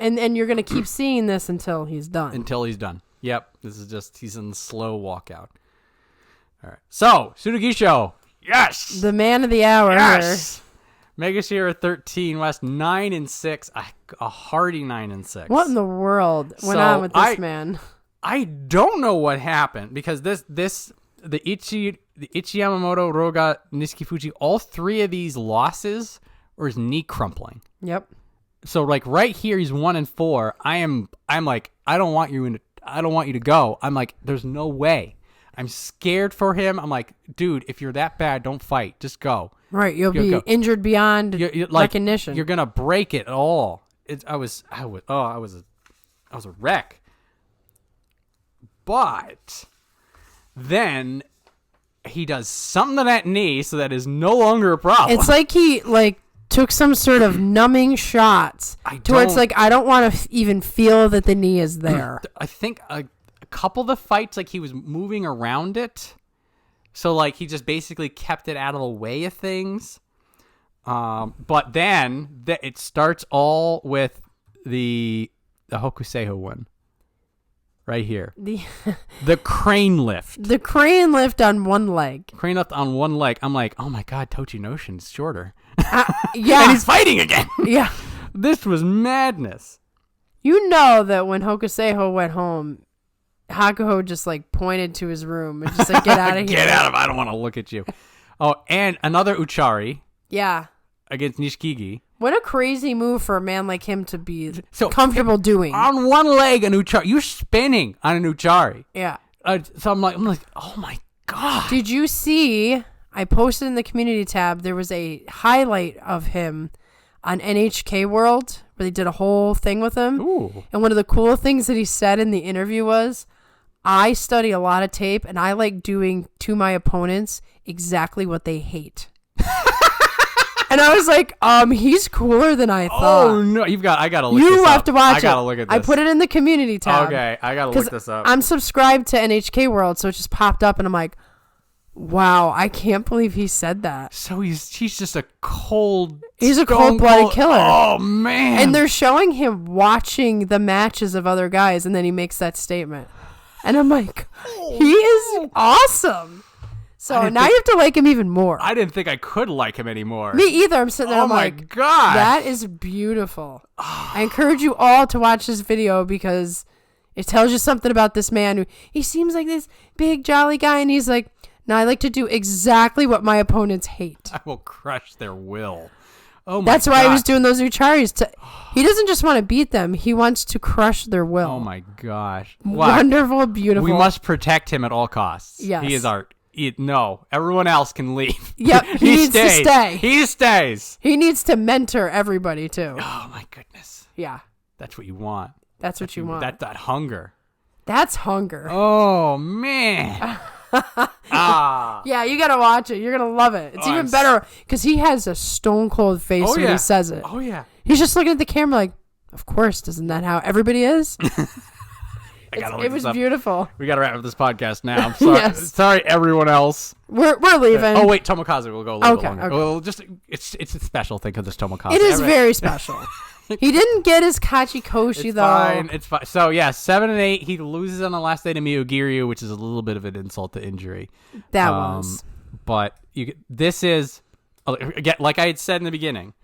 And you're going to keep seeing this until he's done. Until he's done. Yep. This is just, he's in the slow walkout. All right. So, Tsurugisho. Yes. The man of the hour. Yes. Mega Sierra 13 West 9-6. A hearty 9-6. What in the world went on with this man? I don't know what happened because the Ichiyamamoto, Roga, Niskifuji, all three of these losses were his knee crumpling. Yep. So like right here, he's 1-4. I'm like, I don't want you to go. I'm like, there's no way. I'm scared for him. I'm like, dude, if you're that bad, don't fight. Just go. Right. You'll be injured beyond recognition. You're gonna break it all. I was a wreck. But then he does something to that knee so that is no longer a problem. It's like he took some sort of numbing shots to where it's like, I don't want to even feel that the knee is there. I think a couple of the fights, like he was moving around it. So like he just basically kept it out of the way of things. But then it starts all with the Hokuseiho one. Right here. The crane lift. The crane lift on one leg. Crane lift on one leg. I'm like, oh my God, Tochinoshin's shorter. Yeah. And he's fighting again. Yeah. This was madness. You know that when Hokuseiho went home, Hakuho just pointed to his room and just get out of here. Get out of I don't want to look at you. Oh, and another Uchari. Yeah. Against Nishikigi. What a crazy move for a man like him to be comfortable doing. On one leg, an Uchari. You're spinning on an Uchari. Yeah. So I'm like, oh my God. Did you see, I posted in the community tab, there was a highlight of him on NHK World where they did a whole thing with him. Ooh. And one of the cool things that he said in the interview was, I study a lot of tape and I like doing to my opponents exactly what they hate. And I was like, he's cooler than I thought. Oh no, I gotta look this up. You have to watch it. I gotta look at this. I put it in the community tab. Okay, I gotta look this up. I'm subscribed to NHK World, so it just popped up and I'm like, wow, I can't believe he said that. So he's just a cold... He's a cold-blooded killer. Oh, man. And they're showing him watching the matches of other guys, and then he makes that statement. And I'm like, he is awesome. So now you have to like him even more. I didn't think I could like him anymore. Me either. I'm sitting there, I'm like, my God. That is beautiful. I encourage you all to watch this video because it tells you something about this man who, he seems like this big, jolly guy, and he's like, no, I like to do exactly what my opponents hate. I will crush their will. Oh my God. That's why he was doing those Ucharis. He doesn't just want to beat them. He wants to crush their will. Oh my gosh. Wonderful, beautiful. We must protect him at all costs. Yes. He is no, everyone else can leave. Yep, he needs to stay. He stays. He needs to mentor everybody too. Oh my goodness. Yeah. That's what you want. That's what you want. That hunger. That's hunger. Oh man. Yeah, you gotta watch it. You're gonna love it. It's even better because he has a stone cold face when he says it. Oh yeah. He's just looking at the camera like, of course, isn't that how everybody is? It was beautiful. We got to wrap up this podcast now. I'm sorry. Yes. Sorry, everyone else. We're leaving. Oh wait, Tomokaze will go a little bit longer. Okay. Well, just it's a special thing because it's Tomokaze. It is very special. He didn't get his Kachikoshi though. Fine. It's fine. So yeah, 7 and 8. He loses on the last day to Miyogiryu, which is a little bit of an insult to injury. That was. But this is again, like I had said in the beginning,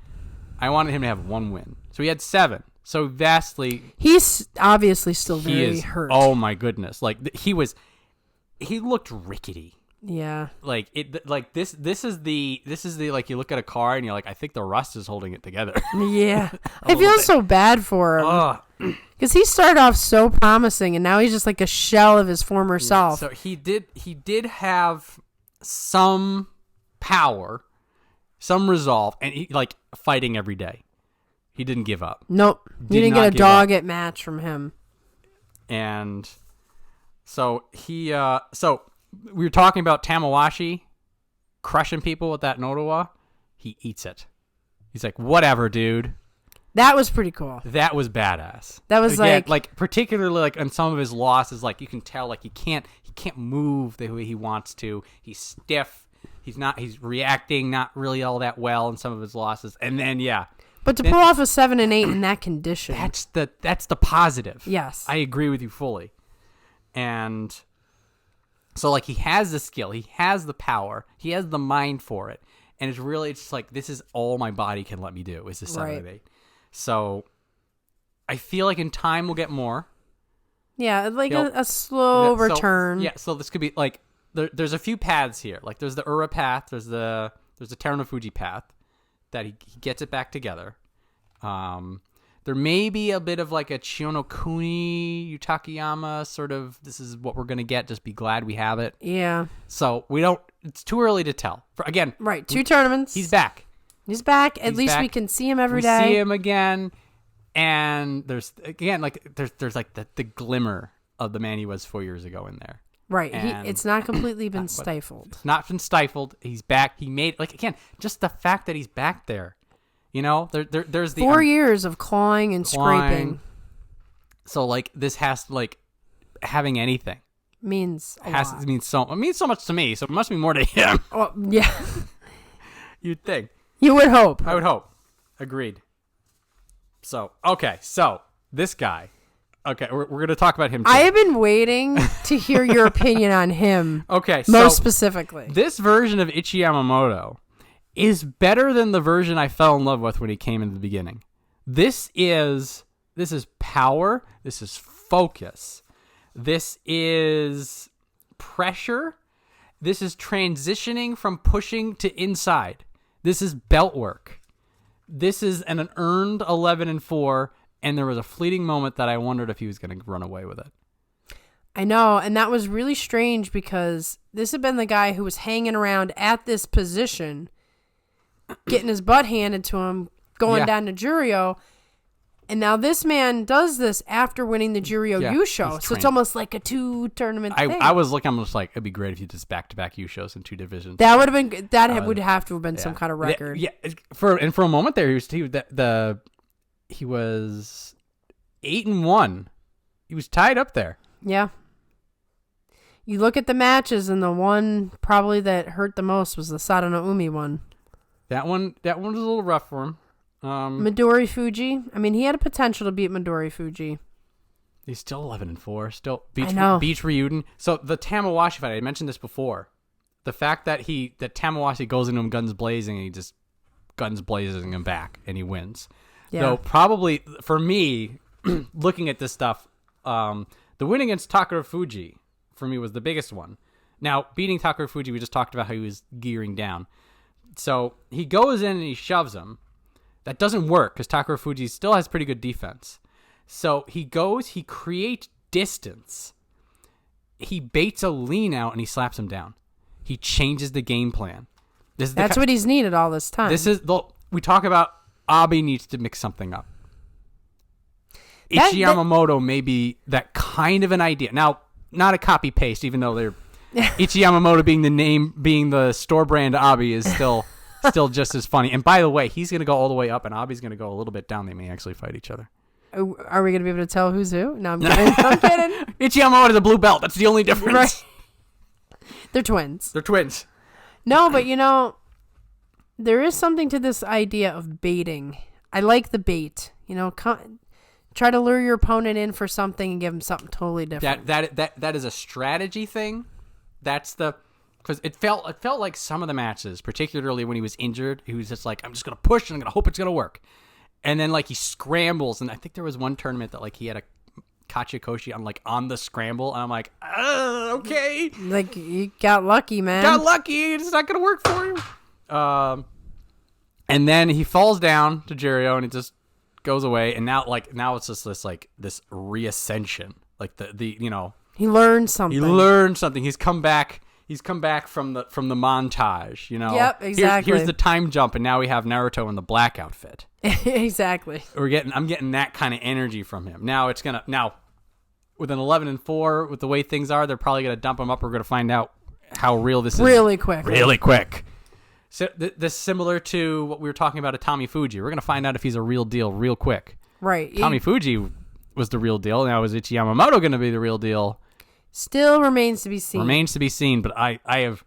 I wanted him to have 1 win. So he had 7. So vastly, he's obviously still very hurt. Oh my goodness! Like he looked rickety. Yeah. Like this is the like you look at a car and you're like, I think the rust is holding it together. Yeah. I feel so bad for him. Because he started off so promising and now he's just like a shell of his former self. So he did have some power, some resolve, and he like fighting every day. He didn't give up. Nope. You didn't get a dog-eat match from him. And so we were talking about Tamawashi crushing people with that Nodowa. He eats it. He's like, whatever, dude. That was pretty cool. That was badass. That was like particularly like on some of his losses, like you can tell like he can't move the way he wants to. He's stiff. He's reacting not really all that well in some of his losses. And then but to pull off a 7 and 8 in that condition. That's the positive. Yes. I agree with you fully. And so, like, he has the skill, he has the power, he has the mind for it, and it's just like, this is all my body can let me do, is the 7 and 8. So, I feel like in time we'll get more. Yeah, like a slow return. So this could be, like, there's a few paths here. Like, there's the Ura path, there's the Terunofuji path, that he gets it back together. There may be a bit of like a Chionokuni, Yutakayama sort of, this is what we're going to get, just be glad we have it. Yeah. So it's too early to tell. Right, 2 tournaments. He's back. At least we can see him every day. We see him again, and there's like the glimmer of the man he was 4 years ago in there. Right, it's not completely been stifled. It's not been stifled. He's back. He made, like, again, just the fact that he's back there. You know, there's the 4 years of clawing and scraping. So like this has to, like, having anything means a lot. It means so much to me. So it must be more to him. Oh, yeah. You'd think. You would hope. I would hope. Agreed. So okay, so this guy. Okay, we're gonna talk about him too. I have been waiting to hear your opinion on him. Okay, most specifically, this version of Ichi Yamamoto is better than the version I fell in love with when he came in the beginning. This is power. This is focus. This is pressure. This is transitioning from pushing to inside. This is belt work. This is an earned 11-4, and there was a fleeting moment that I wondered if he was going to run away with it. I know, and that was really strange because this had been the guy who was hanging around at this position, getting his butt handed to him, going down to Juryo, and now this man does this after winning the Juryo Yusho, so it's almost like a 2-tournament thing. I was looking, I'm just like, it'd be great if you just back-to-back Yushos in 2 divisions. That would have been, would have to have been some kind of record. Yeah, for a moment there, he was 8-1. He was tied up there. Yeah. You look at the matches, and the one probably that hurt the most was the Sadanoumi one. That one was a little rough for him. Midori Fuji. I mean, he had a potential to beat Midori Fuji. He's still 11-4. Still Beach Ryuden. So the Tamawashi fight, I mentioned this before. The fact that Tamawashi goes into him guns blazing, and he just guns blazing him back, and he wins. Yeah. So probably for me, looking at this stuff, the win against Takayasu for me was the biggest one. Now, beating Takayasu, we just talked about how he was gearing down. So he goes in and he shoves him. That doesn't work because Takayasu still has pretty good defense. So he creates distance. He baits a lean out and he slaps him down. He changes the game plan. That's what he's needed all this time. We talk about Abi needs to mix something up. Ichi Yamamoto may be that kind of an idea. Now, not a copy paste, even though they're Ichi Yamamoto being the store brand Abi is still just as funny. And by the way, he's going to go all the way up, and Abi's going to go a little bit down. They may actually fight each other. Are we going to be able to tell who's who? No, I'm kidding. I'm kidding. Ichiyama has a blue belt. That's the only difference. Right. They're twins. They're twins. No, but there is something to this idea of baiting. I like the bait. Try to lure your opponent in for something and give them something totally different. That is a strategy thing. That's because it felt like some of the matches, particularly when he was injured, he was just like, I'm just gonna push and I'm gonna hope it's gonna work. And then like he scrambles, and I think there was one tournament that like he had a Kachikoshi on the scramble, and I'm like, okay, like you got lucky, man. Got lucky. It's not gonna work for you. And then he falls down to Juryo, and it just goes away. And now it's just this reascension. Like he learned something. He's come back. He's come back from the montage. Yep, exactly. Here's the time jump, and now we have Naruto in the black outfit. Exactly. I'm getting that kind of energy from him. Now with an 11-4, with the way things are, they're probably gonna dump him up. We're gonna find out how real this is. Really quick. So this similar to what we were talking about at Atamifuji. We're gonna find out if he's a real deal real quick. Right. Atamifuji was the real deal. Now is Ichiyamamoto gonna be the real deal? Still remains to be seen. But I have,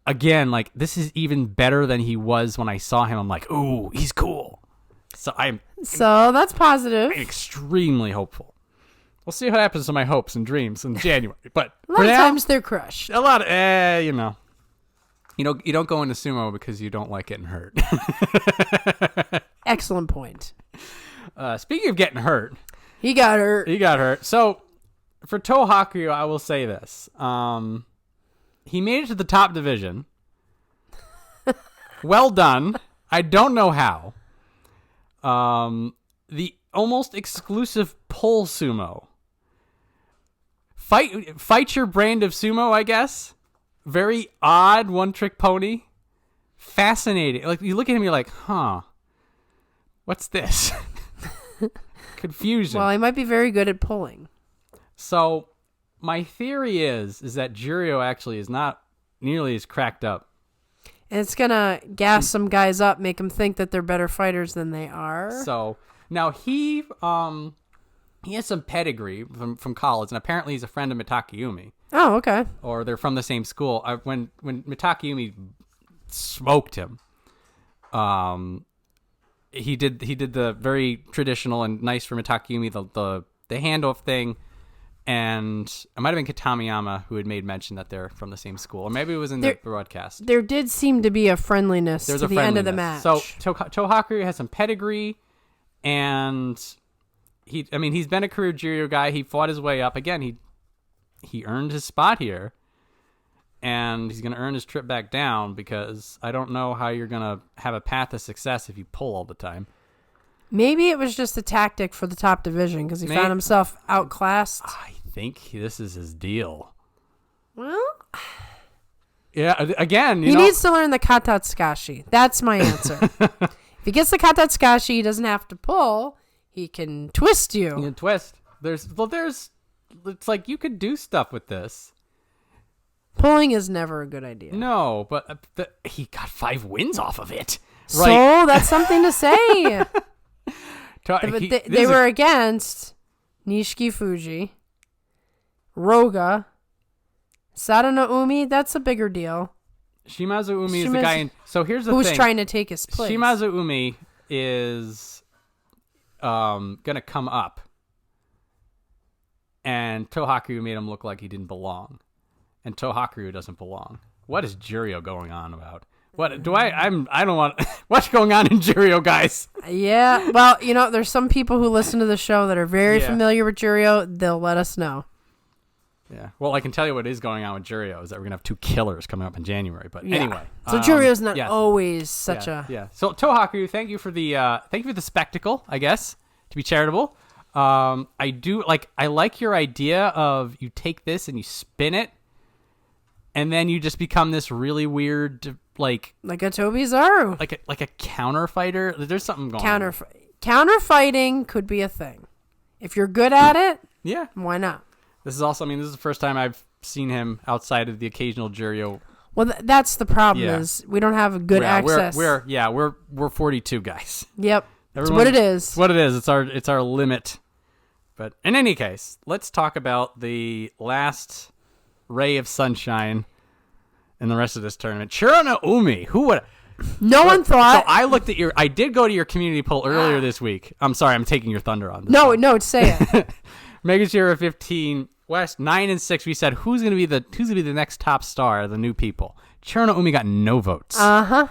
again, like, this is even better than he was when I saw him. I'm like, ooh, he's cool. So that's positive. I'm extremely hopeful. We'll see what happens to my hopes and dreams in January. But a lot of times they're crushed. A lot of, you don't go into sumo because you don't like getting hurt. Excellent point. Speaking of getting hurt. He got hurt. So, for Tohaku, I will say this. He made it to the top division. Well done. I don't know how. The almost exclusive pull sumo. Fight your brand of sumo, I guess. Very odd one-trick pony. Fascinating. Like, you look at him, you're like, huh. What's this? Confusion. Well, he might be very good at pulling. So, my theory is that Juryo actually is not nearly as cracked up. And it's going to gas some guys up, make them think that they're better fighters than they are. So, now he has some pedigree from college, and apparently he's a friend of Mitakeumi. Oh, okay. Or they're from the same school. When Mitakeumi smoked him, he did the very traditional and nice for Mitakeumi, the handoff thing. And it might have been Katamiyama who had made mention that they're from the same school. Or maybe it was in the broadcast. There did seem to be a friendliness to the end of the match. So Tohaku has some pedigree, and he's been a career Juryo guy. He fought his way up. Again, he earned his spot here, and he's going to earn his trip back down, because I don't know how you're going to have a path to success if you pull all the time. Maybe it was just a tactic for the top division because he found himself outclassed. I think this is his deal. Well, yeah. Again, he needs to learn the katatsukashi. That's my answer. If he gets the katatsukashi, he doesn't have to pull. He can twist you. He can twist. It's like you could do stuff with this. Pulling is never a good idea. No, but he got 5 wins off of it. So that's something to say. They were against Nishiki Fuji, Roga, Sadanoumi. That's a bigger deal. Shimazu Umi is the guy. So here's the thing. Who's trying to take his place. Shimazu Umi is gonna come up, and Tohaku made him look like he didn't belong, and Tohaku doesn't belong. What is Juryo going on about? What do I don't want. What's going on in Juryo, guys? Yeah, well, there's some people who listen to the show that are very familiar with Juryo. They'll let us know. Yeah, well, I can tell you what is going on with Juryo is that we're gonna have 2 killers coming up in January. But anyway, so Juryo's not always such a So Tohaku, thank you for the spectacle, I guess, to be charitable. I like your idea of you take this and you spin it, and then you just become this really weird. Like a Tobizaru. Like a counter fighter. There's something going on. Counter fighting could be a thing. If you're good at it, yeah. Why not? This is also, this is the first time I've seen him outside of the occasional Juryo. Well, that's the problem is we don't have a good access. We're 42 guys. Yep. It's what it is. It's what it is. It's our limit. But in any case, let's talk about the last ray of sunshine in the rest of this tournament. Terunofuji. Who would? No one thought. So I did go to your community poll earlier this week. I'm sorry, I'm taking your thunder on this. No, say it. Megashira 15 West 9 and 6. We said who's gonna be the next top star of the new people. Terunofuji got no votes. And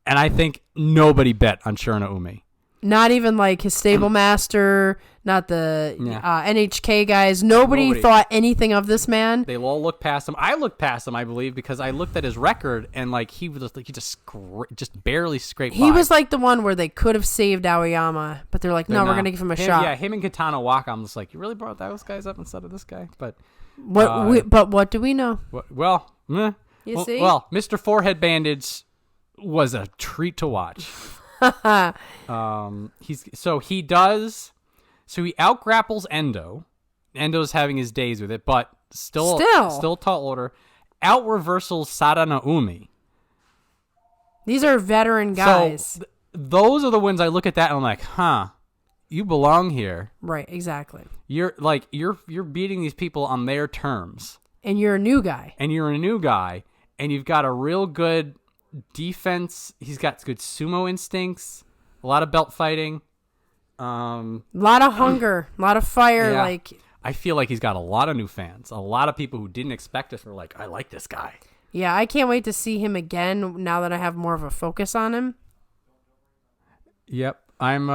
I think nobody bet on Terunofuji. Not even like his stable master, not the NHK guys. Nobody thought anything of this man. They all looked past him. I looked past him, I believe, because I looked at his record and like he just barely scraped by. He was like the one where they could have saved Aoyama, but they're like, no, we're gonna give him a shot. Yeah, him and Kotonowaka. I'm just like, you really brought those guys up instead of this guy? But what do we know? Well, see? Well, Mr. Forehead Bandage was a treat to watch. He outgrapples Endo. Endo's having his days with it, but still tall order. Out reversals Sadanoumi. These are veteran guys. So those are the ones I look at that and I'm like, you belong here. Right, exactly. You're beating these people on their terms. And you're a new guy. And you've got a real good defense. He's got good sumo instincts, a lot of belt fighting, a lot of hunger, a lot of fire. Yeah. Like, I feel like he's got a lot of new fans, a lot of people who didn't expect us were like, I like this guy. Yeah, I can't wait to see him again now that I have more of a focus on him. Yep, I'm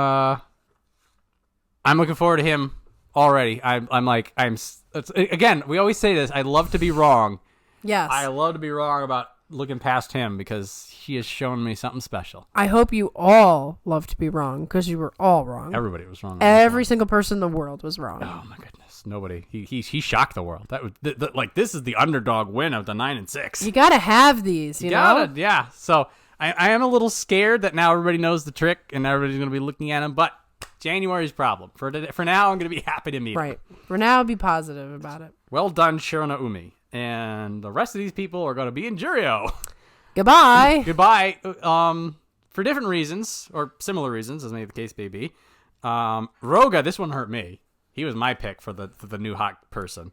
looking forward to him already. Again, we always say this, I love to be wrong. Yes, I love to be wrong about looking past him because he has shown me something special. I hope you all love to be wrong because you were all wrong. Everybody was wrong. Every single person in the world was wrong. Oh my goodness, nobody. He shocked the world. That was this is the underdog win of the 9 and 6. You gotta have these, you know? Yeah. So I am a little scared that now everybody knows the trick and everybody's gonna be looking at him. But January's problem. For now, I'm gonna be happy to meet him. Right. For now, be positive about it. Well done, Terunofuji. And the rest of these people are going to be in Juryo. Goodbye. Goodbye. For different reasons, or similar reasons, as may the case may be. Roga, this one hurt me. He was my pick for the new hot person.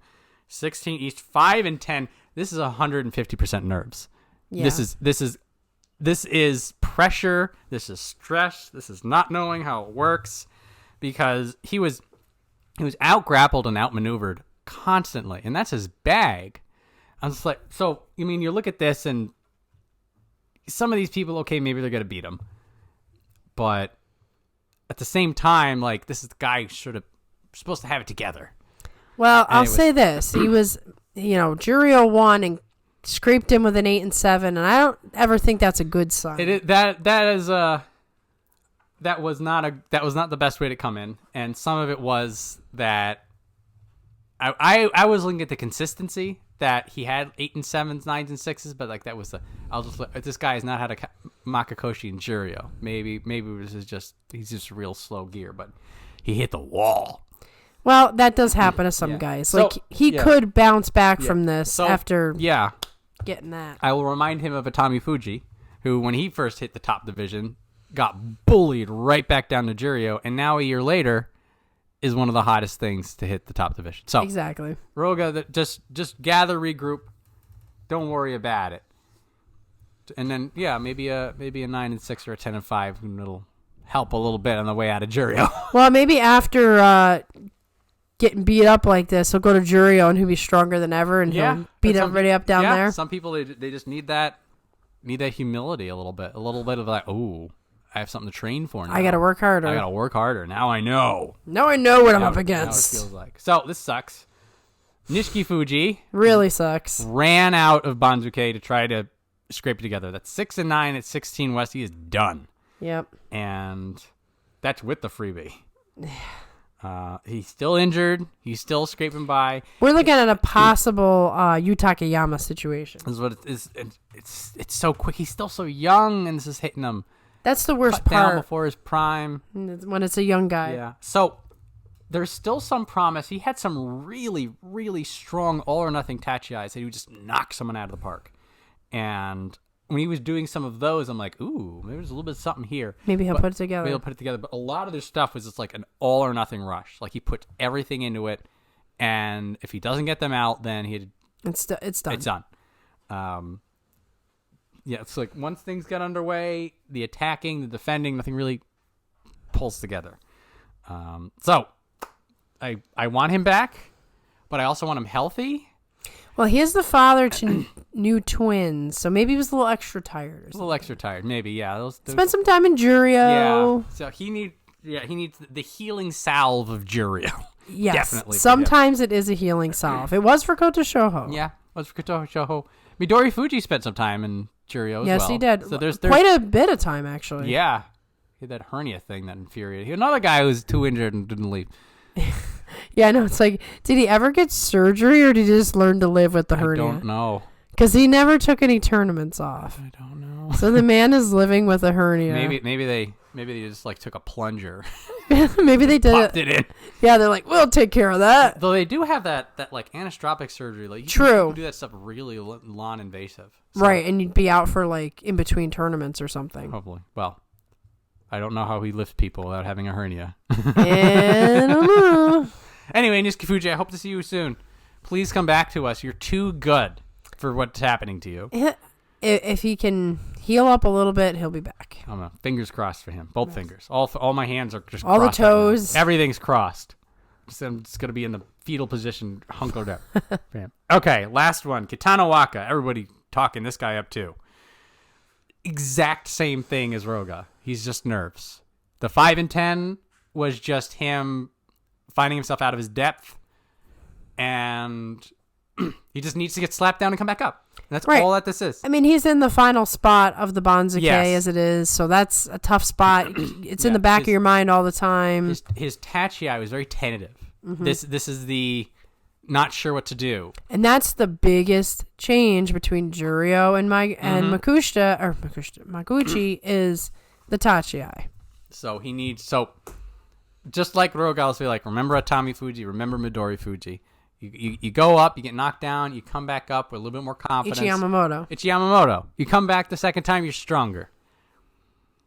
16 East, 5 and 10. This is 150% nerves. Yeah. This is pressure. This is stress. This is not knowing how it works, because he was out grappled and outmaneuvered constantly, and that's his bag. I'm just like, so you mean you look at this and some of these people, okay, maybe they're gonna beat him, but at the same time, like, this is the guy sort of supposed to have it together. Well, I'll say this: he was, Juryo won and scraped him with an 8 and 7, and I don't ever think that's a good sign. That was not the best way to come in, and some of it was that I was looking at the consistency that he had 8 and 7s, 9s and 6s, but like that was this guy has not had a Makakoshi in Juryo. Maybe he's just a real slow gear, but he hit the wall. Well, that does happen to some guys. So, like he could bounce back from this after getting that. I will remind him of Atamifuji, who when he first hit the top division got bullied right back down to Juryo, and now a year later is one of the hottest things to hit the top division. So exactly, Roga, just gather, regroup, don't worry about it, and then maybe a 9 and 6 or a 10 and 5, and it'll help a little bit on the way out of Juryo. Well, maybe after getting beat up like this, he'll go to Juryo and he'll be stronger than ever, and he'll beat everybody up down there. Some people they just need that humility a little bit of like, ooh, I have something to train for now. I got to work harder. Now I know. Now I know what I'm up against. Now it feels like. So this sucks. Nishiki Fuji really sucks. Ran out of Banzuke to try to scrape it together. That's 6 and 9 at 16 West. He is done. Yep. And that's with the freebie. He's still injured. He's still scraping by. We're looking at a possible Takayasu situation. This is what it is. It's so quick. He's still so young, and this is hitting him. That's the worst Cut part. down before his prime. When it's a young guy. Yeah. So there's still some promise. He had some really, really strong all or nothing tachiais that he would just knock someone out of the park. And when he was doing some of those, I'm like, ooh, maybe there's a little bit of something here. Maybe he'll put it together. Maybe he'll put it together. But a lot of their stuff was just like an all or nothing rush. Like he put everything into it, and if he doesn't get them out, then it's done. It's done. Yeah, it's like once things get underway, the attacking, the defending, nothing really pulls together. So I want him back, but I also want him healthy. Well, he is the father to new twins, so maybe he was a little extra tired. A little extra tired, maybe. Yeah. Those Spend some time in Juryo. Yeah. So he needs the healing salve of Juryo. Yes. Definitely. Sometimes it is a healing salve. It was for Kotoshouho. Yeah, it was for Kotoshouho. Midorifuji spent some time in Juryo as well. Yes, he did. So there's quite a bit of time, actually. Yeah. He had that hernia thing that infuriated. He had another guy who was too injured and didn't leave. Yeah, I know. It's like, did he ever get surgery or did he just learn to live with the hernia? I don't know. Because he never took any tournaments off. I don't know. So the man is living with a hernia. Maybe they just like took a plunger. Maybe they did. Popped it in. Yeah, they're like, we'll take care of that. Though they do have that like anestropic surgery. Like you can do that stuff really non-invasive. So. Right, and you'd be out for like in between tournaments or something. Probably. Well, I don't know how he lifts people without having a hernia. I don't know. Anyway, Nizuki, I hope to see you soon. Please come back to us. You're too good for what's happening to you. If he can heal up a little bit, he'll be back. Fingers crossed for him. Both fingers. All my hands are just all crossed. The toes. Right, everything's crossed. I'm just going to be in the fetal position, hunkered up. Okay, last one. Kotonowaka. Everybody talking this guy up too. Exact same thing as Roga. He's just nerves. The 5 and 10 was just him finding himself out of his depth, and he just needs to get slapped down and come back up. And that's all that this is. I mean, he's in the final spot of the Banzuke as it is, so that's a tough spot. It's in the back of your mind all the time. His Tachiai was very tentative. Mm-hmm. This is the not sure what to do. And that's the biggest change between Juryo and Maguchi is the Tachiai. So he needs just like Rogal, so like remember Atamifuji, remember Midorifuji. You go up, you get knocked down, you come back up with a little bit more confidence. Ichi-Yamamoto. You come back the second time, you're stronger.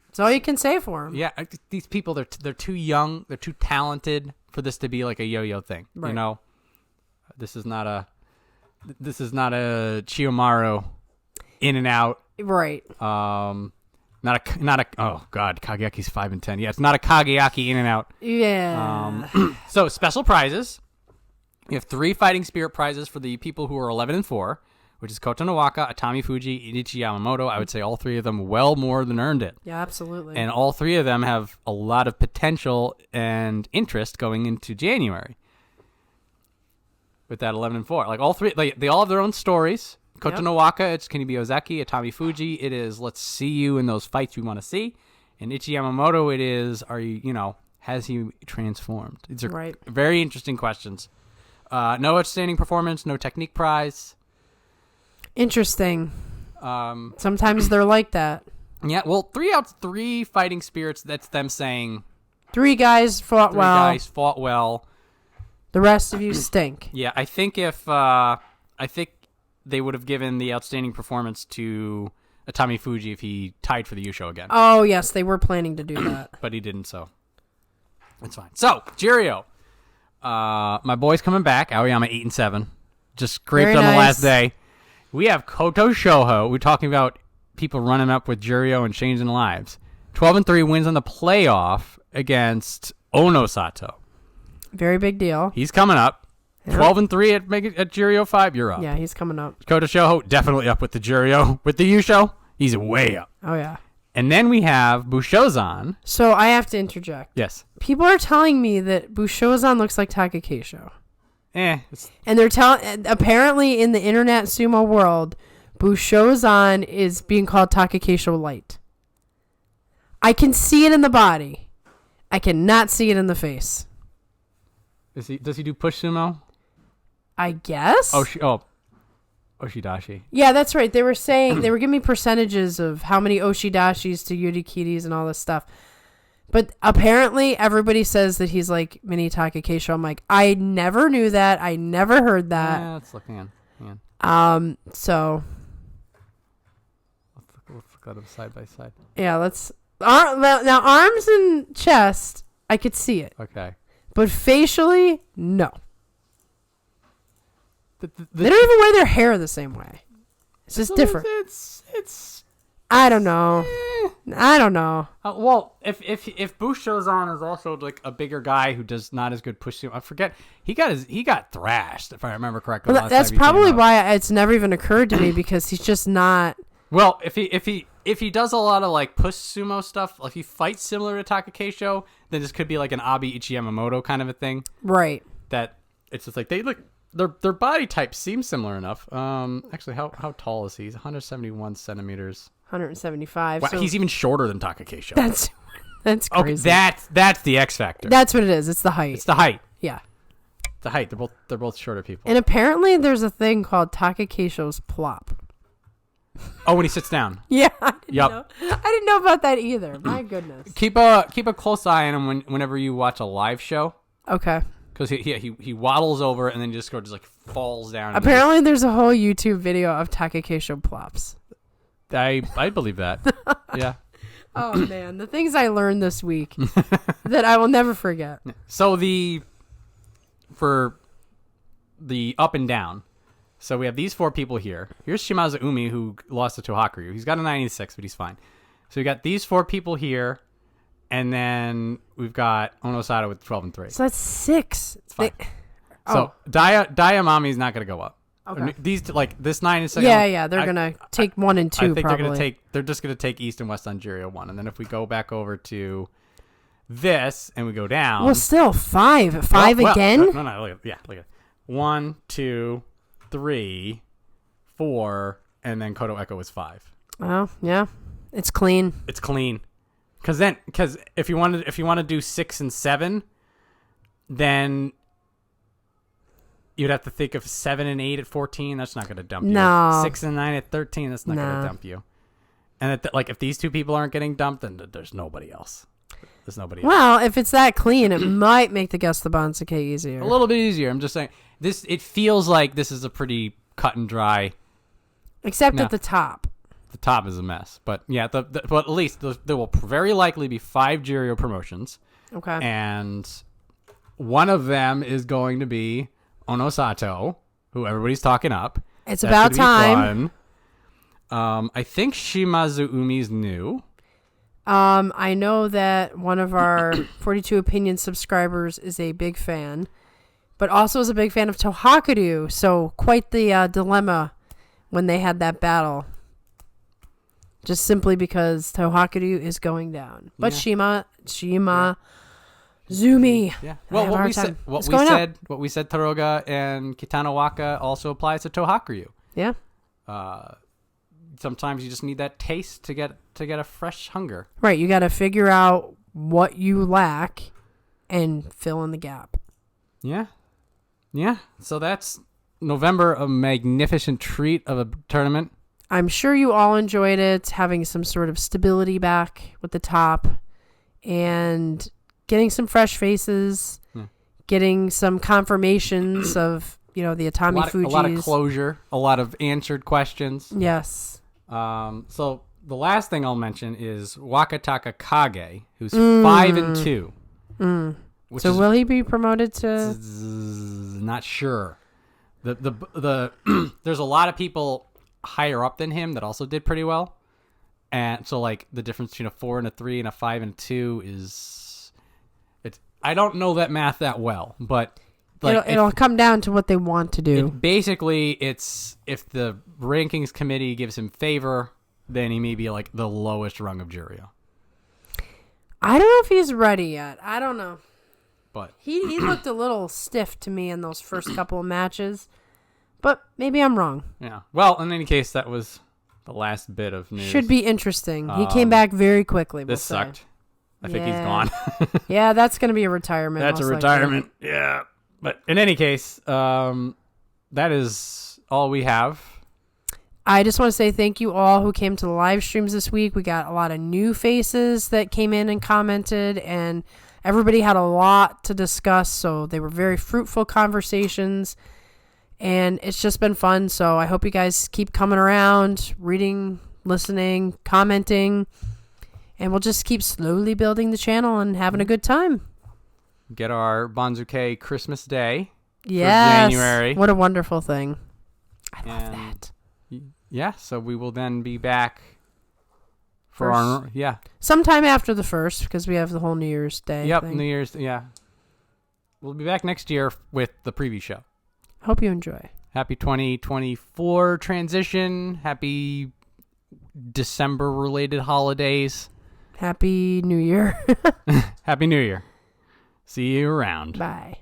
That's all you can say for him. Yeah, these people, they're too young, they're too talented for this to be like a yo-yo thing. Right. You know, this is not a Chiyomaru in and out. Right. Oh god, Kageyaki's 5 and 10. Yeah, it's not a Kageyaki in and out. Yeah. So special prizes. We have 3 fighting spirit prizes for the people who are 11 and 4, which is Kotonowaka, Atamifuji, and Ichi-Yamamoto. I would say all 3 of them well more than earned it. Yeah, absolutely. And all 3 of them have a lot of potential and interest going into January. With that 11 and 4. Like all 3, they all have their own stories. Kotonowaka, it's Can You Be Ozeki? Atamifuji, it is let's see you in those fights we want to see. And Ichi-Yamamoto, it is has he transformed? These are very interesting questions. No outstanding performance, no technique prize. Interesting. Sometimes they're like that. Yeah, well, 3 out of 3 fighting spirits, that's them saying 3 guys fought well. 3 guys fought well. The rest of you stink. Yeah, I think they would have given the outstanding performance to Atamifuji if he tied for the Yusho again. Oh, yes, they were planning to do that. But he didn't, so that's fine. So, Juryo. My boy's coming back. Aoyama 8 and 7. Just scraped on the last day. We have Kotoshouho. We're talking about people running up with Juryo and changing lives. 12 and 3 wins on the playoff against Onosato. Very big deal. He's coming up. 12 and 3 at Juryo 5. You're up. Yeah, he's coming up. Kotoshouho definitely up with the Juryo. With the Yusho, he's way up. Oh yeah. And then we have Bushozan. So I have to interject. Yes. People are telling me that Bushozan looks like Takakeisho. And they're apparently in the internet sumo world, Bushozan is being called Takakeisho Light. I can see it in the body. I cannot see it in the face. Does he do push sumo? I guess. Oshidashi. Yeah, that's right. They were saying they were giving me percentages of how many Oshidashis to Yurikiris and all this stuff. But apparently everybody says that he's like mini Takakeisho. I'm like, I never knew that. I never heard that. Yeah, let's look, man. So look at them side by side. Yeah, let's. Now, arms and chest, I could see it. Okay. But facially, no. They don't even wear their hair the same way. It's just different. It's. I don't know. I don't know. Well, if Bushozan is also like a bigger guy who does not as good push, I forget he got thrashed if I remember correctly. Well, that's probably why it's never even occurred to me because he's just not. Well, if he does a lot of like push sumo stuff, if he fights similar to Takakeisho, then this could be like an Abi Ichiyamamoto kind of a thing. Right. That it's just like they look. Their body types seem similar enough. Actually, how tall is he? He's 171 centimeters. 175. Wow, so he's even shorter than Takakeisho. That's crazy. Okay, that's the X factor. That's what it is. It's the height. It's the height. Yeah. The height. They're both shorter people. And apparently, there's a thing called Takakeisho's plop. Oh, when he sits down. Yeah. I didn't know about that either. My goodness. Keep a close eye on him whenever you watch a live show. Okay. Because he waddles over and then just like falls down. Apparently, there's a whole YouTube video of Takakeisho plops. I believe that. Yeah. Oh man, the things I learned this week that I will never forget. So for the up and down. So we have these 4 people here. Here's Shimazu Umi, who lost to Tohakuryu. He's got a 96, but he's fine. So we got these 4 people here, and then we've got Onosada with 12 and 3. So that's 6. It's fine. So Daiyamami's not going to go up. Okay. These this 9 and 6. Yeah, they're gonna take 1 and 2. I think probably. they're just gonna take East and West on Juryo 1, and then if we go back over to this and we go down. Well, still 5 again. No, look at it. 1, 2, 3, 4, and then Koto Echo is 5. Oh yeah, it's clean. It's clean, because if you want to do 6 and 7, then you'd have to think of 7 and 8 at 14. That's not going to dump you. No. 6 and 9 at 13. That's not going to dump you. And if these 2 people aren't getting dumped, then there's nobody else. There's nobody else. Well, if it's that clean, it might make the Guess the Bansuke easier. A little bit easier. I'm just saying it feels like this is a pretty cut and dry. Except at the top. The top is a mess. But yeah, but at least there will very likely be 5 Juryo promotions. Okay. And one of them is going to be Onosato, who everybody's talking up. It's about time. I think Shimazu Umi's new. I know that one of our 42 Opinion subscribers is a big fan, but also is a big fan of Tohakuryu. So quite the dilemma when they had that battle. Just simply because Tohakuryu is going down, but Yeah. Shima. Zumi. Yeah. Well, what we said, Taroga and Kotonowaka also applies to Tohakuryu. Yeah. Sometimes you just need that taste to get a fresh hunger. Right. You got to figure out what you lack and fill in the gap. Yeah. Yeah. So that's November, a magnificent treat of a tournament. I'm sure you all enjoyed it, having some sort of stability back with the top and getting some fresh faces, getting some confirmations of, the Atamifuji. A lot of closure, a lot of answered questions. Yes. So the last thing I'll mention is Wakataka Kage, who's 5 and 2. So will he be promoted to? Not sure. The there's a lot of people higher up than him that also did pretty well, and so the difference between a 4 and a 3 and a 5 and a 2 is. I don't know that math that well, but it'll come down to what they want to do. Basically, it's if the rankings committee gives him favor, then he may be the lowest rung of Juryo. I don't know if he's ready yet. I don't know. But he looked a little stiff to me in those first couple of matches, but maybe I'm wrong. Yeah. Well, in any case, that was the last bit of news. Should be interesting. He came back very quickly. This sucked. I think he's gone. Yeah, that's going to be a retirement. That's a retirement. Likely. Yeah. But in any case, that is all we have. I just want to say thank you all who came to the live streams this week. We got a lot of new faces that came in and commented, and everybody had a lot to discuss. So they were very fruitful conversations, and it's just been fun. So I hope you guys keep coming around, reading listening, commenting, and we'll just keep slowly building the channel and having a good time. Get our Banzuke Christmas Day Yes. for January. What a wonderful thing. I love that. Yeah, so we will then be back for our... Yeah. Sometime after the 1st, because we have the whole New Year's Day thing. New Year's... Yeah. We'll be back next year with the preview show. Hope you enjoy. Happy 2024 transition. Happy December-related holidays. Happy New Year. Happy New Year. See you around. Bye.